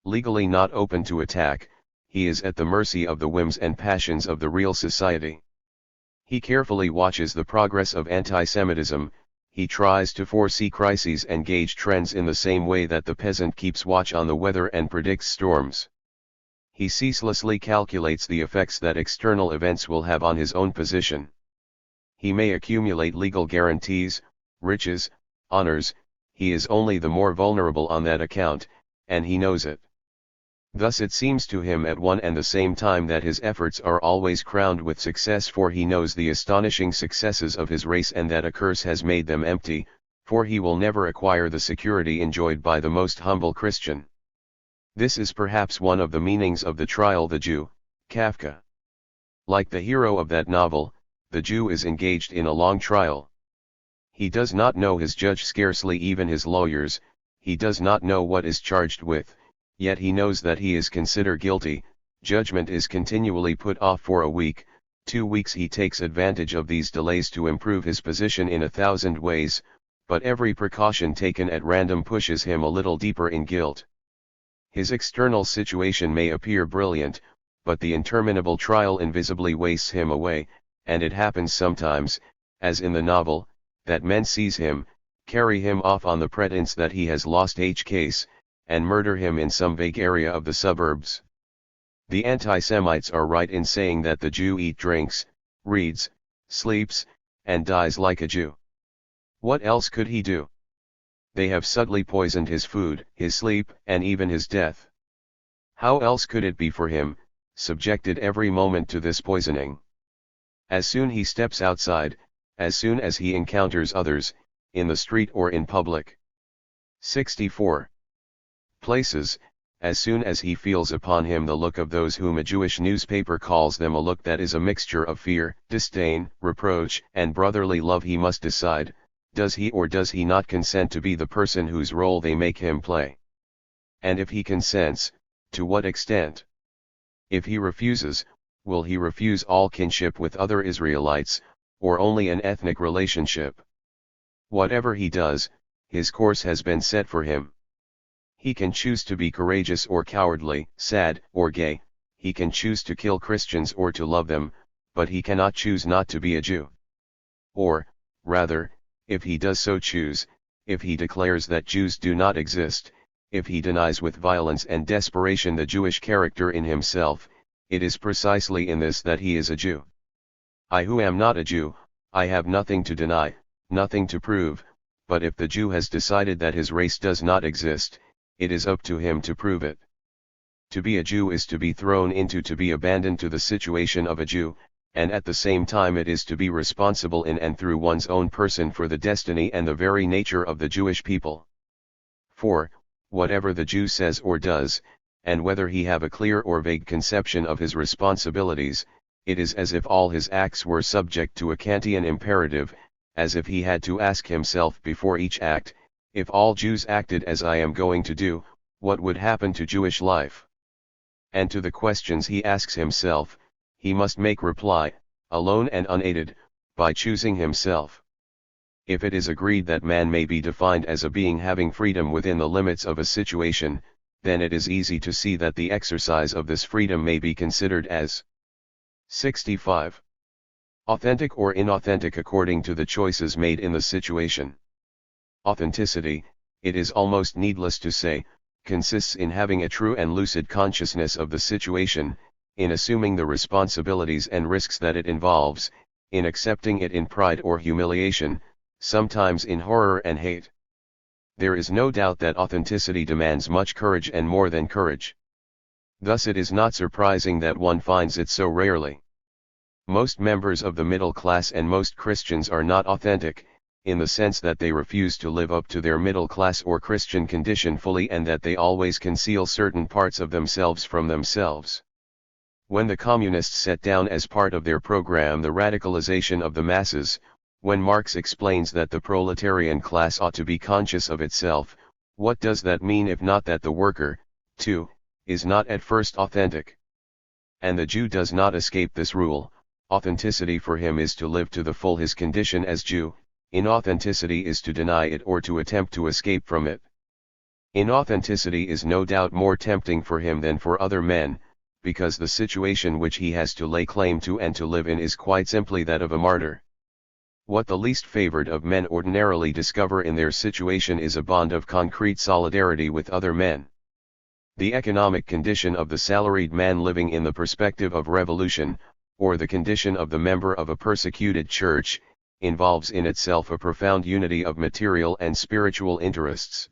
Legally not open to attack, he is at the mercy of the whims and passions of the real society. He carefully watches the progress of anti-Semitism, he tries to foresee crises and gauge trends in the same way that the peasant keeps watch on the weather and predicts storms. He ceaselessly calculates the effects that external events will have on his own position. He may accumulate legal guarantees, riches, honors, he is only the more vulnerable on that account, and he knows it. Thus it seems to him at one and the same time that his efforts are always crowned with success, for he knows the astonishing successes of his race and that a curse has made them empty, for he will never acquire the security enjoyed by the most humble Christian. This is perhaps one of the meanings of the trial the Jew, Kafka. Like the hero of that novel, the Jew is engaged in a long trial. He does not know his judge, scarcely even his lawyers, he does not know what is charged with, yet he knows that he is considered guilty. Judgment is continually put off for a week, 2 weeks. He takes advantage of these delays to improve his position in 1,000 ways, but every precaution taken at random pushes him a little deeper in guilt. His external situation may appear brilliant, but the interminable trial invisibly wastes him away, and it happens sometimes, as in the novel, that men seize him, carry him off on the pretense that he has lost his case, and murder him in some vague area of the suburbs. The anti-Semites are right in saying that the Jew eats, drinks, reads, sleeps, and dies like a Jew. What else could he do? They have subtly poisoned his food, his sleep, and even his death. How else could it be for him, subjected every moment to this poisoning? As soon he steps outside, as soon as he encounters others, in the street or in public. 64. Places, as soon as he feels upon him the look of those whom a Jewish newspaper calls them a look that is a mixture of fear, disdain, reproach, and brotherly love, he must decide, does he or does he not consent to be the person whose role they make him play? And if he consents, to what extent? If he refuses, will he refuse all kinship with other Israelites, or only an ethnic relationship? Whatever he does, his course has been set for him. He can choose to be courageous or cowardly, sad or gay, he can choose to kill Christians or to love them, but he cannot choose not to be a Jew. Or, rather, if he does so choose, if he declares that Jews do not exist, if he denies with violence and desperation the Jewish character in himself, it is precisely in this that he is a Jew. I who am not a Jew, I have nothing to deny, nothing to prove, but if the Jew has decided that his race does not exist, it is up to him to prove it. To be a Jew is to be thrown into, to be abandoned to the situation of a Jew, and at the same time it is to be responsible in and through one's own person for the destiny and the very nature of the Jewish people. For, whatever the Jew says or does, and whether he have a clear or vague conception of his responsibilities, it is as if all his acts were subject to a Kantian imperative, as if he had to ask himself before each act, if all Jews acted as I am going to do, what would happen to Jewish life? And to the questions he asks himself, he must make reply, alone and unaided, by choosing himself. If it is agreed that man may be defined as a being having freedom within the limits of a situation, then it is easy to see that the exercise of this freedom may be considered as 65. Authentic or inauthentic according to the choices made in the situation. Authenticity, it is almost needless to say, consists in having a true and lucid consciousness of the situation, in assuming the responsibilities and risks that it involves, in accepting it in pride or humiliation, sometimes in horror and hate. There is no doubt that authenticity demands much courage and more than courage. Thus it is not surprising that one finds it so rarely. Most members of the middle class and most Christians are not authentic, in the sense that they refuse to live up to their middle class or Christian condition fully, and that they always conceal certain parts of themselves from themselves. When the communists set down as part of their program the radicalization of the masses, when Marx explains that the proletarian class ought to be conscious of itself, what does that mean if not that the worker, too, is not at first authentic? And the Jew does not escape this rule. Authenticity for him is to live to the full his condition as Jew, inauthenticity is to deny it or to attempt to escape from it. Inauthenticity is no doubt more tempting for him than for other men, because the situation which he has to lay claim to and to live in is quite simply that of a martyr. What the least favored of men ordinarily discover in their situation is a bond of concrete solidarity with other men. The economic condition of the salaried man living in the perspective of revolution, or the condition of the member of a persecuted church, involves in itself a profound unity of material and spiritual interests.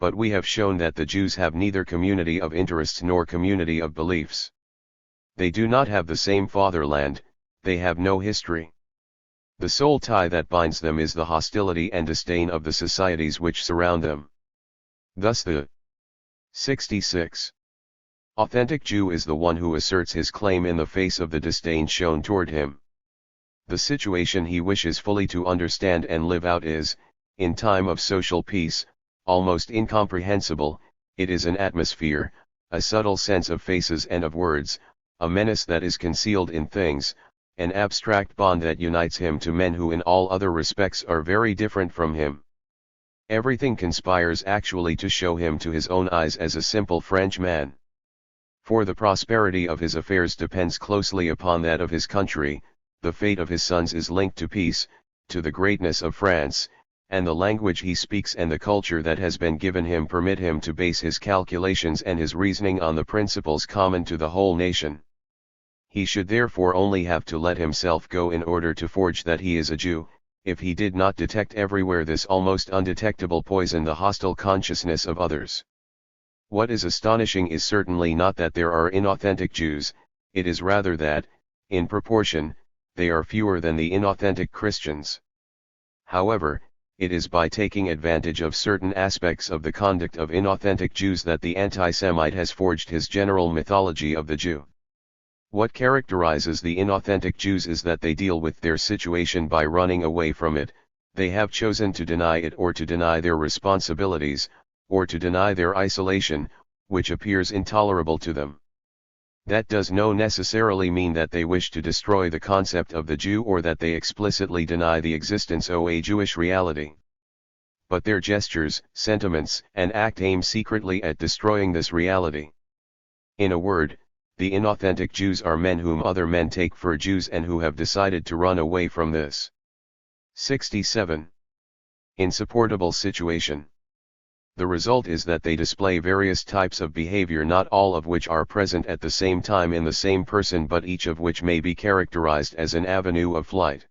But we have shown that the Jews have neither community of interests nor community of beliefs. They do not have the same fatherland, they have no history. The sole tie that binds them is the hostility and disdain of the societies which surround them. Thus the 66. Authentic Jew is the one who asserts his claim in the face of the disdain shown toward him. The situation he wishes fully to understand and live out is, in time of social peace, almost incomprehensible. It is an atmosphere, a subtle sense of faces and of words, a menace that is concealed in things, an abstract bond that unites him to men who in all other respects are very different from him. Everything conspires actually to show him to his own eyes as a simple Frenchman. For the prosperity of his affairs depends closely upon that of his country, the fate of his sons is linked to peace, to the greatness of France, and the language he speaks and the culture that has been given him permit him to base his calculations and his reasoning on the principles common to the whole nation. He should therefore only have to let himself go in order to forge that he is a Jew, if he did not detect everywhere this almost undetectable poison, the hostile consciousness of others. What is astonishing is certainly not that there are inauthentic Jews, it is rather that, in proportion, they are fewer than the inauthentic Christians. However, it is by taking advantage of certain aspects of the conduct of inauthentic Jews that the anti-Semite has forged his general mythology of the Jew. What characterizes the inauthentic Jews is that they deal with their situation by running away from it. They have chosen to deny it, or to deny their responsibilities, or to deny their isolation, which appears intolerable to them. That does not necessarily mean that they wish to destroy the concept of the Jew, or that they explicitly deny the existence of a Jewish reality. But their gestures, sentiments, and act aim secretly at destroying this reality. In a word, the inauthentic Jews are men whom other men take for Jews and who have decided to run away from this. 67. Insupportable situation. The result is that they display various types of behavior, not all of which are present at the same time in the same person, but each of which may be characterized as an avenue of flight.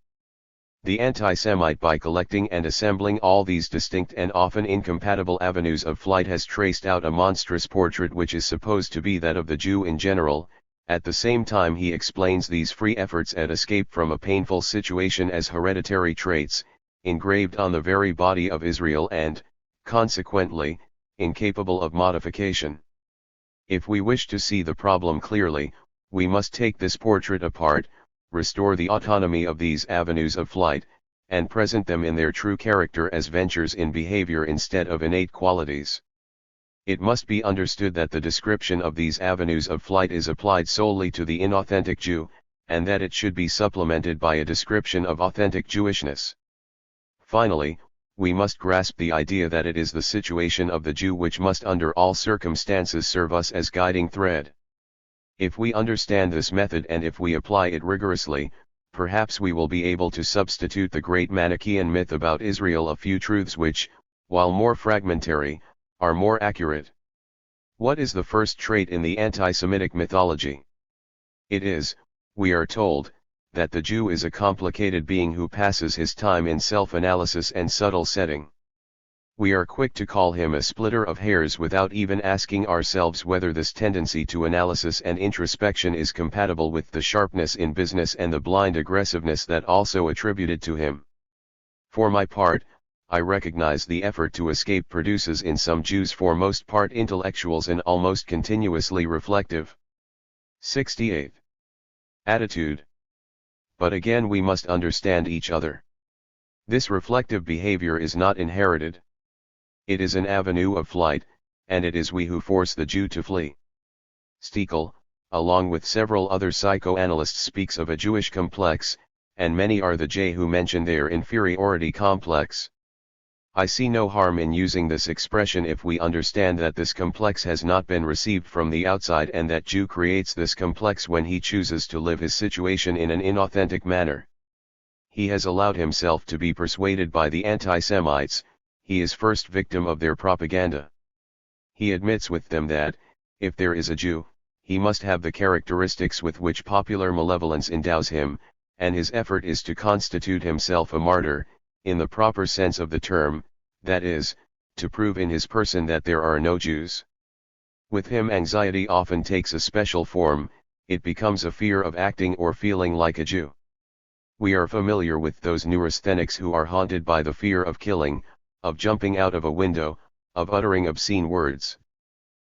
The anti-Semite, by collecting and assembling all these distinct and often incompatible avenues of flight, has traced out a monstrous portrait which is supposed to be that of the Jew in general. At the same time he explains these free efforts at escape from a painful situation as hereditary traits, engraved on the very body of Israel and, consequently, incapable of modification. If we wish to see the problem clearly, we must take this portrait apart, restore the autonomy of these avenues of flight, and present them in their true character as ventures in behavior instead of innate qualities. It must be understood that the description of these avenues of flight is applied solely to the inauthentic Jew, and that it should be supplemented by a description of authentic Jewishness. Finally, we must grasp the idea that it is the situation of the Jew which must under all circumstances serve us as guiding thread. If we understand this method, and if we apply it rigorously, perhaps we will be able to substitute the great Manichaean myth about Israel a few truths which, while more fragmentary, are more accurate. What is the first trait in the anti-Semitic mythology? It is, we are told, that the Jew is a complicated being who passes his time in self-analysis and subtle setting. We are quick to call him a splitter of hairs without even asking ourselves whether this tendency to analysis and introspection is compatible with the sharpness in business and the blind aggressiveness that also attributed to him. For my part, I recognize the effort to escape produces in some Jews, for most part intellectuals, an almost continuously reflective 68. attitude. But again we must understand each other. This reflective behavior is not inherited. It is an avenue of flight, and it is we who force the Jew to flee. Stiekel, along with several other psychoanalysts, speaks of a Jewish complex, and many are the J who mention their inferiority complex. I see no harm in using this expression if we understand that this complex has not been received from the outside, and that Jew creates this complex when he chooses to live his situation in an inauthentic manner. He has allowed himself to be persuaded by the anti-Semites. He is first victim of their propaganda. He admits with them that, if there is a Jew, he must have the characteristics with which popular malevolence endows him, and his effort is to constitute himself a martyr, in the proper sense of the term, that is, to prove in his person that there are no Jews. With him anxiety often takes a special form. It becomes a fear of acting or feeling like a Jew. We are familiar with those neurasthenics who are haunted by the fear of killing, of jumping out of a window, of uttering obscene words.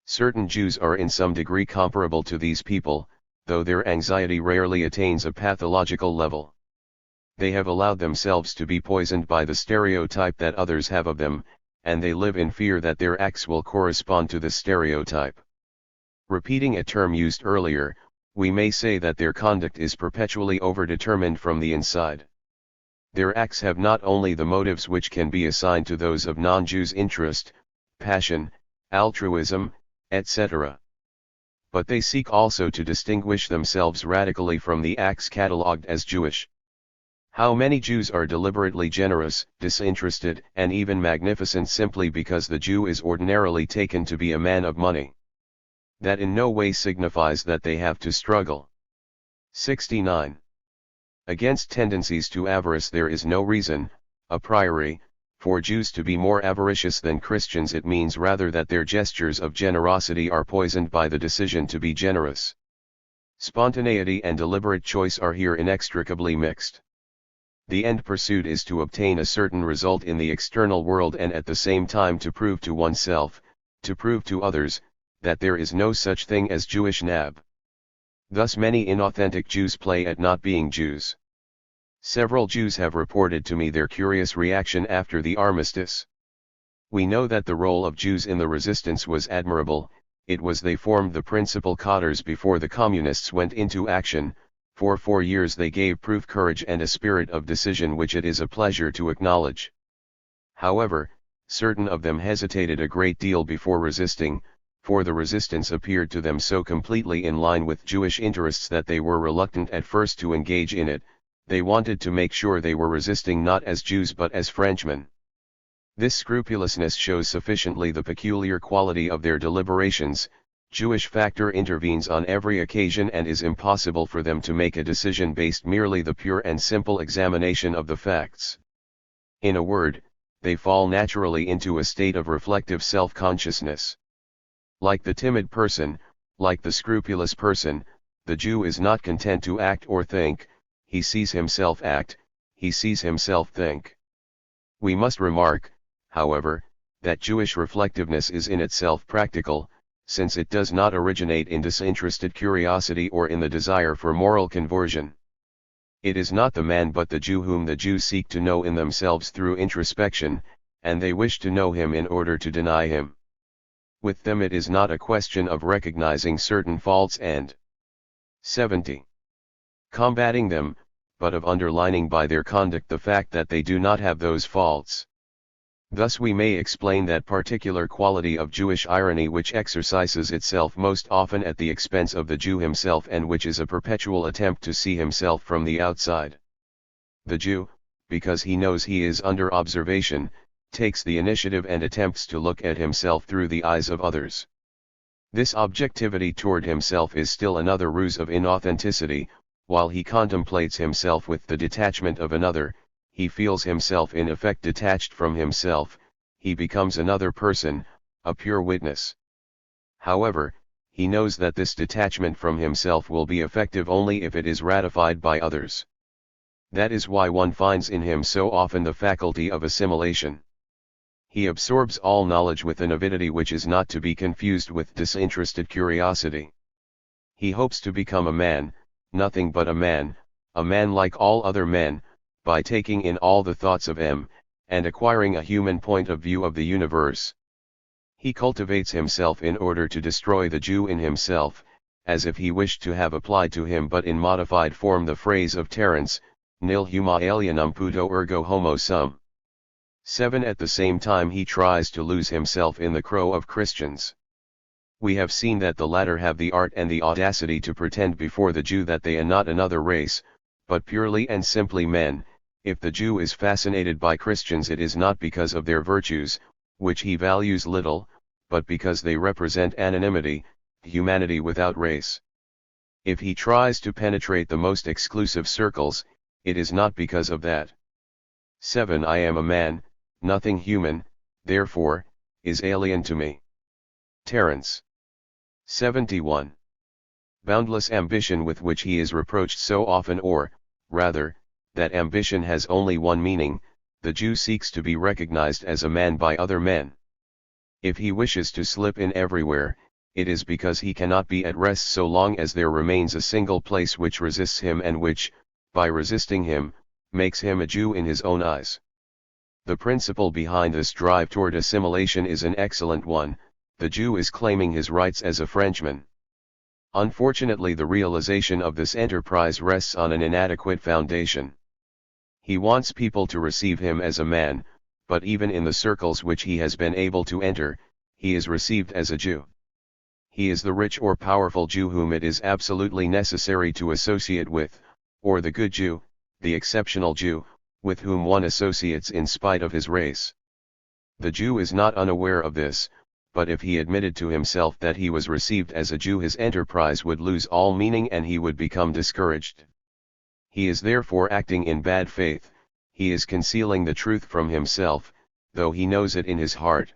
Certain Jews are in some degree comparable to these people, though their anxiety rarely attains a pathological level. They have allowed themselves to be poisoned by the stereotype that others have of them, and they live in fear that their acts will correspond to the stereotype. Repeating a term used earlier, we may say that their conduct is perpetually overdetermined from the inside. Their acts have not only the motives which can be assigned to those of non-Jews: interest, passion, altruism, etc. But they seek also to distinguish themselves radically from the acts catalogued as Jewish. How many Jews are deliberately generous, disinterested, and even magnificent simply because the Jew is ordinarily taken to be a man of money? That in no way signifies that they have to struggle. 69. Against tendencies to avarice there is no reason, a priori, for Jews to be more avaricious than Christians. It means rather that their gestures of generosity are poisoned by the decision to be generous. Spontaneity and deliberate choice are here inextricably mixed. The end pursued is to obtain a certain result in the external world and at the same time to prove to oneself, to prove to others, that there is no such thing as Jewish nab. Thus many inauthentic Jews play at not being Jews. Several Jews have reported to me their curious reaction after the armistice. We know that the role of Jews in the resistance was admirable. It was they formed the principal cadres before the communists went into action. For 4 years they gave proof courage and a spirit of decision which it is a pleasure to acknowledge. However, certain of them hesitated a great deal before resisting, for the resistance appeared to them so completely in line with Jewish interests that they were reluctant at first to engage in it. They wanted to make sure they were resisting not as Jews but as Frenchmen. This scrupulousness shows sufficiently the peculiar quality of their deliberations. Jewish factor intervenes on every occasion and is impossible for them to make a decision based merely the pure and simple examination of the facts. In a word, they fall naturally into a state of reflective self-consciousness. Like the timid person, like the scrupulous person, the Jew is not content to act or think, he sees himself act, he sees himself think. We must remark, however, that Jewish reflectiveness is in itself practical, since it does not originate in disinterested curiosity or in the desire for moral conversion. It is not the man but the Jew whom the Jews seek to know in themselves through introspection, and they wish to know him in order to deny him. With them it is not a question of recognizing certain faults and 70. Combating them, but of underlining by their conduct the fact that they do not have those faults. Thus we may explain that particular quality of Jewish irony which exercises itself most often at the expense of the Jew himself and which is a perpetual attempt to see himself from the outside. The Jew, because he knows he is under observation, takes the initiative and attempts to look at himself through the eyes of others. This objectivity toward himself is still another ruse of inauthenticity. While he contemplates himself with the detachment of another, he feels himself in effect detached from himself, he becomes another person, a pure witness. However, he knows that this detachment from himself will be effective only if it is ratified by others. That is why one finds in him so often the faculty of assimilation. He absorbs all knowledge with an avidity which is not to be confused with disinterested curiosity. He hopes to become a man, nothing but a man like all other men, by taking in all the thoughts of him, and acquiring a human point of view of the universe. He cultivates himself in order to destroy the Jew in himself, as if he wished to have applied to him but in modified form the phrase of Terence, nil huma alienum puto ergo homo sum. 7. At the same time he tries to lose himself in the crow of Christians. We have seen that the latter have the art and the audacity to pretend before the Jew that they are not another race, but purely and simply men. If the Jew is fascinated by Christians it is not because of their virtues, which he values little, but because they represent anonymity, humanity without race. If he tries to penetrate the most exclusive circles, it is not because of that. 7. I am a man, nothing human, therefore, is alien to me. Terence. 71. Boundless ambition with which he is reproached so often, or, rather, that ambition has only one meaning, the Jew seeks to be recognized as a man by other men. If he wishes to slip in everywhere, it is because he cannot be at rest so long as there remains a single place which resists him and which, by resisting him, makes him a Jew in his own eyes. The principle behind this drive toward assimilation is an excellent one. The Jew is claiming his rights as a Frenchman. Unfortunately, the realization of this enterprise rests on an inadequate foundation. He wants people to receive him as a man, but even in the circles which he has been able to enter, he is received as a Jew. He is the rich or powerful Jew whom it is absolutely necessary to associate with, or the good Jew, the exceptional Jew, with whom one associates in spite of his race. The Jew is not unaware of this, but if he admitted to himself that he was received as a Jew his enterprise would lose all meaning and he would become discouraged. He is therefore acting in bad faith, he is concealing the truth from himself, though he knows it in his heart.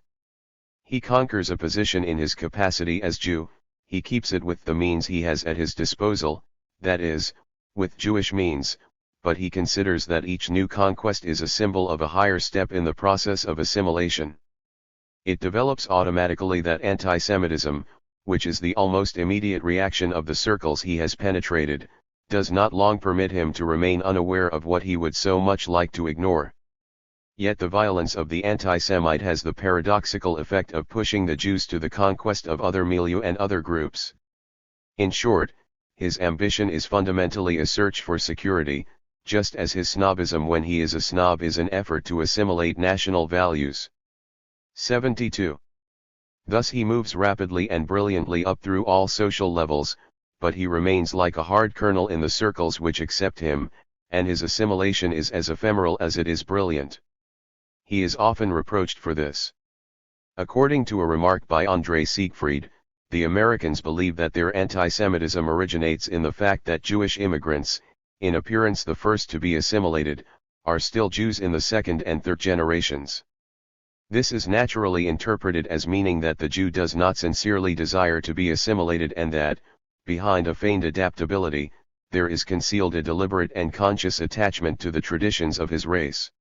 He conquers a position in his capacity as Jew, he keeps it with the means he has at his disposal, that is, with Jewish means, but he considers that each new conquest is a symbol of a higher step in the process of assimilation. It develops automatically that anti-Semitism, which is the almost immediate reaction of the circles he has penetrated, does not long permit him to remain unaware of what he would so much like to ignore. Yet the violence of the anti-Semite has the paradoxical effect of pushing the Jews to the conquest of other milieux and other groups. In short, his ambition is fundamentally a search for security, just as his snobism when he is a snob is an effort to assimilate national values. 72. Thus he moves rapidly and brilliantly up through all social levels, but he remains like a hard kernel in the circles which accept him, and his assimilation is as ephemeral as it is brilliant. He is often reproached for this. According to a remark by André Siegfried, the Americans believe that their anti-Semitism originates in the fact that Jewish immigrants, in appearance the first to be assimilated, are still Jews in the second and third generations. This is naturally interpreted as meaning that the Jew does not sincerely desire to be assimilated and that, behind a feigned adaptability, there is concealed a deliberate and conscious attachment to the traditions of his race.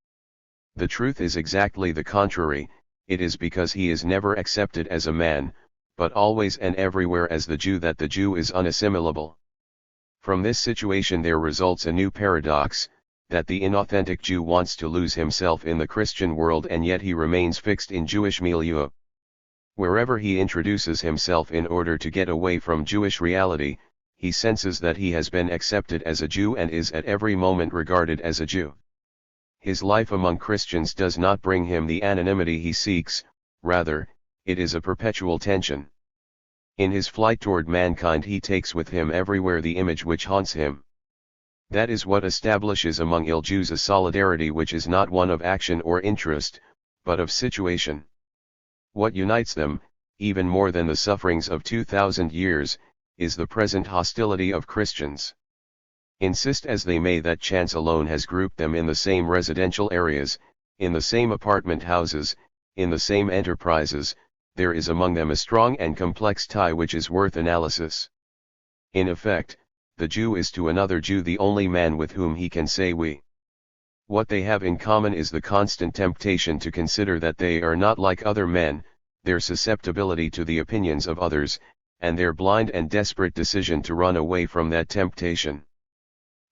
The truth is exactly the contrary. It is because he is never accepted as a man, but always and everywhere as the Jew that the Jew is unassimilable. From this situation there results a new paradox, that the inauthentic Jew wants to lose himself in the Christian world and yet he remains fixed in Jewish milieu. Wherever he introduces himself in order to get away from Jewish reality, he senses that he has been accepted as a Jew and is at every moment regarded as a Jew. His life among Christians does not bring him the anonymity he seeks, rather, it is a perpetual tension. In his flight toward mankind he takes with him everywhere the image which haunts him. That is what establishes among ill Jews a solidarity which is not one of action or interest, but of situation. What unites them, even more than the sufferings of 2,000 years, is the present hostility of Christians. Insist as they may that chance alone has grouped them in the same residential areas, in the same apartment houses, in the same enterprises, there is among them a strong and complex tie which is worth analysis. In effect, the Jew is to another Jew the only man with whom he can say we. What they have in common is the constant temptation to consider that they are not like other men, their susceptibility to the opinions of others, and their blind and desperate decision to run away from that temptation.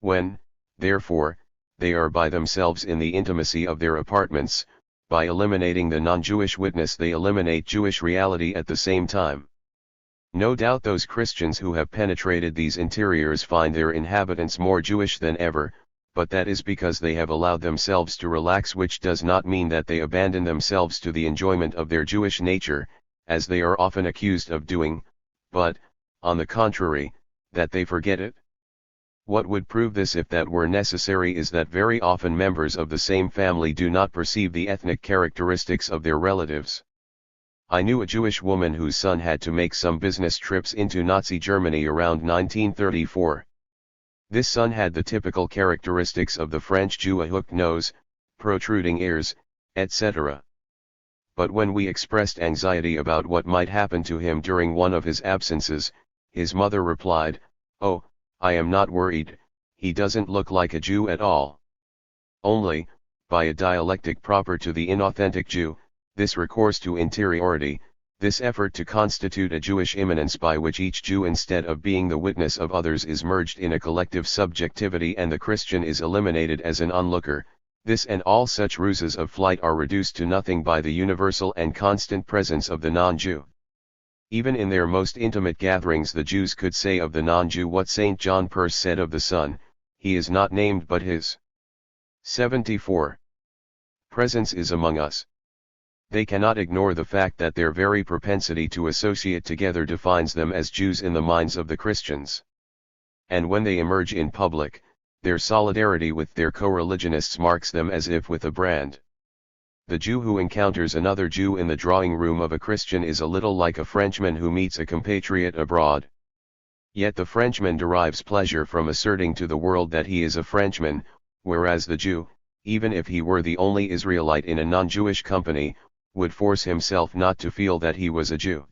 When, therefore, they are by themselves in the intimacy of their apartments, by eliminating the non-Jewish witness they eliminate Jewish reality at the same time. No doubt those Christians who have penetrated these interiors find their inhabitants more Jewish than ever, but that is because they have allowed themselves to relax, which does not mean that they abandon themselves to the enjoyment of their Jewish nature, as they are often accused of doing, but, on the contrary, that they forget it. What would prove this if that were necessary is that very often members of the same family do not perceive the ethnic characteristics of their relatives. I knew a Jewish woman whose son had to make some business trips into Nazi Germany around 1934. This son had the typical characteristics of the French Jew: a hooked nose, protruding ears, etc. But when we expressed anxiety about what might happen to him during one of his absences, his mother replied, "Oh, I am not worried, he doesn't look like a Jew at all." Only, by a dialectic proper to the inauthentic Jew, this recourse to interiority, this effort to constitute a Jewish immanence by which each Jew instead of being the witness of others is merged in a collective subjectivity and the Christian is eliminated as an onlooker, this and all such ruses of flight are reduced to nothing by the universal and constant presence of the non-Jew. Even in their most intimate gatherings the Jews could say of the non-Jew what St. John Peirce said of the Son, "He is not named but his." 74. Presence is among us. They cannot ignore the fact that their very propensity to associate together defines them as Jews in the minds of the Christians. And when they emerge in public, their solidarity with their co-religionists marks them as if with a brand. The Jew who encounters another Jew in the drawing room of a Christian is a little like a Frenchman who meets a compatriot abroad. Yet the Frenchman derives pleasure from asserting to the world that he is a Frenchman, whereas the Jew, even if he were the only Israelite in a non-Jewish company, would force himself not to feel that he was a Jew.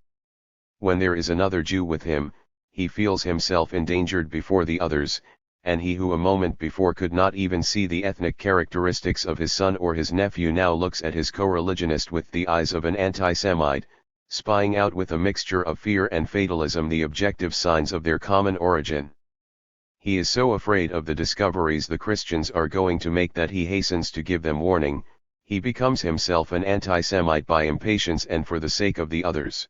When there is another Jew with him, he feels himself endangered before the others, and he who a moment before could not even see the ethnic characteristics of his son or his nephew now looks at his co-religionist with the eyes of an anti-Semite, spying out with a mixture of fear and fatalism the objective signs of their common origin. He is so afraid of the discoveries the Christians are going to make that he hastens to give them warning. He becomes himself an anti-Semite by impatience and for the sake of the others.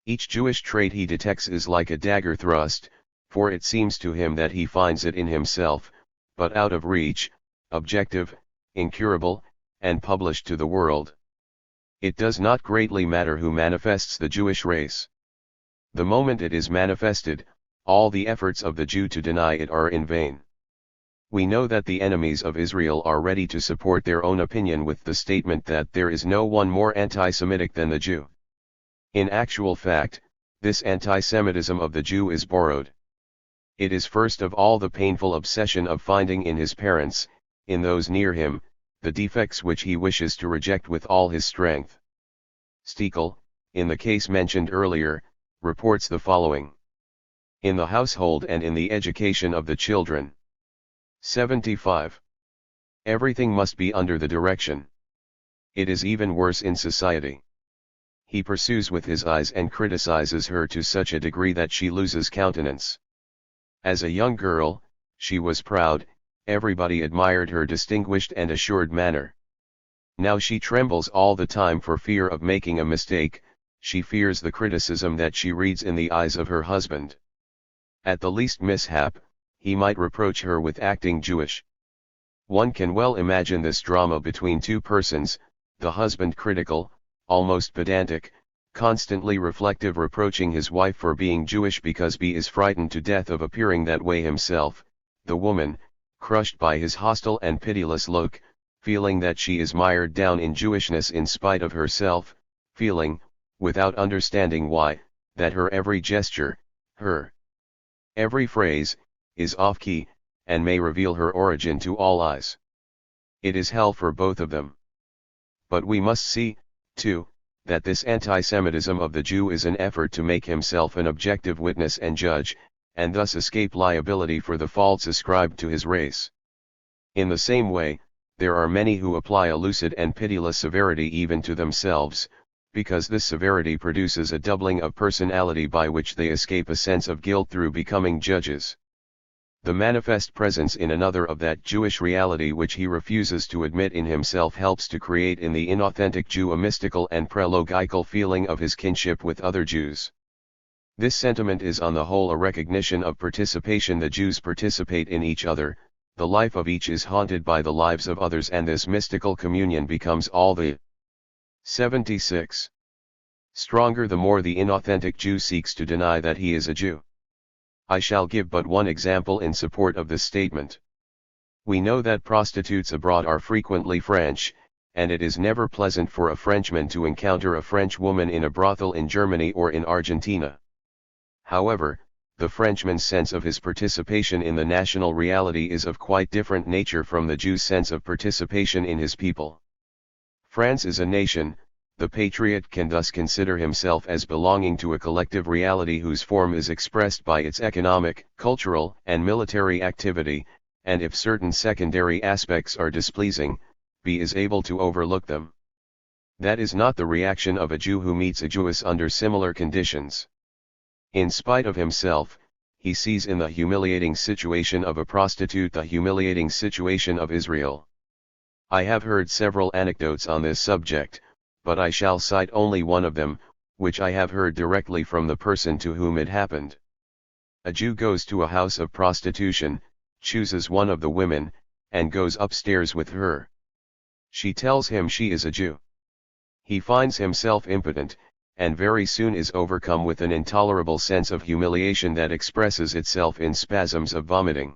Each Jewish trait he detects is like a dagger thrust, for it seems to him that he finds it in himself, but out of reach, objective, incurable, and published to the world. It does not greatly matter who manifests the Jewish race. The moment it is manifested, all the efforts of the Jew to deny it are in vain. We know that the enemies of Israel are ready to support their own opinion with the statement that there is no one more anti-Semitic than the Jew. In actual fact, this anti-Semitism of the Jew is borrowed. It is first of all the painful obsession of finding in his parents, in those near him, the defects which he wishes to reject with all his strength. Stekel, in the case mentioned earlier, reports the following. In the household and in the education of the children. 75. Everything must be under the direction. It is even worse in society. He pursues with his eyes and criticizes her to such a degree that she loses countenance. As a young girl, she was proud, everybody admired her distinguished and assured manner. Now she trembles all the time for fear of making a mistake, she fears the criticism that she reads in the eyes of her husband. At the least mishap, he might reproach her with acting Jewish. One can well imagine this drama between two persons, the husband critical, almost pedantic, constantly reflective, reproaching his wife for being Jewish because he is frightened to death of appearing that way himself, the woman, crushed by his hostile and pitiless look, feeling that she is mired down in Jewishness in spite of herself, feeling, without understanding why, that her every gesture, her every phrase, is off-key, and may reveal her origin to all eyes. It is hell for both of them. But we must see, too, that this anti-Semitism of the Jew is an effort to make himself an objective witness and judge, and thus escape liability for the faults ascribed to his race. In the same way, there are many who apply a lucid and pitiless severity even to themselves, because this severity produces a doubling of personality by which they escape a sense of guilt through becoming judges. The manifest presence in another of that Jewish reality which he refuses to admit in himself helps to create in the inauthentic Jew a mystical and prelogical feeling of his kinship with other Jews. This sentiment is on the whole a recognition of participation. The Jews participate in each other, the life of each is haunted by the lives of others, and this mystical communion becomes all the 76. Stronger the more the inauthentic Jew seeks to deny that he is a Jew. I shall give but one example in support of this statement. We know that prostitutes abroad are frequently French, and it is never pleasant for a Frenchman to encounter a French woman in a brothel in Germany or in Argentina. However, the Frenchman's sense of his participation in the national reality is of quite different nature from the Jew's sense of participation in his people. France is a nation. The patriot can thus consider himself as belonging to a collective reality whose form is expressed by its economic, cultural, and military activity, and if certain secondary aspects are displeasing, he is able to overlook them. That is not the reaction of a Jew who meets a Jewess under similar conditions. In spite of himself, he sees in the humiliating situation of a prostitute the humiliating situation of Israel. I have heard several anecdotes on this subject, but I shall cite only one of them, which I have heard directly from the person to whom it happened. A Jew goes to a house of prostitution, chooses one of the women, and goes upstairs with her. She tells him she is a Jew. He finds himself impotent, and very soon is overcome with an intolerable sense of humiliation that expresses itself in spasms of vomiting.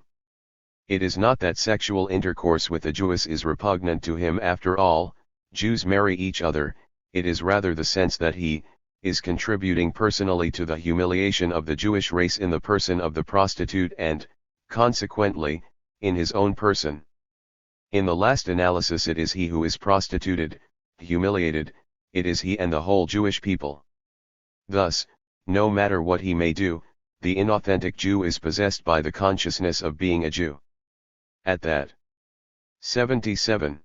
It is not that sexual intercourse with a Jewess is repugnant to him after all. Jews marry each other, it is rather the sense that he is contributing personally to the humiliation of the Jewish race in the person of the prostitute and, consequently, in his own person. In the last analysis it is he who is prostituted, humiliated, it is he and the whole Jewish people. Thus, no matter what he may do, the inauthentic Jew is possessed by the consciousness of being a Jew. At that 77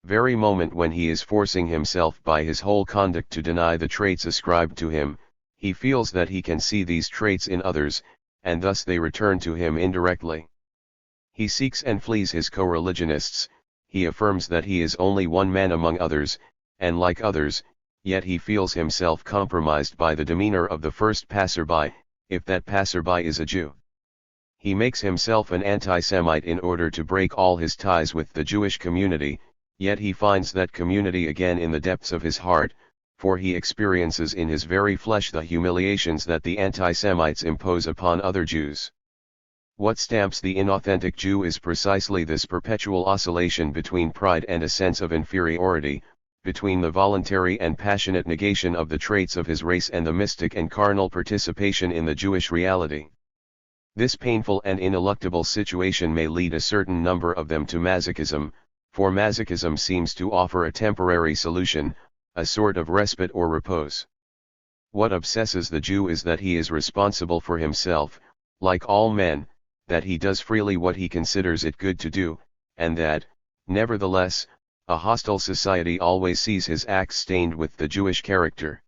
very moment when he is forcing himself by his whole conduct to deny the traits ascribed to him, he feels that he can see these traits in others, and thus they return to him indirectly. He seeks and flees his co-religionists, he affirms that he is only one man among others, and like others, yet he feels himself compromised by the demeanor of the first passerby, if that passerby is a Jew. He makes himself an anti-Semite in order to break all his ties with the Jewish community, yet he finds that community again in the depths of his heart, for he experiences in his very flesh the humiliations that the anti-Semites impose upon other Jews. What stamps the inauthentic Jew is precisely this perpetual oscillation between pride and a sense of inferiority, between the voluntary and passionate negation of the traits of his race and the mystic and carnal participation in the Jewish reality. This painful and ineluctable situation may lead a certain number of them to masochism, for masochism seems to offer a temporary solution, a sort of respite or repose. What obsesses the Jew is that he is responsible for himself, like all men, that he does freely what he considers it good to do, and that, nevertheless, a hostile society always sees his acts stained with the Jewish character.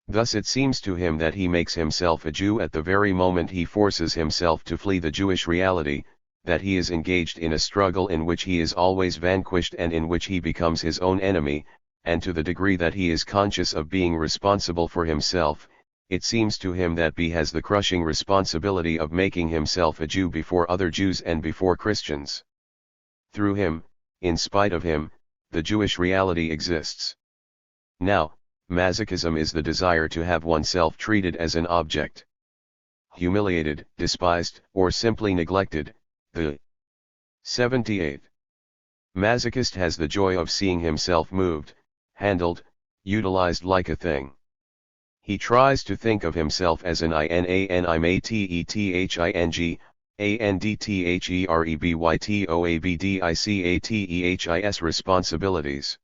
Thus it seems to him that he makes himself a Jew at the very moment he forces himself to flee the Jewish reality, that he is engaged in a struggle in which he is always vanquished and in which he becomes his own enemy, and to the degree that he is conscious of being responsible for himself, it seems to him that he has the crushing responsibility of making himself a Jew before other Jews and before Christians. Through him, in spite of him, the Jewish reality exists. Now, masochism is the desire to have oneself treated as an object. Humiliated, despised, or simply neglected. The 78th masochist has the joy of seeing himself moved, handled, utilized like a thing. He tries to think of himself as an INANIMATETHING, ANDTHEREBYTOABDICATEHIS responsibilities.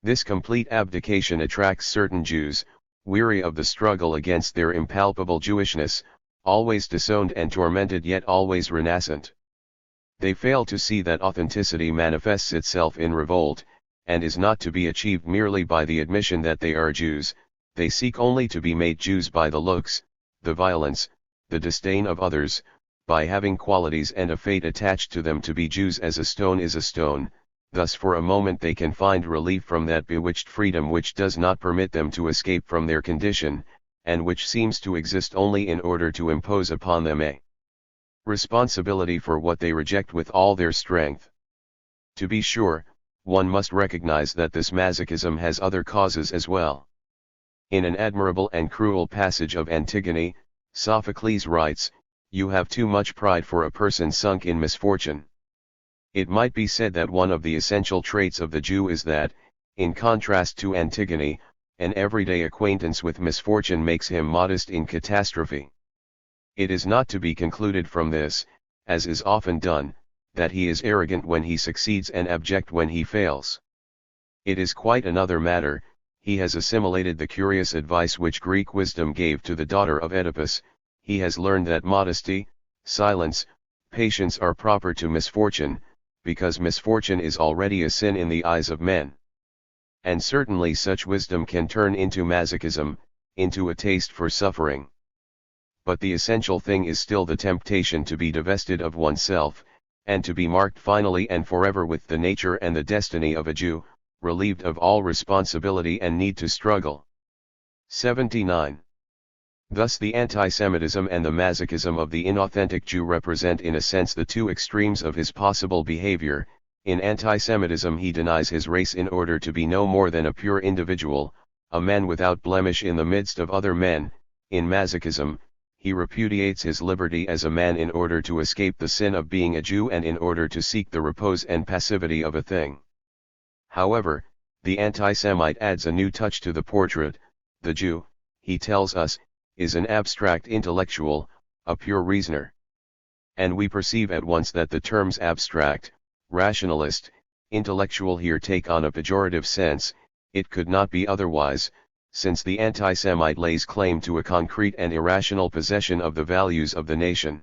This complete abdication attracts certain Jews, weary of the struggle against their impalpable Jewishness, always disowned and tormented yet always renascent. They fail to see that authenticity manifests itself in revolt, and is not to be achieved merely by the admission that they are Jews. They seek only to be made Jews by the looks, the violence, the disdain of others, by having qualities and a fate attached to them to be Jews as a stone is a stone. Thus for a moment they can find relief from that bewitched freedom which does not permit them to escape from their condition, and which seems to exist only in order to impose upon them a responsibility for what they reject with all their strength. To be sure, one must recognize that this masochism has other causes as well. In an admirable and cruel passage of Antigone, Sophocles writes, "You have too much pride for a person sunk in misfortune." It might be said that one of the essential traits of the Jew is that, in contrast to Antigone, an everyday acquaintance with misfortune makes him modest in catastrophe. It is not to be concluded from this, as is often done, that he is arrogant when he succeeds and abject when he fails. It is quite another matter. He has assimilated the curious advice which Greek wisdom gave to the daughter of Oedipus. He has learned that modesty, silence, patience are proper to misfortune, because misfortune is already a sin in the eyes of men. And certainly such wisdom can turn into masochism, into a taste for suffering. But the essential thing is still the temptation to be divested of oneself, and to be marked finally and forever with the nature and the destiny of a Jew, relieved of all responsibility and need to struggle. 79. Thus the anti-Semitism and the masochism of the inauthentic Jew represent in a sense the two extremes of his possible behavior. In anti-Semitism he denies his race in order to be no more than a pure individual, a man without blemish in the midst of other men. In masochism, he repudiates his liberty as a man in order to escape the sin of being a Jew and in order to seek the repose and passivity of a thing. However, the anti-Semite adds a new touch to the portrait. The Jew, he tells us, is an abstract intellectual, a pure reasoner. And we perceive at once that the terms abstract, rationalist, intellectual here take on a pejorative sense. It could not be otherwise, since the anti-Semite lays claim to a concrete and irrational possession of the values of the nation.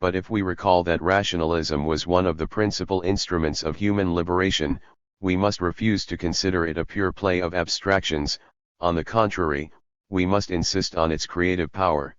But if we recall that rationalism was one of the principal instruments of human liberation, we must refuse to consider it a pure play of abstractions. On the contrary, we must insist on its creative power.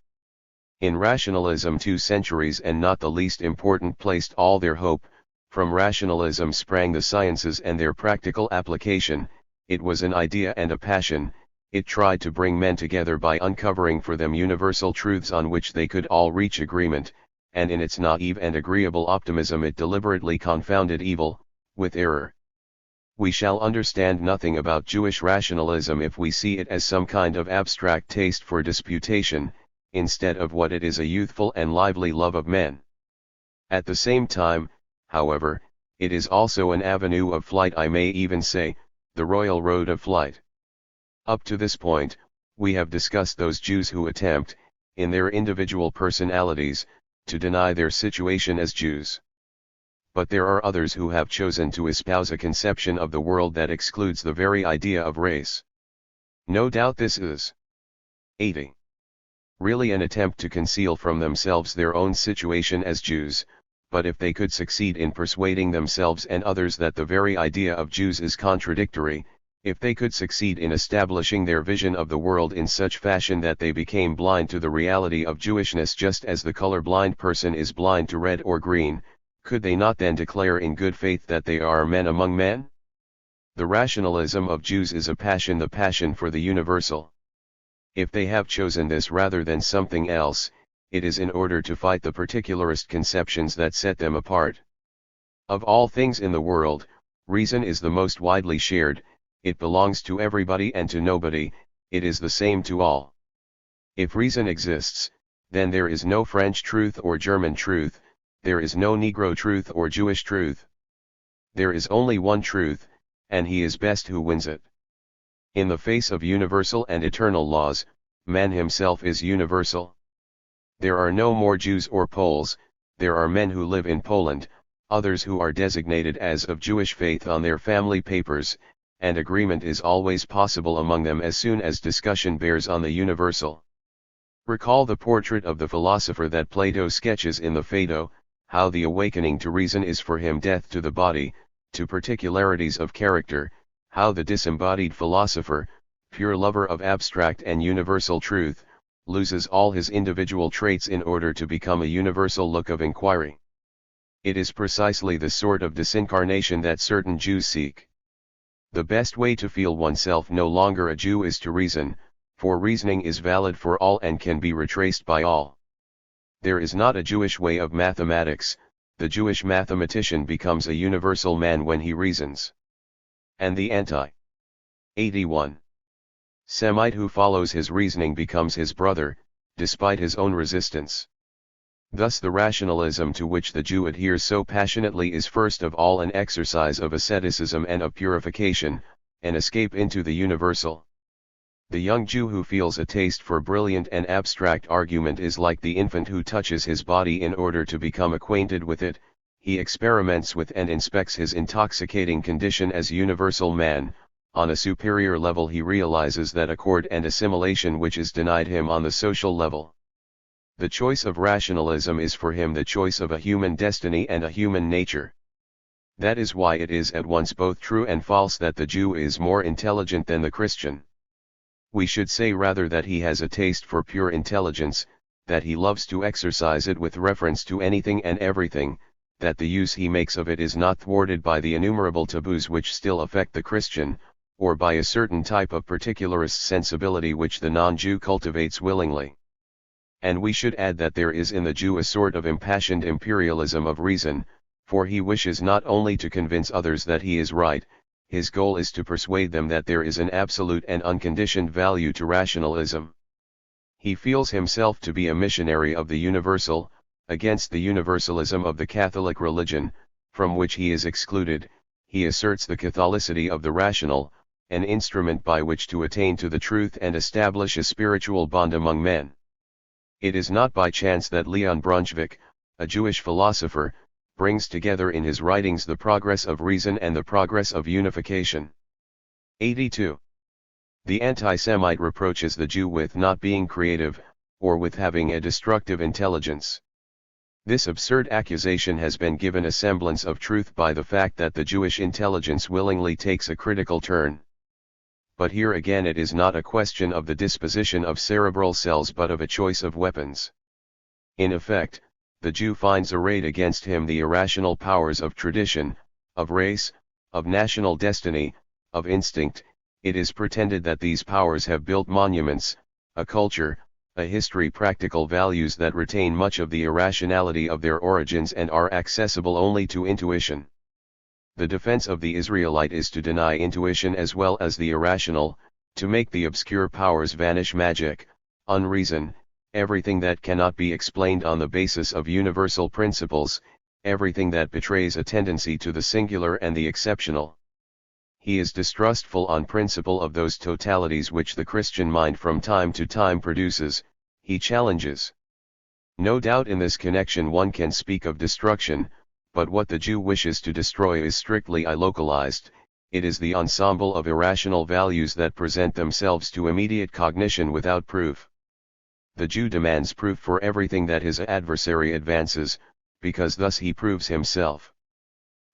In rationalism 2 centuries and not the least important placed all their hope. From rationalism sprang the sciences and their practical application. It was an idea and a passion. It tried to bring men together by uncovering for them universal truths on which they could all reach agreement, and in its naive and agreeable optimism it deliberately confounded evil with error. We shall understand nothing about Jewish rationalism if we see it as some kind of abstract taste for disputation, instead of what it is, a youthful and lively love of men. At the same time, however, it is also an avenue of flight, I may even say, the royal road of flight. Up to this point, we have discussed those Jews who attempt, in their individual personalities, to deny their situation as Jews. But there are others who have chosen to espouse a conception of the world that excludes the very idea of race. No doubt this is 80. Really an attempt to conceal from themselves their own situation as Jews, but if they could succeed in persuading themselves and others that the very idea of Jews is contradictory, if they could succeed in establishing their vision of the world in such fashion that they became blind to the reality of Jewishness just as the color-blind person is blind to red or green, could they not then declare in good faith that they are men among men? The rationalism of Jews is a passion, the passion for the universal. If they have chosen this rather than something else, it is in order to fight the particularist conceptions that set them apart. Of all things in the world, reason is the most widely shared. It belongs to everybody and to nobody, it is the same to all. If reason exists, then there is no French truth or German truth, there is no Negro truth or Jewish truth. There is only one truth, and he is best who wins it. In the face of universal and eternal laws, man himself is universal. There are no more Jews or Poles, there are men who live in Poland, others who are designated as of Jewish faith on their family papers, and agreement is always possible among them as soon as discussion bears on the universal. Recall the portrait of the philosopher that Plato sketches in the Phaedo, how the awakening to reason is for him death to the body, to particularities of character, how the disembodied philosopher, pure lover of abstract and universal truth, loses all his individual traits in order to become a universal look of inquiry. It is precisely the sort of disincarnation that certain Jews seek. The best way to feel oneself no longer a Jew is to reason, for reasoning is valid for all and can be retraced by all. There is not a Jewish way of mathematics, the Jewish mathematician becomes a universal man when he reasons. And the anti-81 Semite who follows his reasoning becomes his brother, despite his own resistance. Thus the rationalism to which the Jew adheres so passionately is first of all an exercise of asceticism and of purification, an escape into the universal. The young Jew who feels a taste for brilliant and abstract argument is like the infant who touches his body in order to become acquainted with it. He experiments with and inspects his intoxicating condition as universal man. On a superior level he realizes that accord and assimilation which is denied him on the social level. The choice of rationalism is for him the choice of a human destiny and a human nature. That is why it is at once both true and false that the Jew is more intelligent than the Christian. We should say rather that he has a taste for pure intelligence, that he loves to exercise it with reference to anything and everything, that the use he makes of it is not thwarted by the innumerable taboos which still affect the Christian, or by a certain type of particularist sensibility which the non-Jew cultivates willingly. And we should add that there is in the Jew a sort of impassioned imperialism of reason, for he wishes not only to convince others that he is right, his goal is to persuade them that there is an absolute and unconditioned value to rationalism. He feels himself to be a missionary of the universal, against the universalism of the Catholic religion, from which he is excluded. He asserts the Catholicity of the rational, an instrument by which to attain to the truth and establish a spiritual bond among men. It is not by chance that Leon Brunswick, a Jewish philosopher, brings together in his writings the progress of reason and the progress of unification. 82. The anti-Semite reproaches the Jew with not being creative, or with having a destructive intelligence. This absurd accusation has been given a semblance of truth by the fact that the Jewish intelligence willingly takes a critical turn. But here again it is not a question of the disposition of cerebral cells but of a choice of weapons. In effect, the Jew finds arrayed against him the irrational powers of tradition, of race, of national destiny, of instinct. It is pretended that these powers have built monuments, a culture, a history, practical values that retain much of the irrationality of their origins and are accessible only to intuition. The defense of the Israelite is to deny intuition as well as the irrational, to make the obscure powers vanish: magic, unreason, everything that cannot be explained on the basis of universal principles, everything that betrays a tendency to the singular and the exceptional. He is distrustful on principle of those totalities which the Christian mind from time to time produces. He challenges. No doubt in this connection one can speak of destruction, but what the Jew wishes to destroy is strictly localized. It is the ensemble of irrational values that present themselves to immediate cognition without proof. The Jew demands proof for everything that his adversary advances, because thus he proves himself.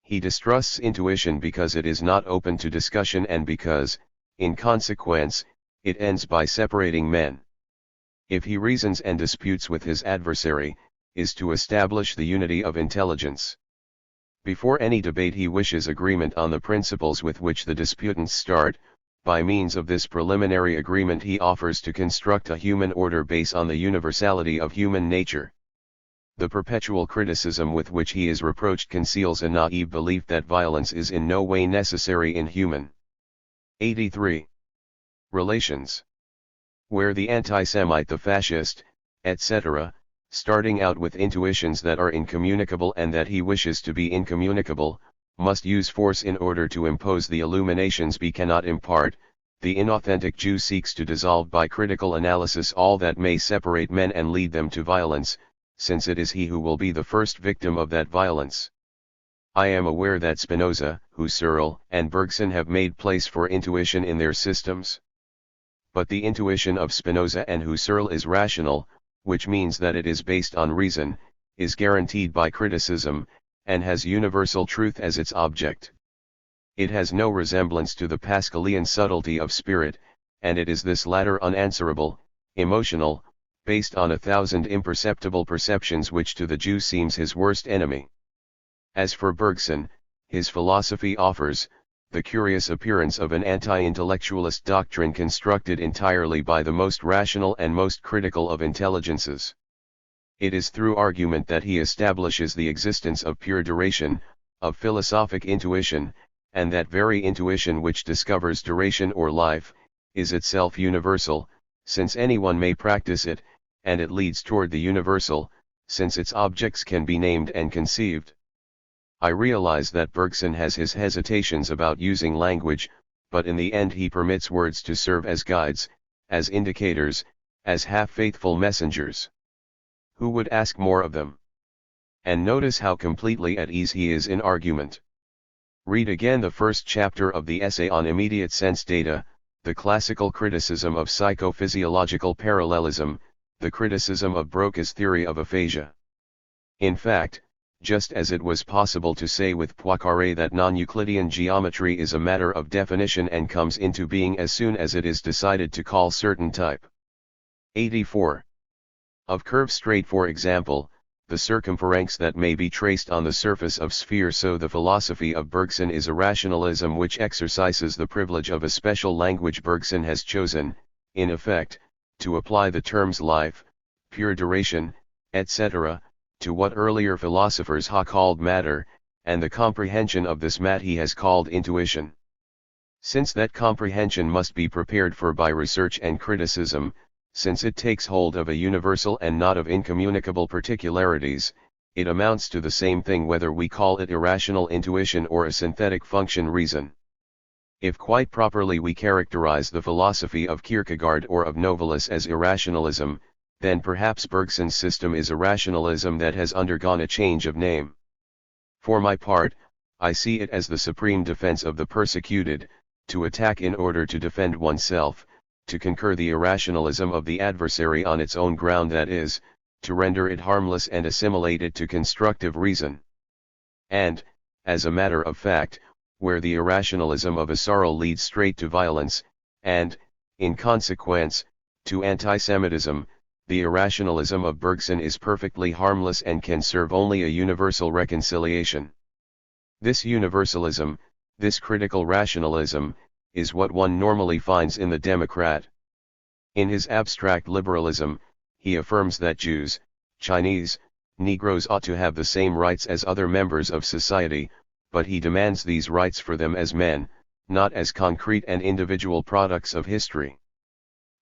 He distrusts intuition because it is not open to discussion and because, in consequence, it ends by separating men. If he reasons and disputes with his adversary, is to establish the unity of intelligence. Before any debate he wishes agreement on the principles with which the disputants start. By means of this preliminary agreement he offers to construct a human order based on the universality of human nature. The perpetual criticism with which he is reproached conceals a naive belief that violence is in no way necessary in human. 83. Relations. Where the anti-Semite, the fascist, etc., starting out with intuitions that are incommunicable and that he wishes to be incommunicable, must use force in order to impose the illuminations he cannot impart, the inauthentic Jew seeks to dissolve by critical analysis all that may separate men and lead them to violence, since it is he who will be the first victim of that violence. I am aware that Spinoza, Husserl, and Bergson have made place for intuition in their systems. But the intuition of Spinoza and Husserl is rational, which means that it is based on reason, is guaranteed by criticism, and has universal truth as its object. It has no resemblance to the Pascalian subtlety of spirit, and it is this latter unanswerable, emotional, based on 1,000 imperceptible perceptions which to the Jew seems his worst enemy. As for Bergson, his philosophy offers the curious appearance of an anti-intellectualist doctrine constructed entirely by the most rational and most critical of intelligences. It is through argument that he establishes the existence of pure duration, of philosophic intuition, and that very intuition which discovers duration or life, is itself universal, since anyone may practice it, and it leads toward the universal, since its objects can be named and conceived. I realize that Bergson has his hesitations about using language, but in the end he permits words to serve as guides, as indicators, as half-faithful messengers. Who would ask more of them? And notice how completely at ease he is in argument. Read again the first chapter of the essay on immediate sense data, the classical criticism of psychophysiological parallelism, the criticism of Broca's theory of aphasia. In fact, just as it was possible to say with Poincaré that non-Euclidean geometry is a matter of definition and comes into being as soon as it is decided to call certain type. 84. Of curve straight, for example, the circumference that may be traced on the surface of sphere, so the philosophy of Bergson is a rationalism which exercises the privilege of a special language Bergson has chosen, in effect, to apply the terms life, pure duration, etc., to what earlier philosophers have called matter, and the comprehension of this mat he has called intuition. Since that comprehension must be prepared for by research and criticism, since it takes hold of a universal and not of incommunicable particularities, it amounts to the same thing whether we call it irrational intuition or a synthetic function reason. If quite properly we characterize the philosophy of Kierkegaard or of Novalis as irrationalism, then perhaps Bergson's system is a rationalism that has undergone a change of name. For my part, I see it as the supreme defense of the persecuted, to attack in order to defend oneself, to conquer the irrationalism of the adversary on its own ground, that is, to render it harmless and assimilate it to constructive reason. And, as a matter of fact, where the irrationalism of Husserl leads straight to violence, and, in consequence, to anti-Semitism, the irrationalism of Bergson is perfectly harmless and can serve only a universal reconciliation. This universalism, this critical rationalism, is what one normally finds in the Democrat. In his abstract liberalism, he affirms that Jews, Chinese, Negroes ought to have the same rights as other members of society, but he demands these rights for them as men, not as concrete and individual products of history.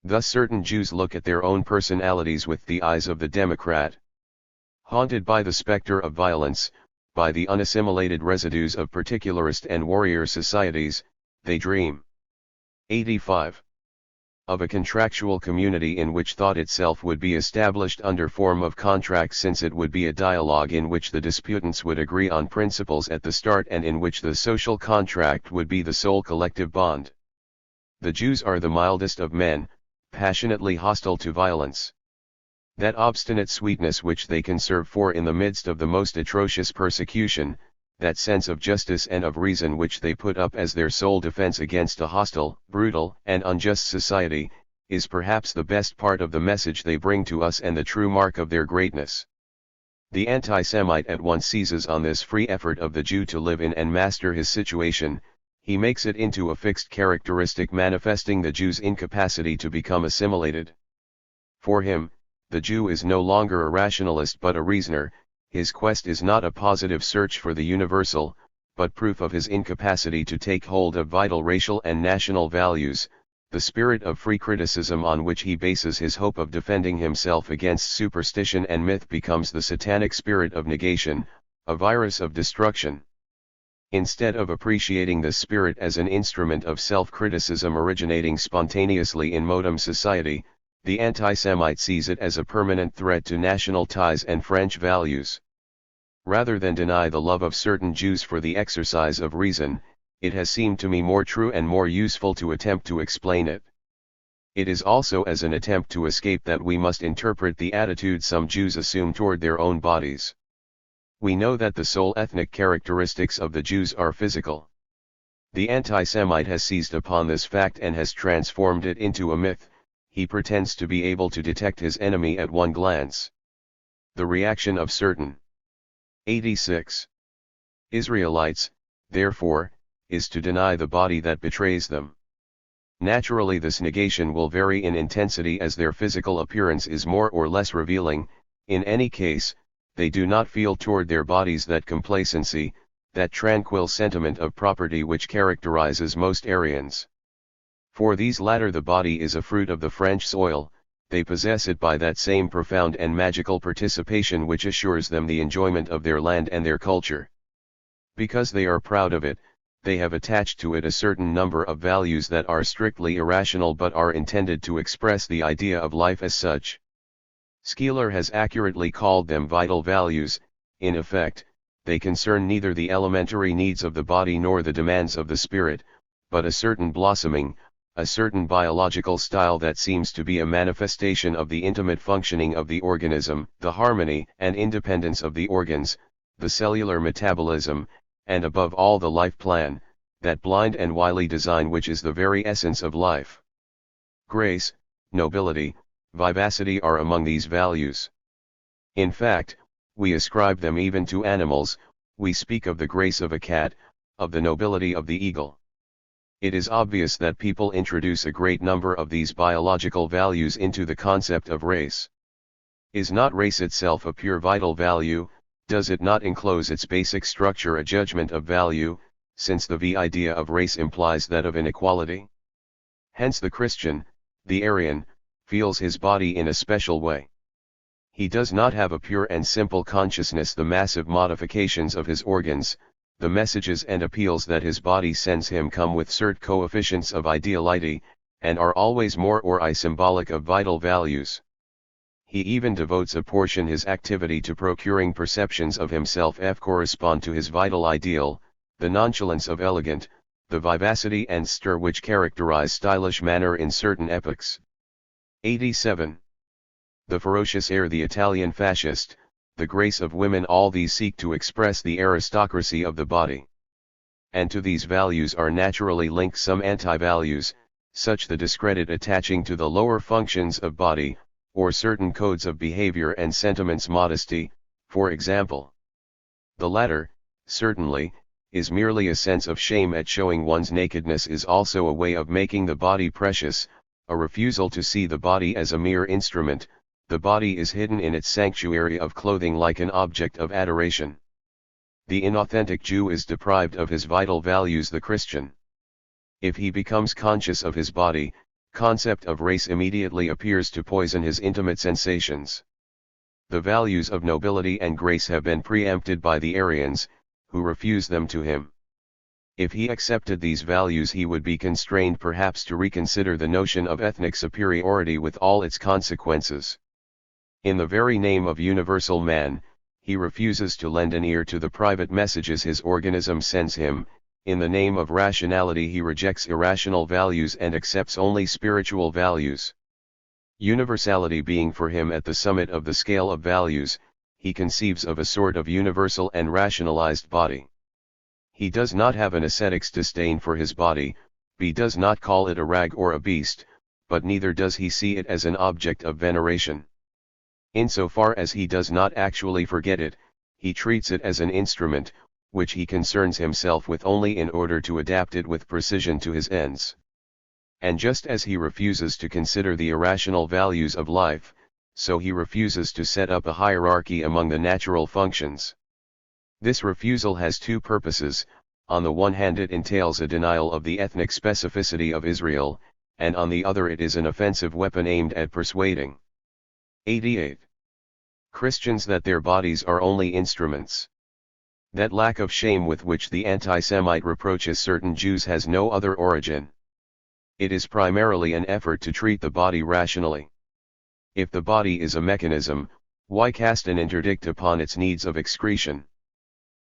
Thus certain Jews look at their own personalities with the eyes of the Democrat. Haunted by the specter of violence, by the unassimilated residues of particularist and warrior societies, they dream. 85. Of a contractual community in which thought itself would be established under form of contract, since it would be a dialogue in which the disputants would agree on principles at the start and in which the social contract would be the sole collective bond. The Jews are the mildest of men, passionately hostile to violence. That obstinate sweetness which they can serve for in the midst of the most atrocious persecution, that sense of justice and of reason which they put up as their sole defense against a hostile, brutal, and unjust society, is perhaps the best part of the message they bring to us and the true mark of their greatness. The anti-Semite at once seizes on this free effort of the Jew to live in and master his situation. He makes it into a fixed characteristic manifesting the Jew's incapacity to become assimilated. For him, the Jew is no longer a rationalist but a reasoner. His quest is not a positive search for the universal, but proof of his incapacity to take hold of vital racial and national values. The spirit of free criticism on which he bases his hope of defending himself against superstition and myth becomes the satanic spirit of negation, a virus of destruction. Instead of appreciating this spirit as an instrument of self-criticism originating spontaneously in modern society, the anti-Semite sees it as a permanent threat to national ties and French values. Rather than deny the love of certain Jews for the exercise of reason, it has seemed to me more true and more useful to attempt to explain it. It is also as an attempt to escape that we must interpret the attitude some Jews assume toward their own bodies. We know that the sole ethnic characteristics of the Jews are physical. The anti-Semite has seized upon this fact and has transformed it into a myth. He pretends to be able to detect his enemy at one glance. The reaction of certain 86 Israelites, therefore, is to deny the body that betrays them. Naturally, this negation will vary in intensity as their physical appearance is more or less revealing. In any case, they do not feel toward their bodies that complacency, that tranquil sentiment of property which characterizes most Aryans. For these latter the body is a fruit of the French soil. They possess it by that same profound and magical participation which assures them the enjoyment of their land and their culture. Because they are proud of it, they have attached to it a certain number of values that are strictly irrational but are intended to express the idea of life as such. Skeeler has accurately called them vital values. In effect, they concern neither the elementary needs of the body nor the demands of the spirit, but a certain blossoming, a certain biological style that seems to be a manifestation of the intimate functioning of the organism, the harmony and independence of the organs, the cellular metabolism, and above all the life plan, that blind and wily design which is the very essence of life. Grace, nobility, vivacity are among these values. In fact, we ascribe them even to animals. We speak of the grace of a cat, of the nobility of the eagle. It is obvious that people introduce a great number of these biological values into the concept of race. Is not race itself a pure vital value? Does it not enclose its basic structure a judgment of value, since the idea of race implies that of inequality? Hence the Christian, the Aryan, feels his body in a special way. He does not have a pure and simple consciousness. The massive modifications of his organs, the messages and appeals that his body sends him come with certain coefficients of ideality, and are always more or less symbolic of vital values. He even devotes a portion his activity to procuring perceptions of himself correspond to his vital ideal, the nonchalance of elegant, the vivacity and stir which characterize stylish manner in certain epochs. 87. The ferocious air, the Italian fascist, the grace of women, all these seek to express the aristocracy of the body. And to these values are naturally linked some anti-values, such the discredit attaching to the lower functions of body, or certain codes of behavior and sentiments. Modesty, for example. The latter, certainly, is merely a sense of shame at showing one's nakedness, is also a way of making the body precious, a refusal to see the body as a mere instrument. The body is hidden in its sanctuary of clothing like an object of adoration. The inauthentic Jew is deprived of his vital values. The Christian, if he becomes conscious of his body, concept of race immediately appears to poison his intimate sensations. The values of nobility and grace have been preempted by the Aryans, who refuse them to him. If he accepted these values, he would be constrained perhaps to reconsider the notion of ethnic superiority with all its consequences. In the very name of universal man, he refuses to lend an ear to the private messages his organism sends him. In the name of rationality, he rejects irrational values and accepts only spiritual values. Universality being for him at the summit of the scale of values, he conceives of a sort of universal and rationalized body. He does not have an ascetic's disdain for his body, he does not call it a rag or a beast, but neither does he see it as an object of veneration. Insofar as he does not actually forget it, he treats it as an instrument, which he concerns himself with only in order to adapt it with precision to his ends. And just as he refuses to consider the irrational values of life, so he refuses to set up a hierarchy among the natural functions. This refusal has two purposes. On the one hand, it entails a denial of the ethnic specificity of Israel, and on the other it is an offensive weapon aimed at persuading 88. Christians that their bodies are only instruments. That lack of shame with which the anti-Semite reproaches certain Jews has no other origin. It is primarily an effort to treat the body rationally. If the body is a mechanism, why cast an interdict upon its needs of excretion?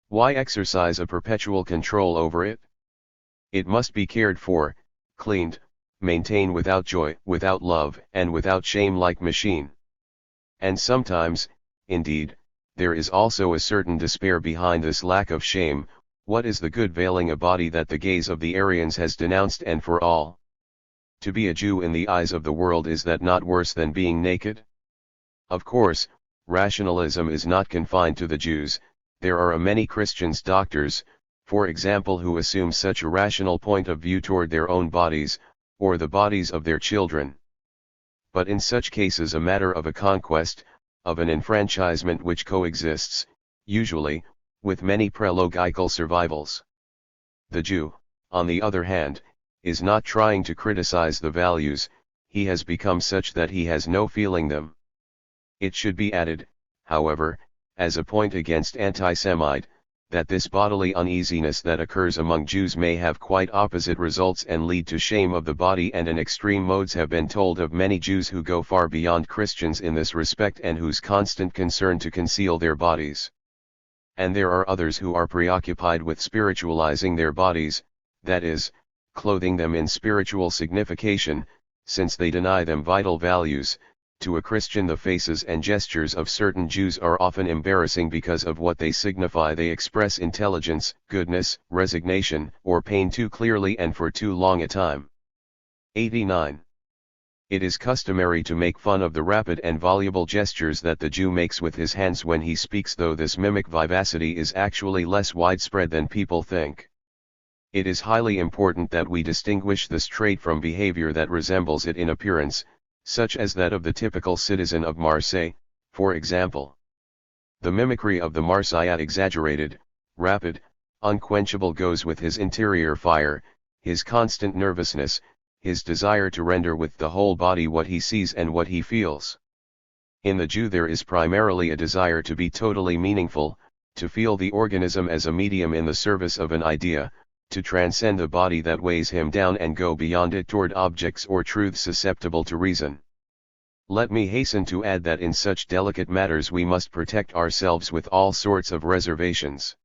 Why exercise a perpetual control over it? It must be cared for, cleaned, maintained without joy, without love, and without shame like machine. And sometimes, indeed, there is also a certain despair behind this lack of shame. What is the good veiling a body that the gaze of the Aryans has denounced and for all? To be a Jew in the eyes of the world, is that not worse than being naked? Of course, rationalism is not confined to the Jews. There are many Christians, doctors, for example, who assume such a rational point of view toward their own bodies, or the bodies of their children. But in such cases a matter of a conquest, of an enfranchisement which coexists, usually, with many prelogical survivals. The Jew, on the other hand, is not trying to criticize the values, he has become such that he has no feeling them. It should be added, however, as a point against anti-Semite, that this bodily uneasiness that occurs among Jews may have quite opposite results and lead to shame of the body, and in extreme modes have been told of many Jews who go far beyond Christians in this respect and whose constant concern to conceal their bodies. And there are others who are preoccupied with spiritualizing their bodies, that is, clothing them in spiritual signification, since they deny them vital values. To a Christian the faces and gestures of certain Jews are often embarrassing because of what they signify. They express intelligence, goodness, resignation, or pain too clearly and for too long a time. 89. It is customary to make fun of the rapid and voluble gestures that the Jew makes with his hands when he speaks, though this mimic vivacity is actually less widespread than people think. It is highly important that we distinguish this trait from behavior that resembles it in appearance, such as that of the typical citizen of Marseille, for example. The mimicry of the Marseillais, exaggerated, rapid, unquenchable, goes with his interior fire, his constant nervousness, his desire to render with the whole body what he sees and what he feels. In the Jew there is primarily a desire to be totally meaningful, to feel the organism as a medium in the service of an idea, to transcend the body that weighs him down and go beyond it toward objects or truths susceptible to reason. Let me hasten to add that in such delicate matters we must protect ourselves with all sorts of reservations.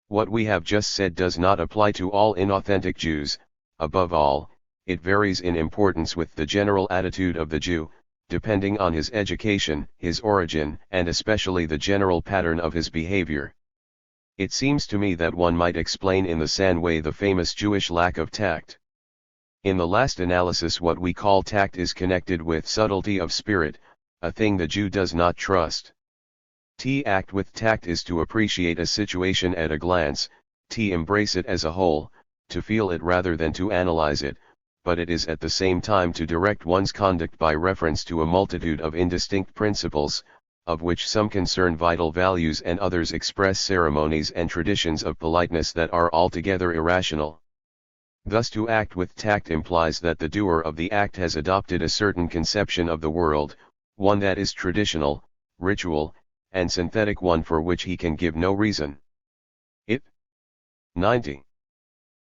What we have just said does not apply to all inauthentic Jews. Above all, it varies in importance with the general attitude of the Jew, depending on his education, his origin, and especially the general pattern of his behavior. It seems to me that one might explain in the same way the famous Jewish lack of tact. In the last analysis, what we call tact is connected with subtlety of spirit, a thing the Jew does not trust. To act with tact is to appreciate a situation at a glance, to embrace it as a whole, to feel it rather than to analyze it, but it is at the same time to direct one's conduct by reference to a multitude of indistinct principles, of which some concern vital values and others express ceremonies and traditions of politeness that are altogether irrational. Thus to act with tact implies that the doer of the act has adopted a certain conception of the world, one that is traditional, ritual, and synthetic, one for which he can give no reason. It 90.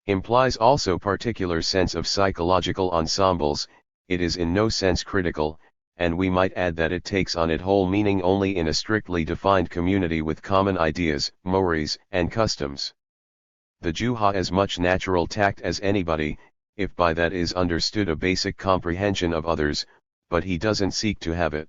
Implies also particular sense of psychological ensembles. It is in no sense critical, and we might add that it takes on its whole meaning only in a strictly defined community with common ideas, mores, and customs. The Jew has as much natural tact as anybody, if by that is understood a basic comprehension of others, but he doesn't seek to have it.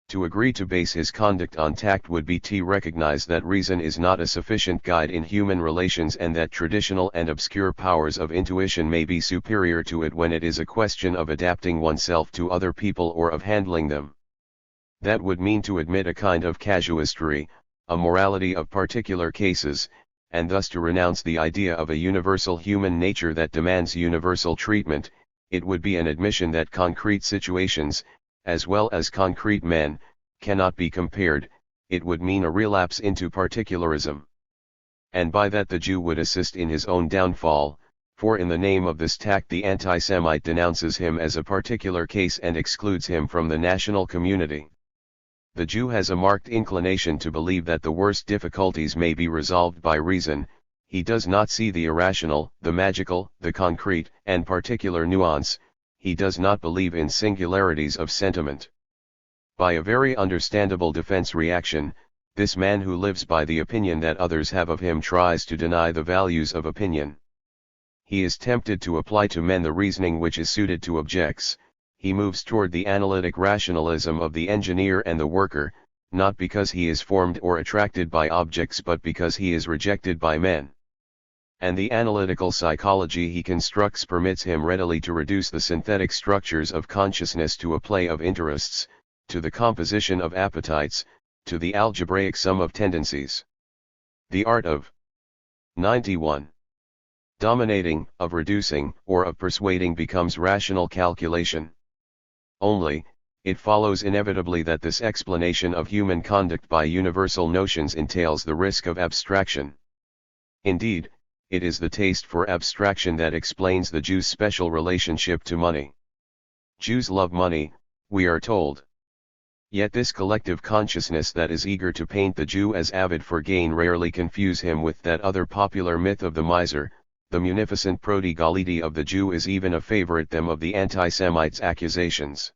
To agree to base his conduct on tact would be to recognize that reason is not a sufficient guide in human relations, and that traditional and obscure powers of intuition may be superior to it when it is a question of adapting oneself to other people or of handling them. That would mean to admit a kind of casuistry, a morality of particular cases, and thus to renounce the idea of a universal human nature that demands universal treatment. It would be an admission that concrete situations, as well as concrete men, cannot be compared. It would mean a relapse into particularism. And by that the Jew would assist in his own downfall, for in the name of this tact the anti-Semite denounces him as a particular case and excludes him from the national community. The Jew has a marked inclination to believe that the worst difficulties may be resolved by reason. He does not see the irrational, the magical, the concrete, and particular nuance. He does not believe in singularities of sentiment. By a very understandable defense reaction, this man who lives by the opinion that others have of him tries to deny the values of opinion. He is tempted to apply to men the reasoning which is suited to objects. He moves toward the analytic rationalism of the engineer and the worker, not because he is formed or attracted by objects but because he is rejected by men. And the analytical psychology he constructs permits him readily to reduce the synthetic structures of consciousness to a play of interests, to the composition of appetites, to the algebraic sum of tendencies. The art of 91. Dominating, of reducing, or of persuading becomes rational calculation. Only, it follows inevitably that this explanation of human conduct by universal notions entails the risk of abstraction. Indeed, it is the taste for abstraction that explains the Jew's special relationship to money. Jews love money, we are told. Yet this collective consciousness that is eager to paint the Jew as avid for gain rarely confuse him with that other popular myth of the miser. The munificent prodigality of the Jew is even a favorite theme of the anti-Semite's accusations.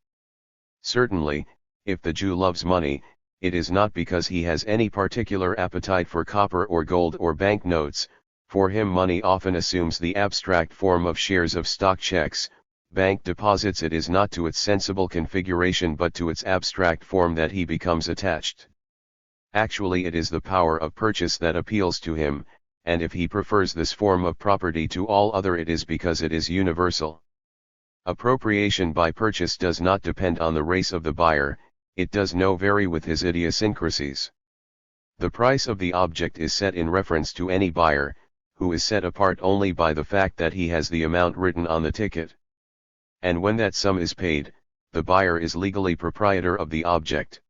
Certainly, if the Jew loves money, it is not because he has any particular appetite for copper or gold or banknotes. For him money often assumes the abstract form of shares of stock checks, bank deposits. It is not to its sensible configuration but to its abstract form that he becomes attached. Actually it is the power of purchase that appeals to him, and if he prefers this form of property to all other it is because it is universal. Appropriation by purchase does not depend on the race of the buyer, it does no vary with his idiosyncrasies. The price of the object is set in reference to any buyer, who is set apart only by the fact that he has the amount written on the ticket. And when that sum is paid, the buyer is legally proprietor of the object.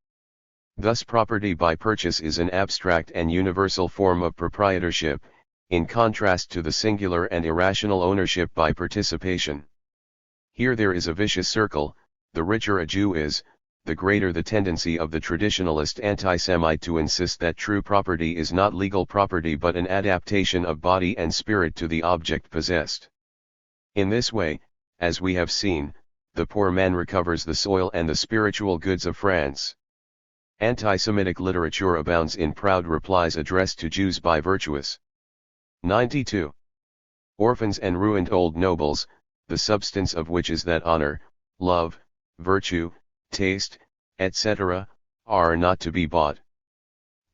Thus property by purchase is an abstract and universal form of proprietorship, in contrast to the singular and irrational ownership by participation. Here there is a vicious circle. The richer a Jew is, the greater the tendency of the traditionalist anti-Semite to insist that true property is not legal property but an adaptation of body and spirit to the object possessed. In this way, as we have seen, the poor man recovers the soil and the spiritual goods of France. Anti-Semitic literature abounds in proud replies addressed to Jews by virtuous 92. Orphans and ruined old nobles, the substance of which is that honor, love, virtue, taste, etc., are not to be bought.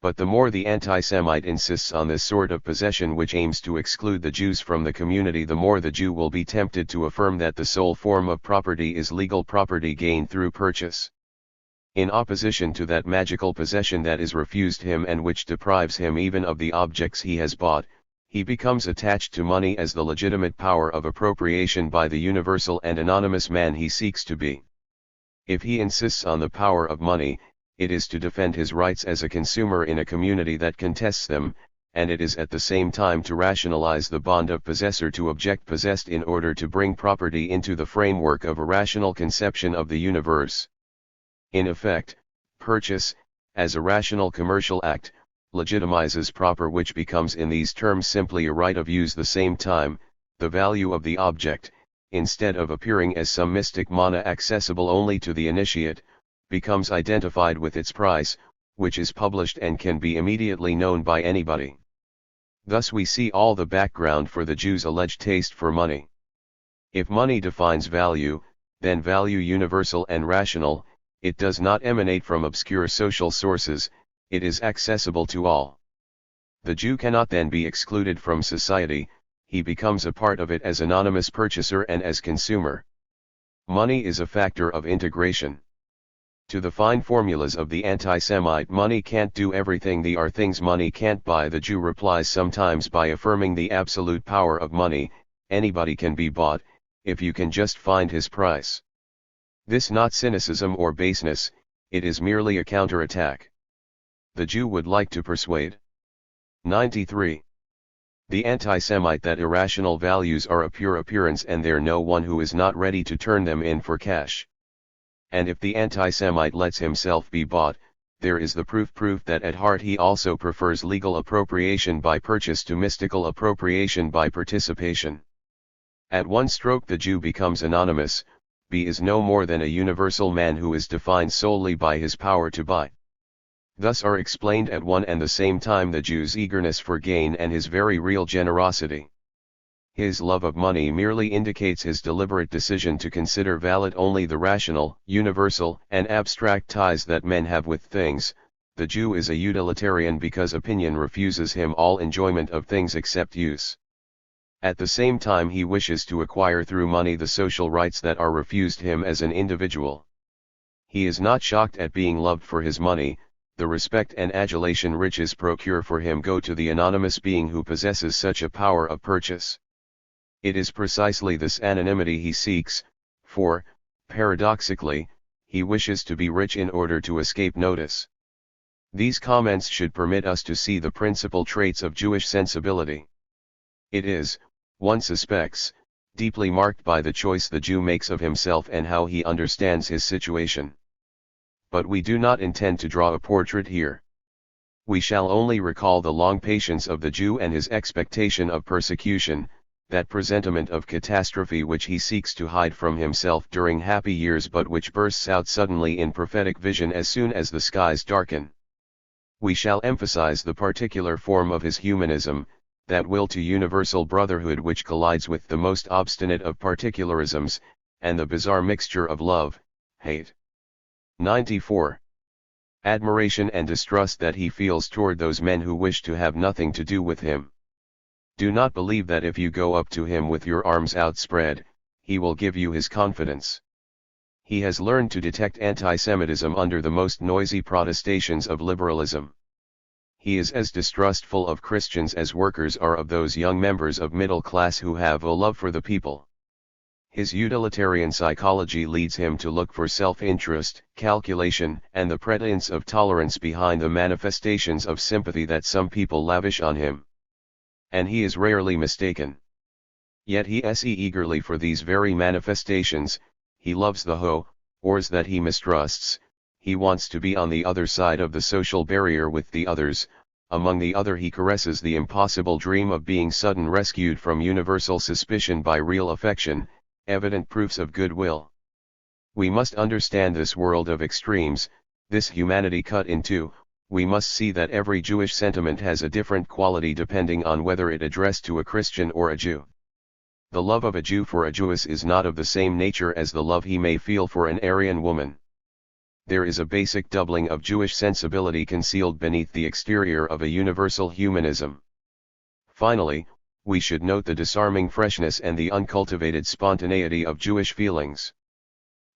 But the more the anti-Semite insists on this sort of possession which aims to exclude the Jews from the community, the more the Jew will be tempted to affirm that the sole form of property is legal property gained through purchase. In opposition to that magical possession that is refused him and which deprives him even of the objects he has bought, he becomes attached to money as the legitimate power of appropriation by the universal and anonymous man he seeks to be. If he insists on the power of money, it is to defend his rights as a consumer in a community that contests them, and it is at the same time to rationalize the bond of possessor to object possessed in order to bring property into the framework of a rational conception of the universe. In effect, purchase, as a rational commercial act, legitimizes proper, which becomes in these terms simply a right of use. The same time, the value of the object, instead of appearing as some mystic mana accessible only to the initiate, becomes identified with its price, which is published and can be immediately known by anybody. Thus we see all the background for the Jews' alleged taste for money. If money defines value, then value universal and rational, it does not emanate from obscure social sources, it is accessible to all. The Jew cannot then be excluded from society, he becomes a part of it as anonymous purchaser and as consumer. Money is a factor of integration. To the fine formulas of the anti-Semite, money can't do everything, the are things money can't buy, the Jew replies sometimes by affirming the absolute power of money: anybody can be bought, if you can just find his price. This not cynicism or baseness, it is merely a counterattack. The Jew would like to persuade. 93. The anti-Semite that irrational values are a pure appearance and there no one who is not ready to turn them in for cash. And if the anti-Semite lets himself be bought, there is the proof that at heart he also prefers legal appropriation by purchase to mystical appropriation by participation. At one stroke the Jew becomes anonymous, B is no more than a universal man who is defined solely by his power to buy. Thus are explained at one and the same time the Jew's eagerness for gain and his very real generosity. His love of money merely indicates his deliberate decision to consider valid only the rational, universal, and abstract ties that men have with things. The Jew is a utilitarian because opinion refuses him all enjoyment of things except use. At the same time he wishes to acquire through money the social rights that are refused him as an individual. He is not shocked at being loved for his money, the respect and adulation riches procure for him go to the anonymous being who possesses such a power of purchase. It is precisely this anonymity he seeks, for, paradoxically, he wishes to be rich in order to escape notice. These comments should permit us to see the principal traits of Jewish sensibility. It is, one suspects, deeply marked by the choice the Jew makes of himself and how he understands his situation. But we do not intend to draw a portrait here. We shall only recall the long patience of the Jew and his expectation of persecution, that presentiment of catastrophe which he seeks to hide from himself during happy years but which bursts out suddenly in prophetic vision as soon as the skies darken. We shall emphasize the particular form of his humanism, that will to universal brotherhood which collides with the most obstinate of particularisms, and the bizarre mixture of love, hate. 94. Admiration and distrust that he feels toward those men who wish to have nothing to do with him. Do not believe that if you go up to him with your arms outspread, he will give you his confidence. He has learned to detect anti-Semitism under the most noisy protestations of liberalism. He is as distrustful of Christians as workers are of those young members of middle class who have a love for the people. His utilitarian psychology leads him to look for self-interest, calculation, and the pretense of tolerance behind the manifestations of sympathy that some people lavish on him. And he is rarely mistaken. Yet he seeks eagerly for these very manifestations. He loves the horrors that he mistrusts. He wants to be on the other side of the social barrier with the others. Among the other he caresses the impossible dream of being sudden rescued from universal suspicion by real affection, evident proofs of goodwill. We must understand this world of extremes, this humanity cut in two, we must see that every Jewish sentiment has a different quality depending on whether it addressed to a Christian or a Jew. The love of a Jew for a Jewess is not of the same nature as the love he may feel for an Aryan woman. There is a basic doubling of Jewish sensibility concealed beneath the exterior of a universal humanism. Finally, we should note the disarming freshness and the uncultivated spontaneity of Jewish feelings.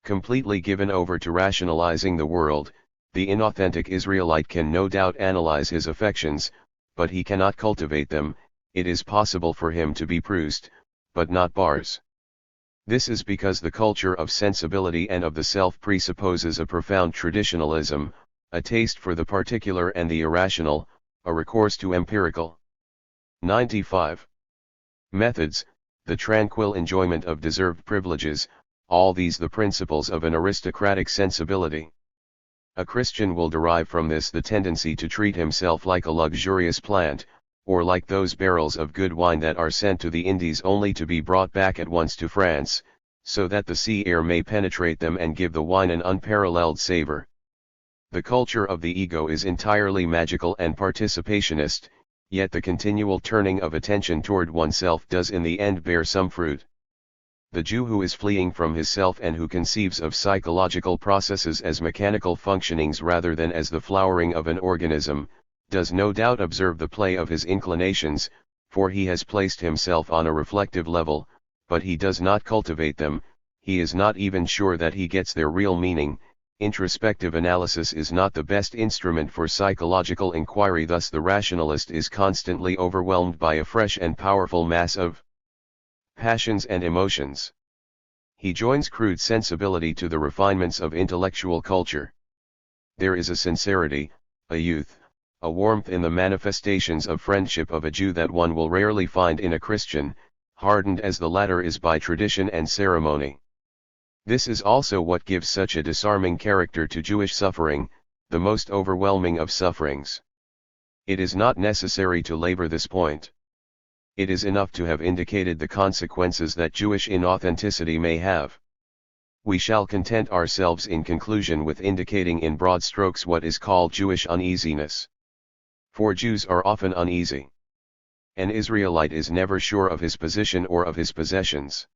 Completely given over to rationalizing the world, the inauthentic Israelite can no doubt analyze his affections, but he cannot cultivate them. It is possible for him to be Proust, but not Bars. This is because the culture of sensibility and of the self presupposes a profound traditionalism, a taste for the particular and the irrational, a recourse to empirical. 95. Methods, the tranquil enjoyment of deserved privileges, all these the principles of an aristocratic sensibility. A Christian will derive from this the tendency to treat himself like a luxurious plant, or like those barrels of good wine that are sent to the Indies only to be brought back at once to France, so that the sea air may penetrate them and give the wine an unparalleled savor. The culture of the ego is entirely magical and participationist, yet the continual turning of attention toward oneself does in the end bear some fruit. The Jew who is fleeing from his self and who conceives of psychological processes as mechanical functionings rather than as the flowering of an organism, does no doubt observe the play of his inclinations, for he has placed himself on a reflective level, but he does not cultivate them. He is not even sure that he gets their real meaning. Introspective analysis is not the best instrument for psychological inquiry, thus the rationalist is constantly overwhelmed by a fresh and powerful mass of passions and emotions. He joins crude sensibility to the refinements of intellectual culture. There is a sincerity, a youth, a warmth in the manifestations of friendship of a Jew that one will rarely find in a Christian, hardened as the latter is by tradition and ceremony. This is also what gives such a disarming character to Jewish suffering, the most overwhelming of sufferings. It is not necessary to labor this point. It is enough to have indicated the consequences that Jewish inauthenticity may have. We shall content ourselves in conclusion with indicating in broad strokes what is called Jewish uneasiness. For Jews are often uneasy. An Israelite is never sure of his position or of his possessions.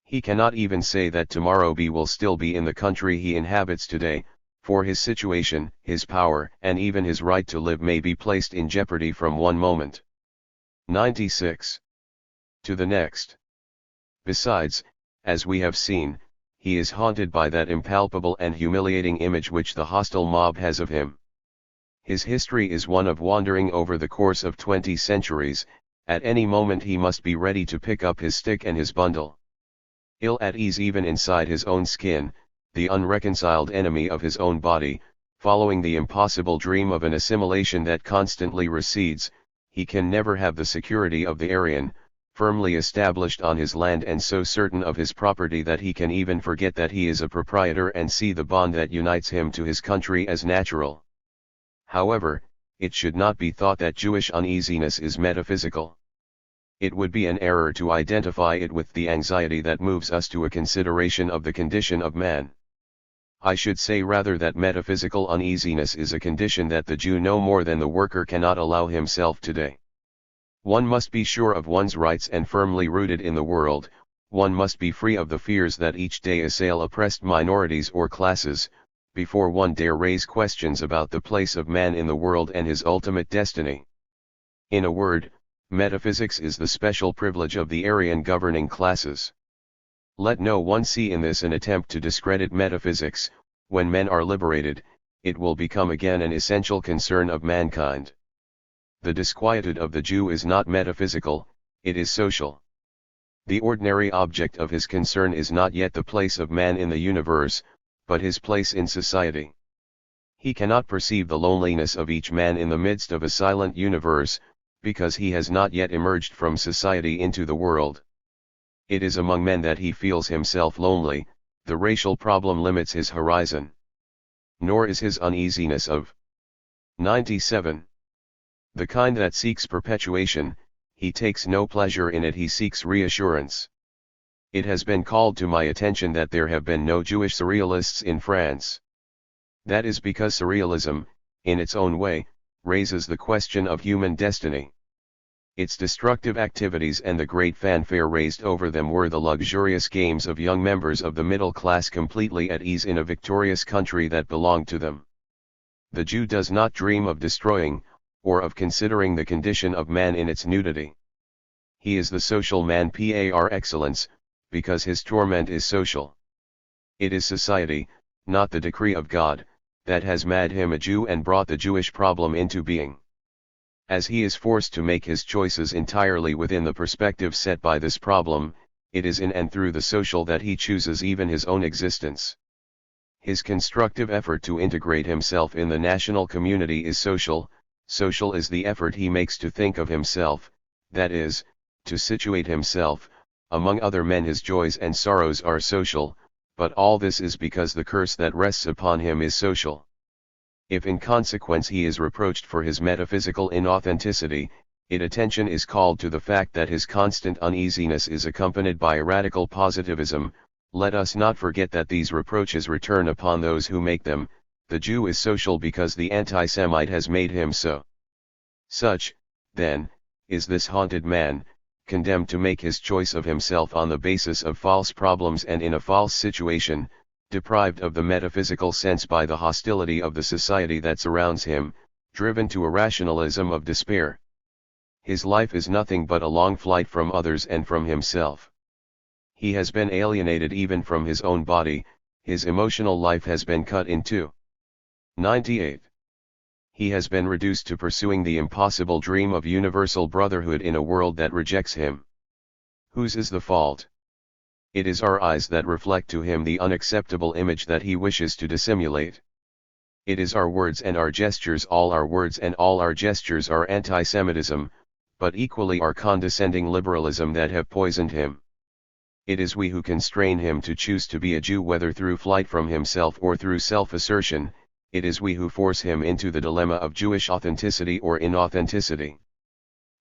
He cannot even say that tomorrow he will still be in the country he inhabits today, for his situation, his power, and even his right to live may be placed in jeopardy from one moment 96 to the next. Besides, as we have seen, he is haunted by that impalpable and humiliating image which the hostile mob has of him. His history is one of wandering over the course of 20 centuries. At any moment he must be ready to pick up his stick and his bundle. Ill at ease even inside his own skin, the unreconciled enemy of his own body, following the impossible dream of an assimilation that constantly recedes, he can never have the security of the Aryan, firmly established on his land and so certain of his property that he can even forget that he is a proprietor and see the bond that unites him to his country as natural. However, it should not be thought that Jewish uneasiness is metaphysical. It would be an error to identify it with the anxiety that moves us to a consideration of the condition of man. I should say rather that metaphysical uneasiness is a condition that the Jew no more than the worker cannot allow himself today. One must be sure of one's rights and firmly rooted in the world. One must be free of the fears that each day assail oppressed minorities or classes, before one dare raise questions about the place of man in the world and his ultimate destiny. In a word, metaphysics is the special privilege of the Aryan governing classes. Let no one see in this an attempt to discredit metaphysics. When men are liberated, it will become again an essential concern of mankind. The disquietude of the Jew is not metaphysical, it is social. The ordinary object of his concern is not yet the place of man in the universe, but his place in society. He cannot perceive the loneliness of each man in the midst of a silent universe, because he has not yet emerged from society into the world. It is among men that he feels himself lonely. The racial problem limits his horizon. Nor is his uneasiness of 97. The kind that seeks perpetuation. He takes no pleasure in it, he seeks reassurance. It has been called to my attention that there have been no Jewish surrealists in France. That is because surrealism, in its own way, raises the question of human destiny. Its destructive activities and the great fanfare raised over them were the luxurious games of young members of the middle class completely at ease in a victorious country that belonged to them. The Jew does not dream of destroying, or of considering the condition of man in its nudity. He is the social man par excellence, because his torment is social. It is society, not the decree of God, that has made him a Jew and brought the Jewish problem into being. As he is forced to make his choices entirely within the perspective set by this problem, it is in and through the social that he chooses even his own existence. His constructive effort to integrate himself in the national community is social. Social is the effort he makes to think of himself, that is, to situate himself. Among other men his joys and sorrows are social, but all this is because the curse that rests upon him is social. If in consequence he is reproached for his metaphysical inauthenticity, attention is called to the fact that his constant uneasiness is accompanied by a radical positivism. Let us not forget that these reproaches return upon those who make them. The Jew is social because the anti-Semite has made him so. Such, then, is this haunted man, condemned to make his choice of himself on the basis of false problems and in a false situation, deprived of the metaphysical sense by the hostility of the society that surrounds him, driven to a rationalism of despair. His life is nothing but a long flight from others and from himself. He has been alienated even from his own body, his emotional life has been cut in two. 98. He has been reduced to pursuing the impossible dream of universal brotherhood in a world that rejects him. Whose is the fault? It is our eyes that reflect to him the unacceptable image that he wishes to dissimulate. It is our words and our gestures, all our words and all our gestures are anti-Semitism, but equally our condescending liberalism that have poisoned him. It is we who constrain him to choose to be a Jew, whether through flight from himself or through self-assertion. It is we who force him into the dilemma of Jewish authenticity or inauthenticity.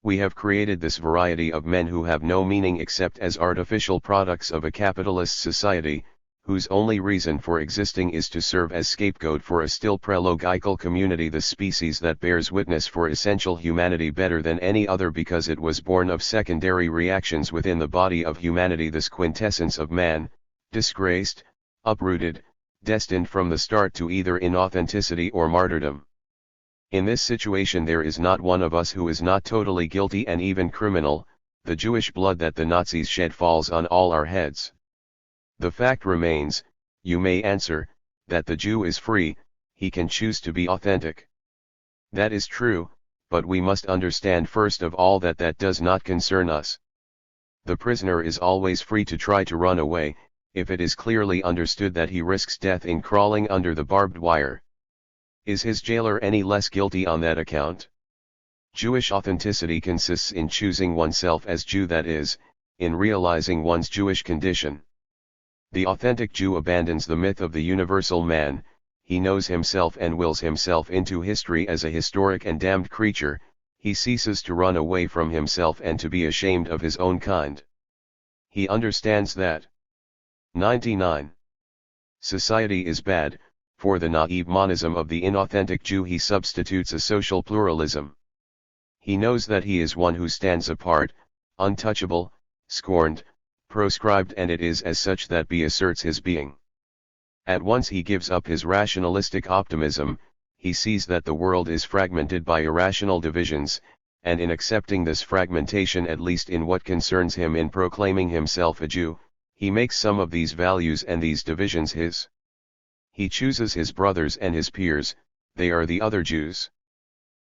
We have created this variety of men who have no meaning except as artificial products of a capitalist society, whose only reason for existing is to serve as scapegoat for a still prelogical community, the species that bears witness for essential humanity better than any other because it was born of secondary reactions within the body of humanity, this quintessence of man, disgraced, uprooted, destined from the start to either inauthenticity or martyrdom. In this situation there is not one of us who is not totally guilty and even criminal. The Jewish blood that the Nazis shed falls on all our heads. The fact remains, you may answer, that the Jew is free, he can choose to be authentic. That is true, but we must understand first of all that that does not concern us. The prisoner is always free to try to run away, if it is clearly understood that he risks death in crawling under the barbed wire. Is his jailer any less guilty on that account? Jewish authenticity consists in choosing oneself as Jew, that is, in realizing one's Jewish condition. The authentic Jew abandons the myth of the universal man, he knows himself and wills himself into history as a historic and damned creature, he ceases to run away from himself and to be ashamed of his own kind. He understands that. 99. Society is bad. For the naive monism of the inauthentic Jew he substitutes a social pluralism. He knows that he is one who stands apart, untouchable, scorned, proscribed, and it is as such that he asserts his being. At once he gives up his rationalistic optimism, he sees that the world is fragmented by irrational divisions, and in accepting this fragmentation, at least in what concerns him in proclaiming himself a Jew, he makes some of these values and these divisions his. He chooses his brothers and his peers, they are the other Jews.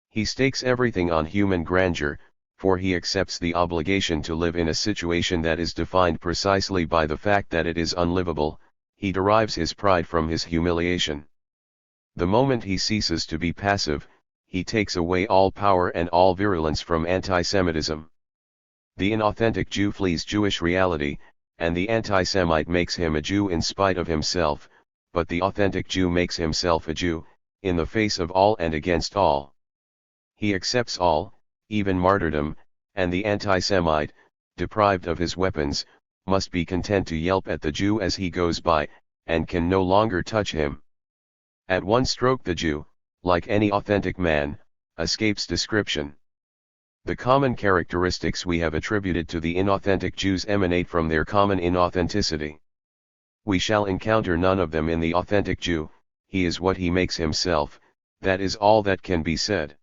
He stakes everything on human grandeur, for he accepts the obligation to live in a situation that is defined precisely by the fact that it is unlivable. He derives his pride from his humiliation. The moment he ceases to be passive, he takes away all power and all virulence from anti-Semitism. The inauthentic Jew flees Jewish reality, and the anti-Semite makes him a Jew in spite of himself, but the authentic Jew makes himself a Jew, in the face of all and against all. He accepts all, even martyrdom, and the anti-Semite, deprived of his weapons, must be content to yelp at the Jew as he goes by, and can no longer touch him. At one stroke the Jew, like any authentic man, escapes description. The common characteristics we have attributed to the inauthentic Jews emanate from their common inauthenticity. We shall encounter none of them in the authentic Jew. He is what he makes himself, that is all that can be said.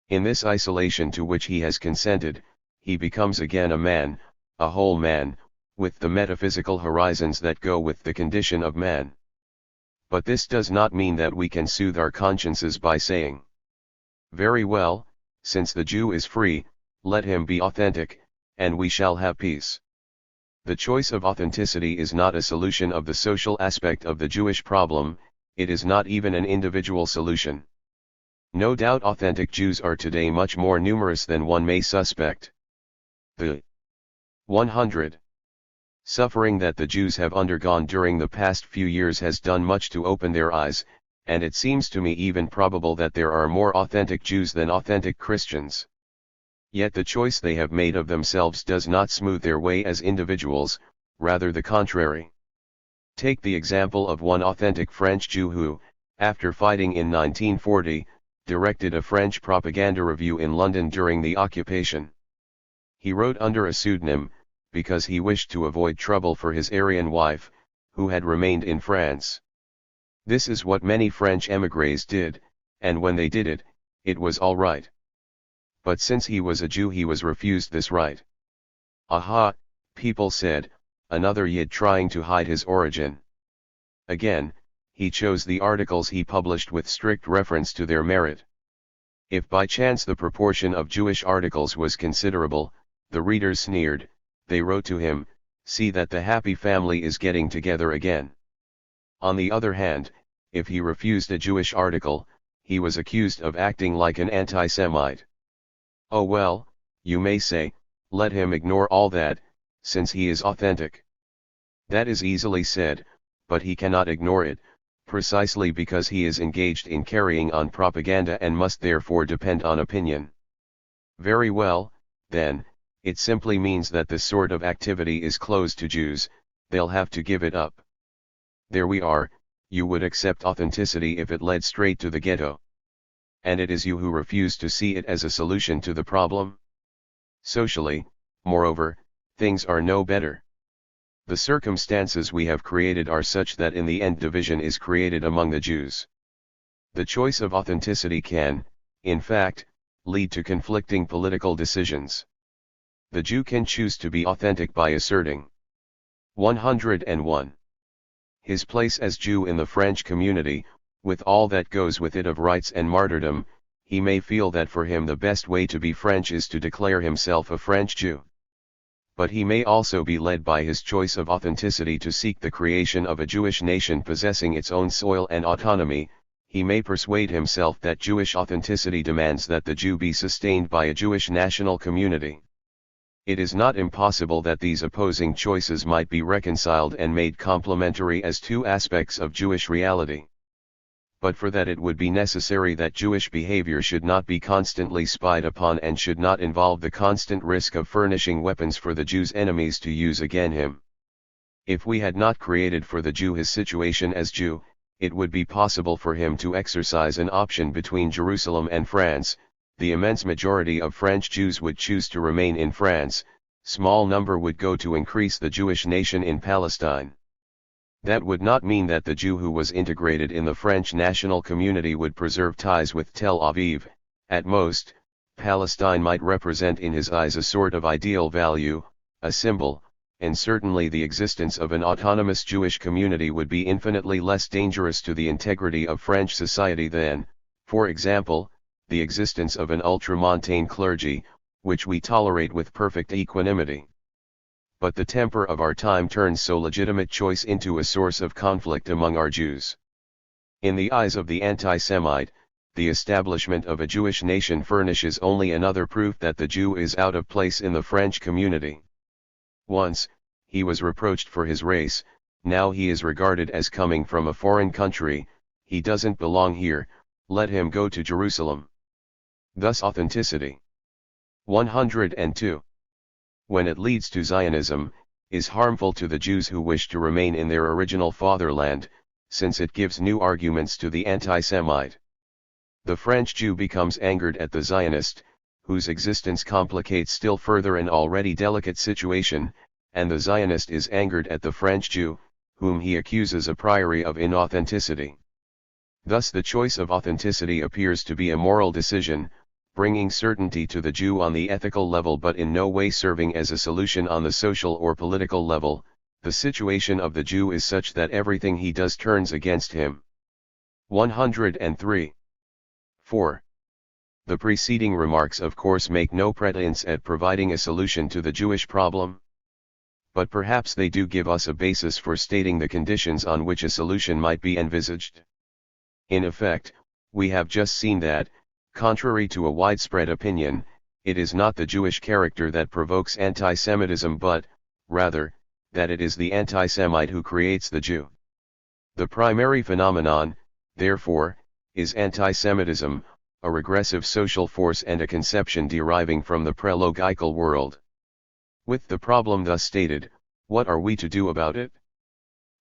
In this isolation to which he has consented, he becomes again a man, a whole man, with the metaphysical horizons that go with the condition of man. But this does not mean that we can soothe our consciences by saying, "Very well, since the Jew is free, let him be authentic, and we shall have peace." The choice of authenticity is not a solution of the social aspect of the Jewish problem, it is not even an individual solution. No doubt authentic Jews are today much more numerous than one may suspect. The 100. Suffering that the Jews have undergone during the past few years has done much to open their eyes, and it seems to me even probable that there are more authentic Jews than authentic Christians. Yet the choice they have made of themselves does not smooth their way as individuals, rather the contrary. Take the example of one authentic French Jew who, after fighting in 1940, directed a French propaganda review in London during the occupation. He wrote under a pseudonym, because he wished to avoid trouble for his Aryan wife, who had remained in France. This is what many French émigrés did, and when they did it, it was all right. But since he was a Jew he was refused this right. Aha, people said, another Yid trying to hide his origin. Again, he chose the articles he published with strict reference to their merit. If by chance the proportion of Jewish articles was considerable, the readers sneered, they wrote to him, "See that the happy family is getting together again." On the other hand, if he refused a Jewish article, he was accused of acting like an anti-Semite. Oh well, you may say, let him ignore all that, since he is authentic. That is easily said, but he cannot ignore it, precisely because he is engaged in carrying on propaganda and must therefore depend on opinion. Very well, then, it simply means that this sort of activity is closed to Jews, they'll have to give it up. There we are, you would accept authenticity if it led straight to the ghetto. And it is you who refuse to see it as a solution to the problem. Socially, moreover, things are no better. The circumstances we have created are such that in the end division is created among the Jews. The choice of authenticity can, in fact, lead to conflicting political decisions. The Jew can choose to be authentic by asserting 101. His place as Jew in the French community, with all that goes with it of rights and martyrdom. He may feel that for him the best way to be French is to declare himself a French Jew. But he may also be led by his choice of authenticity to seek the creation of a Jewish nation possessing its own soil and autonomy. He may persuade himself that Jewish authenticity demands that the Jew be sustained by a Jewish national community. It is not impossible that these opposing choices might be reconciled and made complementary as two aspects of Jewish reality. But for that it would be necessary that Jewish behavior should not be constantly spied upon and should not involve the constant risk of furnishing weapons for the Jew's enemies to use against him. If we had not created for the Jew his situation as Jew, it would be possible for him to exercise an option between Jerusalem and France. The immense majority of French Jews would choose to remain in France, small number would go to increase the Jewish nation in Palestine. That would not mean that the Jew who was integrated in the French national community would preserve ties with Tel Aviv. At most, Palestine might represent in his eyes a sort of ideal value, a symbol, and certainly the existence of an autonomous Jewish community would be infinitely less dangerous to the integrity of French society than, for example, the existence of an ultramontane clergy, which we tolerate with perfect equanimity. But the temper of our time turns so legitimate choice into a source of conflict among our Jews. In the eyes of the anti-Semite, the establishment of a Jewish nation furnishes only another proof that the Jew is out of place in the French community. Once, he was reproached for his race, now he is regarded as coming from a foreign country, he doesn't belong here, let him go to Jerusalem. Thus authenticity. 102. When it leads to Zionism, is harmful to the Jews who wish to remain in their original fatherland, since it gives new arguments to the anti-Semite. The French Jew becomes angered at the Zionist, whose existence complicates still further an already delicate situation, and the Zionist is angered at the French Jew, whom he accuses a priori of inauthenticity. Thus the choice of authenticity appears to be a moral decision, bringing certainty to the Jew on the ethical level but in no way serving as a solution on the social or political level. The situation of the Jew is such that everything he does turns against him. 103. 4. The preceding remarks of course make no pretense at providing a solution to the Jewish problem. But perhaps they do give us a basis for stating the conditions on which a solution might be envisaged. In effect, we have just seen that, contrary to a widespread opinion, it is not the Jewish character that provokes anti-Semitism but, rather, that it is the anti-Semite who creates the Jew. The primary phenomenon, therefore, is anti-Semitism, a regressive social force and a conception deriving from the pre-logical world. With the problem thus stated, what are we to do about it?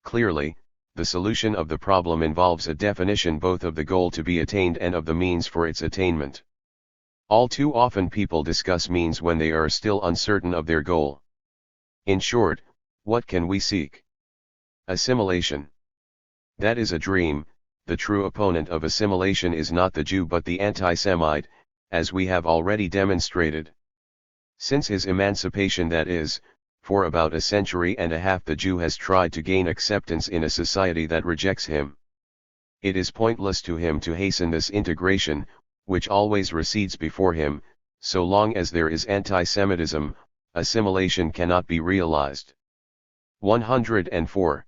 Clearly, the solution of the problem involves a definition both of the goal to be attained and of the means for its attainment. All too often people discuss means when they are still uncertain of their goal. In short, what can we seek? Assimilation. That is a dream. The true opponent of assimilation is not the Jew but the anti-Semite, as we have already demonstrated. Since his emancipation, that is, for about a century and a half, the Jew has tried to gain acceptance in a society that rejects him. It is pointless to him to hasten this integration, which always recedes before him. So long as there is anti-Semitism, assimilation cannot be realized. 104.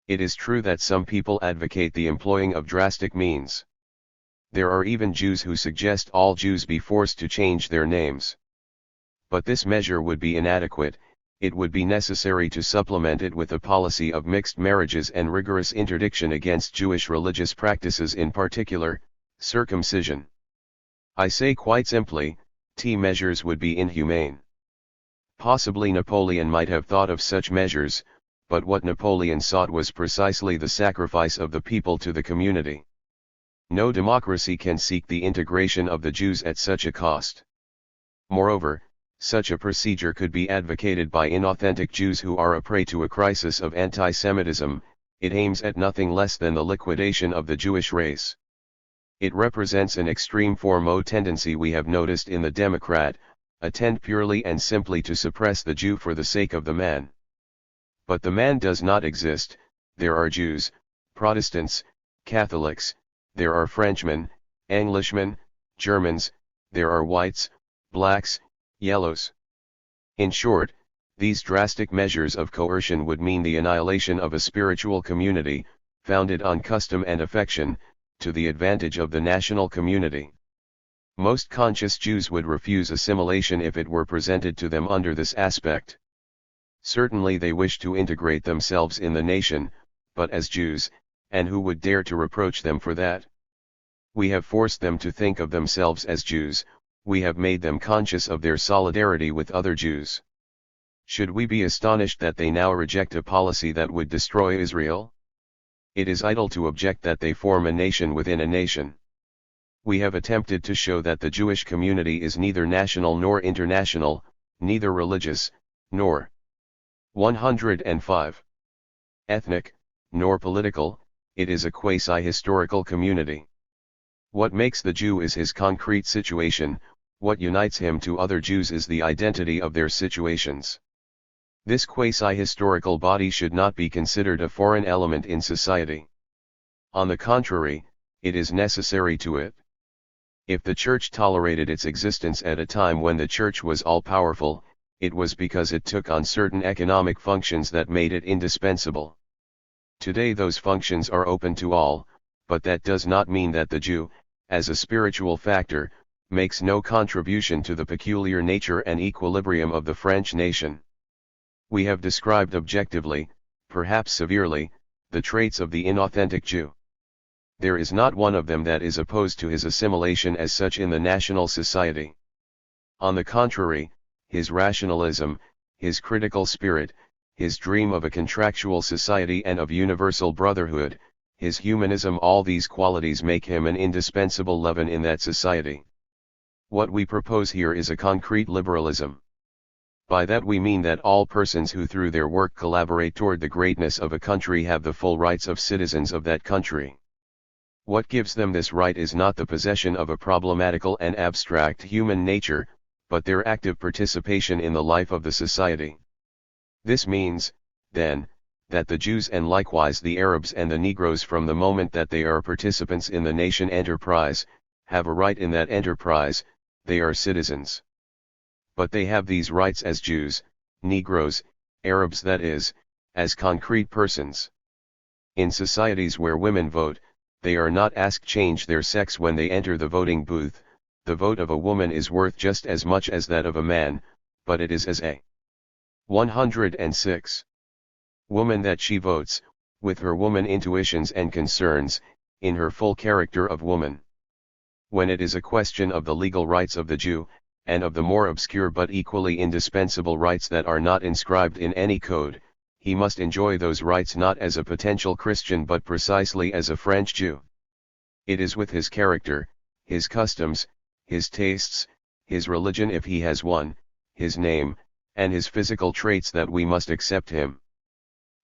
It is true that some people advocate the employing of drastic means. There are even Jews who suggest all Jews be forced to change their names. But this measure would be inadequate. It would be necessary to supplement it with a policy of mixed marriages and rigorous interdiction against Jewish religious practices, in particular, circumcision. I say quite simply, measures would be inhumane. Possibly Napoleon might have thought of such measures, but what Napoleon sought was precisely the sacrifice of the people to the community. No democracy can seek the integration of the Jews at such a cost. Moreover, such a procedure could be advocated by inauthentic Jews who are a prey to a crisis of anti-Semitism. It aims at nothing less than the liquidation of the Jewish race. It represents an extreme form of tendency we have noticed in the Democrat, a tend purely and simply to suppress the Jew for the sake of the man. But the man does not exist. There are Jews, Protestants, Catholics, there are Frenchmen, Englishmen, Germans, there are whites, blacks, yellows. In short, these drastic measures of coercion would mean the annihilation of a spiritual community, founded on custom and affection, to the advantage of the national community. Most conscious Jews would refuse assimilation if it were presented to them under this aspect. Certainly they wish to integrate themselves in the nation, but as Jews, and who would dare to reproach them for that? We have forced them to think of themselves as Jews. We have made them conscious of their solidarity with other Jews. Should we be astonished that they now reject a policy that would destroy Israel? It is idle to object that they form a nation within a nation. We have attempted to show that the Jewish community is neither national nor international, neither religious, nor 105. Ethnic, nor political. It is a quasi-historical community. What makes the Jew is his concrete situation. What unites him to other Jews is the identity of their situations. This quasi-historical body should not be considered a foreign element in society. On the contrary, it is necessary to it. If the Church tolerated its existence at a time when the Church was all-powerful, it was because it took on certain economic functions that made it indispensable. Today those functions are open to all, but that does not mean that the Jew, as a spiritual factor, makes no contribution to the peculiar nature and equilibrium of the French nation. We have described objectively, perhaps severely, the traits of the inauthentic Jew. There is not one of them that is opposed to his assimilation as such in the national society. On the contrary, his rationalism, his critical spirit, his dream of a contractual society and of universal brotherhood, his humanism, all these qualities make him an indispensable leaven in that society. What we propose here is a concrete liberalism. By that we mean that all persons who through their work collaborate toward the greatness of a country have the full rights of citizens of that country. What gives them this right is not the possession of a problematical and abstract human nature, but their active participation in the life of the society. This means, then, that the Jews and likewise the Arabs and the Negroes, from the moment that they are participants in the nation enterprise, have a right in that enterprise. They are citizens. But they have these rights as Jews, Negroes, Arabs, that is, as concrete persons. In societies where women vote, they are not asked change their sex when they enter the voting booth. The vote of a woman is worth just as much as that of a man, but it is as a 106. Woman that she votes, with her woman intuitions and concerns, in her full character of woman. When it is a question of the legal rights of the Jew, and of the more obscure but equally indispensable rights that are not inscribed in any code, he must enjoy those rights not as a potential Christian but precisely as a French Jew. It is with his character, his customs, his tastes, his religion if he has one, his name, and his physical traits that we must accept him.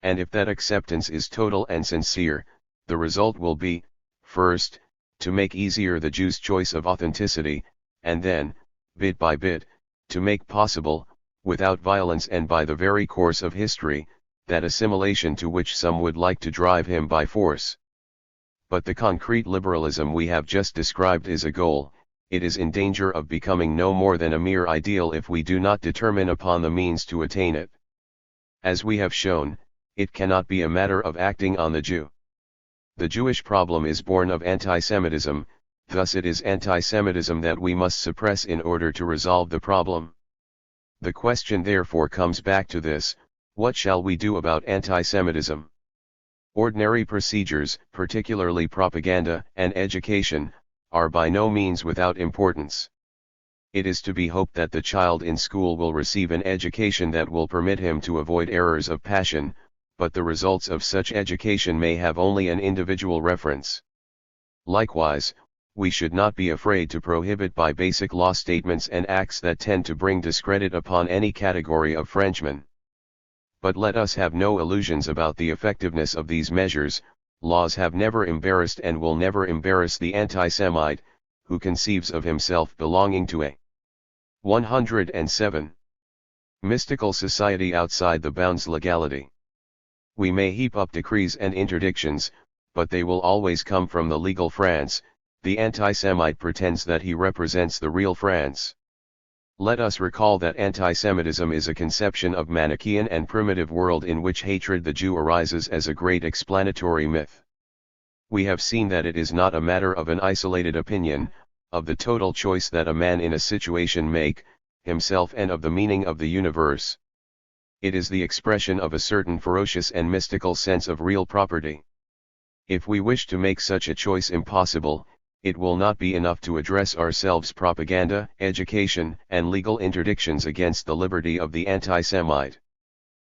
And if that acceptance is total and sincere, the result will be, first, to make easier the Jew's choice of authenticity, and then, bit by bit, to make possible, without violence and by the very course of history, that assimilation to which some would like to drive him by force. But the concrete liberalism we have just described is a goal. It is in danger of becoming no more than a mere ideal if we do not determine upon the means to attain it. As we have shown, it cannot be a matter of acting on the Jew. The Jewish problem is born of anti-Semitism, thus it is anti-Semitism that we must suppress in order to resolve the problem. The question therefore comes back to this: what shall we do about anti-Semitism? Ordinary procedures, particularly propaganda and education, are by no means without importance. It is to be hoped that the child in school will receive an education that will permit him to avoid errors of passion, but the results of such education may have only an individual reference. Likewise, we should not be afraid to prohibit by basic law statements and acts that tend to bring discredit upon any category of Frenchmen. But let us have no illusions about the effectiveness of these measures. Laws have never embarrassed and will never embarrass the anti-Semite, who conceives of himself belonging to a 107. Mystical society outside the bounds legality. We may heap up decrees and interdictions, but they will always come from the legal France. The anti-Semite pretends that he represents the real France. Let us recall that anti-Semitism is a conception of Manichaean and primitive world in which hatred the Jew arises as a great explanatory myth. We have seen that it is not a matter of an isolated opinion, of the total choice that a man in a situation make, himself, and of the meaning of the universe. It is the expression of a certain ferocious and mystical sense of real property. If we wish to make such a choice impossible, it will not be enough to address ourselves propaganda, education, and legal interdictions against the liberty of the anti-Semite.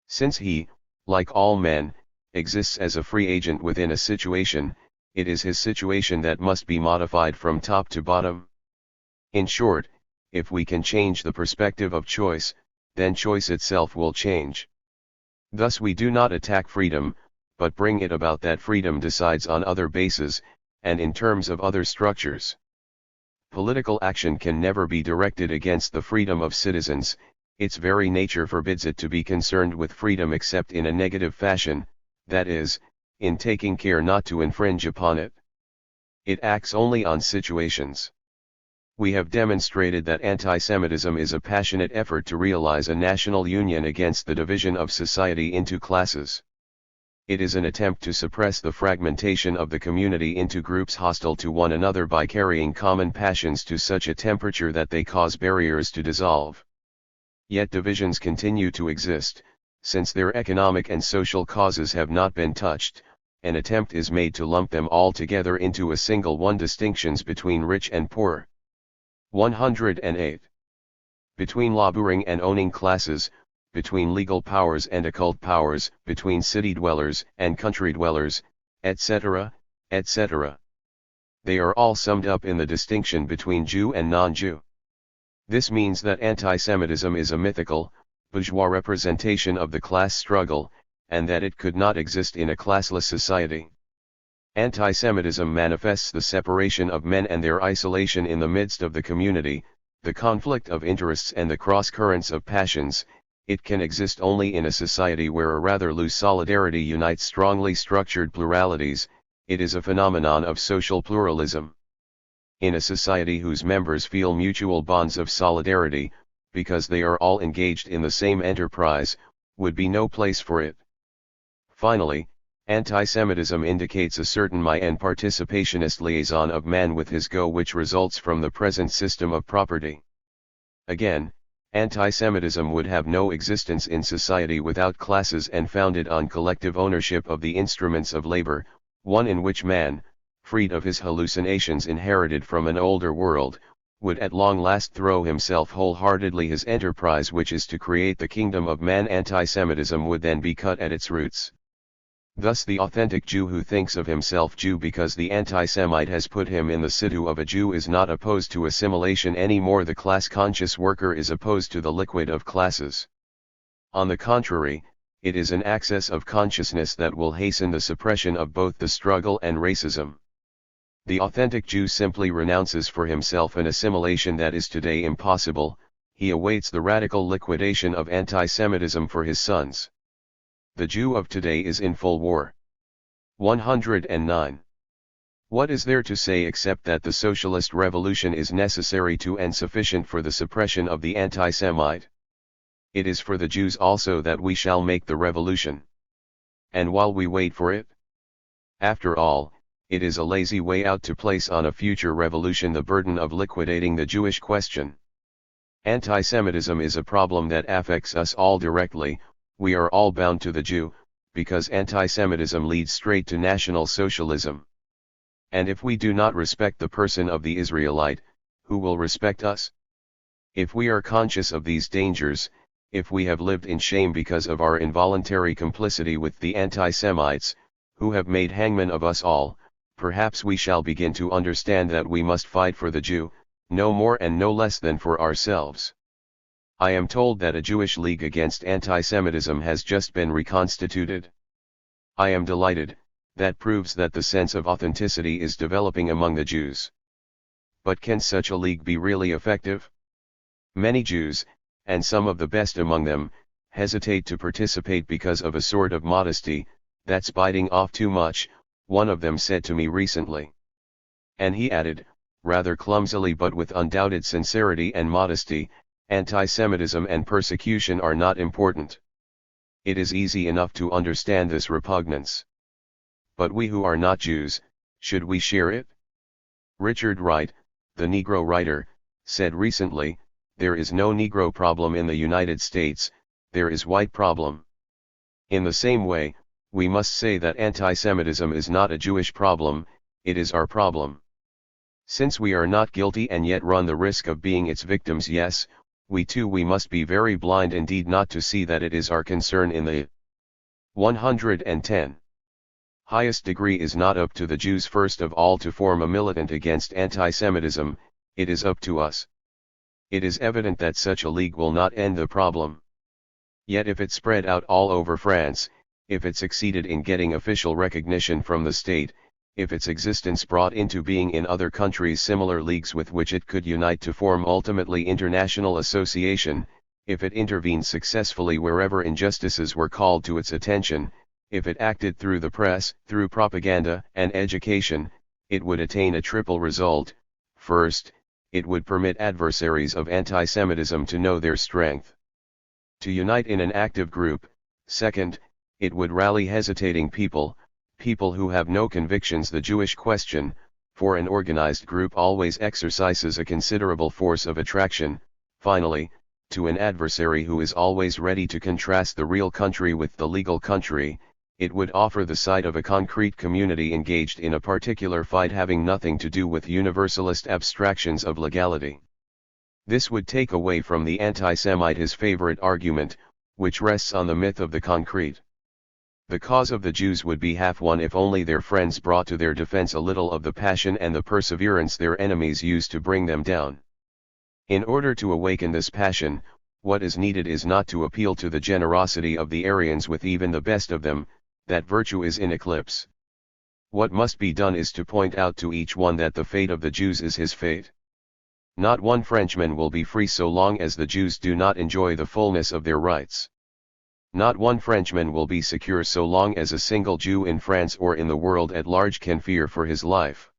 Since he, like all men, exists as a free agent within a situation, it is his situation that must be modified from top to bottom. In short, if we can change the perspective of choice, then choice itself will change. Thus we do not attack freedom, but bring it about that freedom decides on other bases, and in terms of other structures. Political action can never be directed against the freedom of citizens. Its very nature forbids it to be concerned with freedom except in a negative fashion, that is, in taking care not to infringe upon it. It acts only on situations. We have demonstrated that anti-Semitism is a passionate effort to realize a national union against the division of society into classes. It is an attempt to suppress the fragmentation of the community into groups hostile to one another by carrying common passions to such a temperature that they cause barriers to dissolve. Yet divisions continue to exist, since their economic and social causes have not been touched. An attempt is made to lump them all together into a single one: distinctions between rich and poor. 108. Between laboring and owning classes, between legal powers and occult powers, between city dwellers and country dwellers, etc., etc. They are all summed up in the distinction between Jew and non-Jew. This means that anti-Semitism is a mythical, bourgeois representation of the class struggle, and that it could not exist in a classless society. Anti-Semitism manifests the separation of men and their isolation in the midst of the community, the conflict of interests and the cross-currents of passions. It can exist only in a society where a rather loose solidarity unites strongly structured pluralities. It is a phenomenon of social pluralism. In a society whose members feel mutual bonds of solidarity, because they are all engaged in the same enterprise, would be no place for it. Finally, anti-Semitism indicates a certain my and participationist liaison of man with his go which results from the present system of property. Again, anti-Semitism would have no existence in society without classes and founded on collective ownership of the instruments of labor, one in which man, freed of his hallucinations inherited from an older world, would at long last throw himself wholeheartedly his enterprise which is to create the kingdom of man. Anti-Semitism would then be cut at its roots. Thus the authentic Jew who thinks of himself Jew because the anti-Semite has put him in the situ of a Jew is not opposed to assimilation any more the class-conscious worker is opposed to the liquid of classes. On the contrary, it is an access of consciousness that will hasten the suppression of both the struggle and racism. The authentic Jew simply renounces for himself an assimilation that is today impossible. He awaits the radical liquidation of anti-Semitism for his sons. The Jew of today is in full war. 109. What is there to say except that the socialist revolution is necessary to and sufficient for the suppression of the anti-Semite? It is for the Jews also that we shall make the revolution. And while we wait for it? After all, it is a lazy way out to place on a future revolution the burden of liquidating the Jewish question. Anti-Semitism is a problem that affects us all directly. We are all bound to the Jew, because anti-Semitism leads straight to National Socialism. And if we do not respect the person of the Israelite, who will respect us? If we are conscious of these dangers, if we have lived in shame because of our involuntary complicity with the anti-Semites, who have made hangmen of us all, perhaps we shall begin to understand that we must fight for the Jew, no more and no less than for ourselves. I am told that a Jewish League against anti-Semitism has just been reconstituted. I am delighted. That proves that the sense of authenticity is developing among the Jews. But can such a league be really effective? Many Jews, and some of the best among them, hesitate to participate because of a sort of modesty, that's biting off too much, one of them said to me recently. And he added, rather clumsily but with undoubted sincerity and modesty, anti-Semitism and persecution are not important. It is easy enough to understand this repugnance. But we who are not Jews, should we share it? Richard Wright, the Negro writer, said recently, there is no Negro problem in the United States, there is white problem. In the same way, we must say that anti-Semitism is not a Jewish problem, it is our problem. Since we are not guilty and yet run the risk of being its victims, yes, we must be very blind indeed not to see that it is our concern in the 110. Highest degree is not up to the Jews first of all to form a militant against anti-Semitism, it is up to us. It is evident that such a league will not end the problem. Yet if it spread out all over France, if it succeeded in getting official recognition from the state, if its existence brought into being in other countries similar leagues with which it could unite to form ultimately international association, if it intervened successfully wherever injustices were called to its attention, if it acted through the press, through propaganda and education, it would attain a triple result. First, it would permit adversaries of anti-Semitism to know their strength, to unite in an active group. Second, it would rally hesitating people who have no convictions. The Jewish question, for an organized group always exercises a considerable force of attraction. Finally, to an adversary who is always ready to contrast the real country with the legal country, it would offer the sight of a concrete community engaged in a particular fight having nothing to do with universalist abstractions of legality. This would take away from the anti-Semite his favorite argument, which rests on the myth of the concrete. The cause of the Jews would be half won if only their friends brought to their defense a little of the passion and the perseverance their enemies used to bring them down. In order to awaken this passion, what is needed is not to appeal to the generosity of the Aryans with even the best of them, that virtue is in eclipse. What must be done is to point out to each one that the fate of the Jews is his fate. Not one Frenchman will be free so long as the Jews do not enjoy the fullness of their rights. Not one Frenchman will be secure so long as a single Jew in France or in the world at large can fear for his life.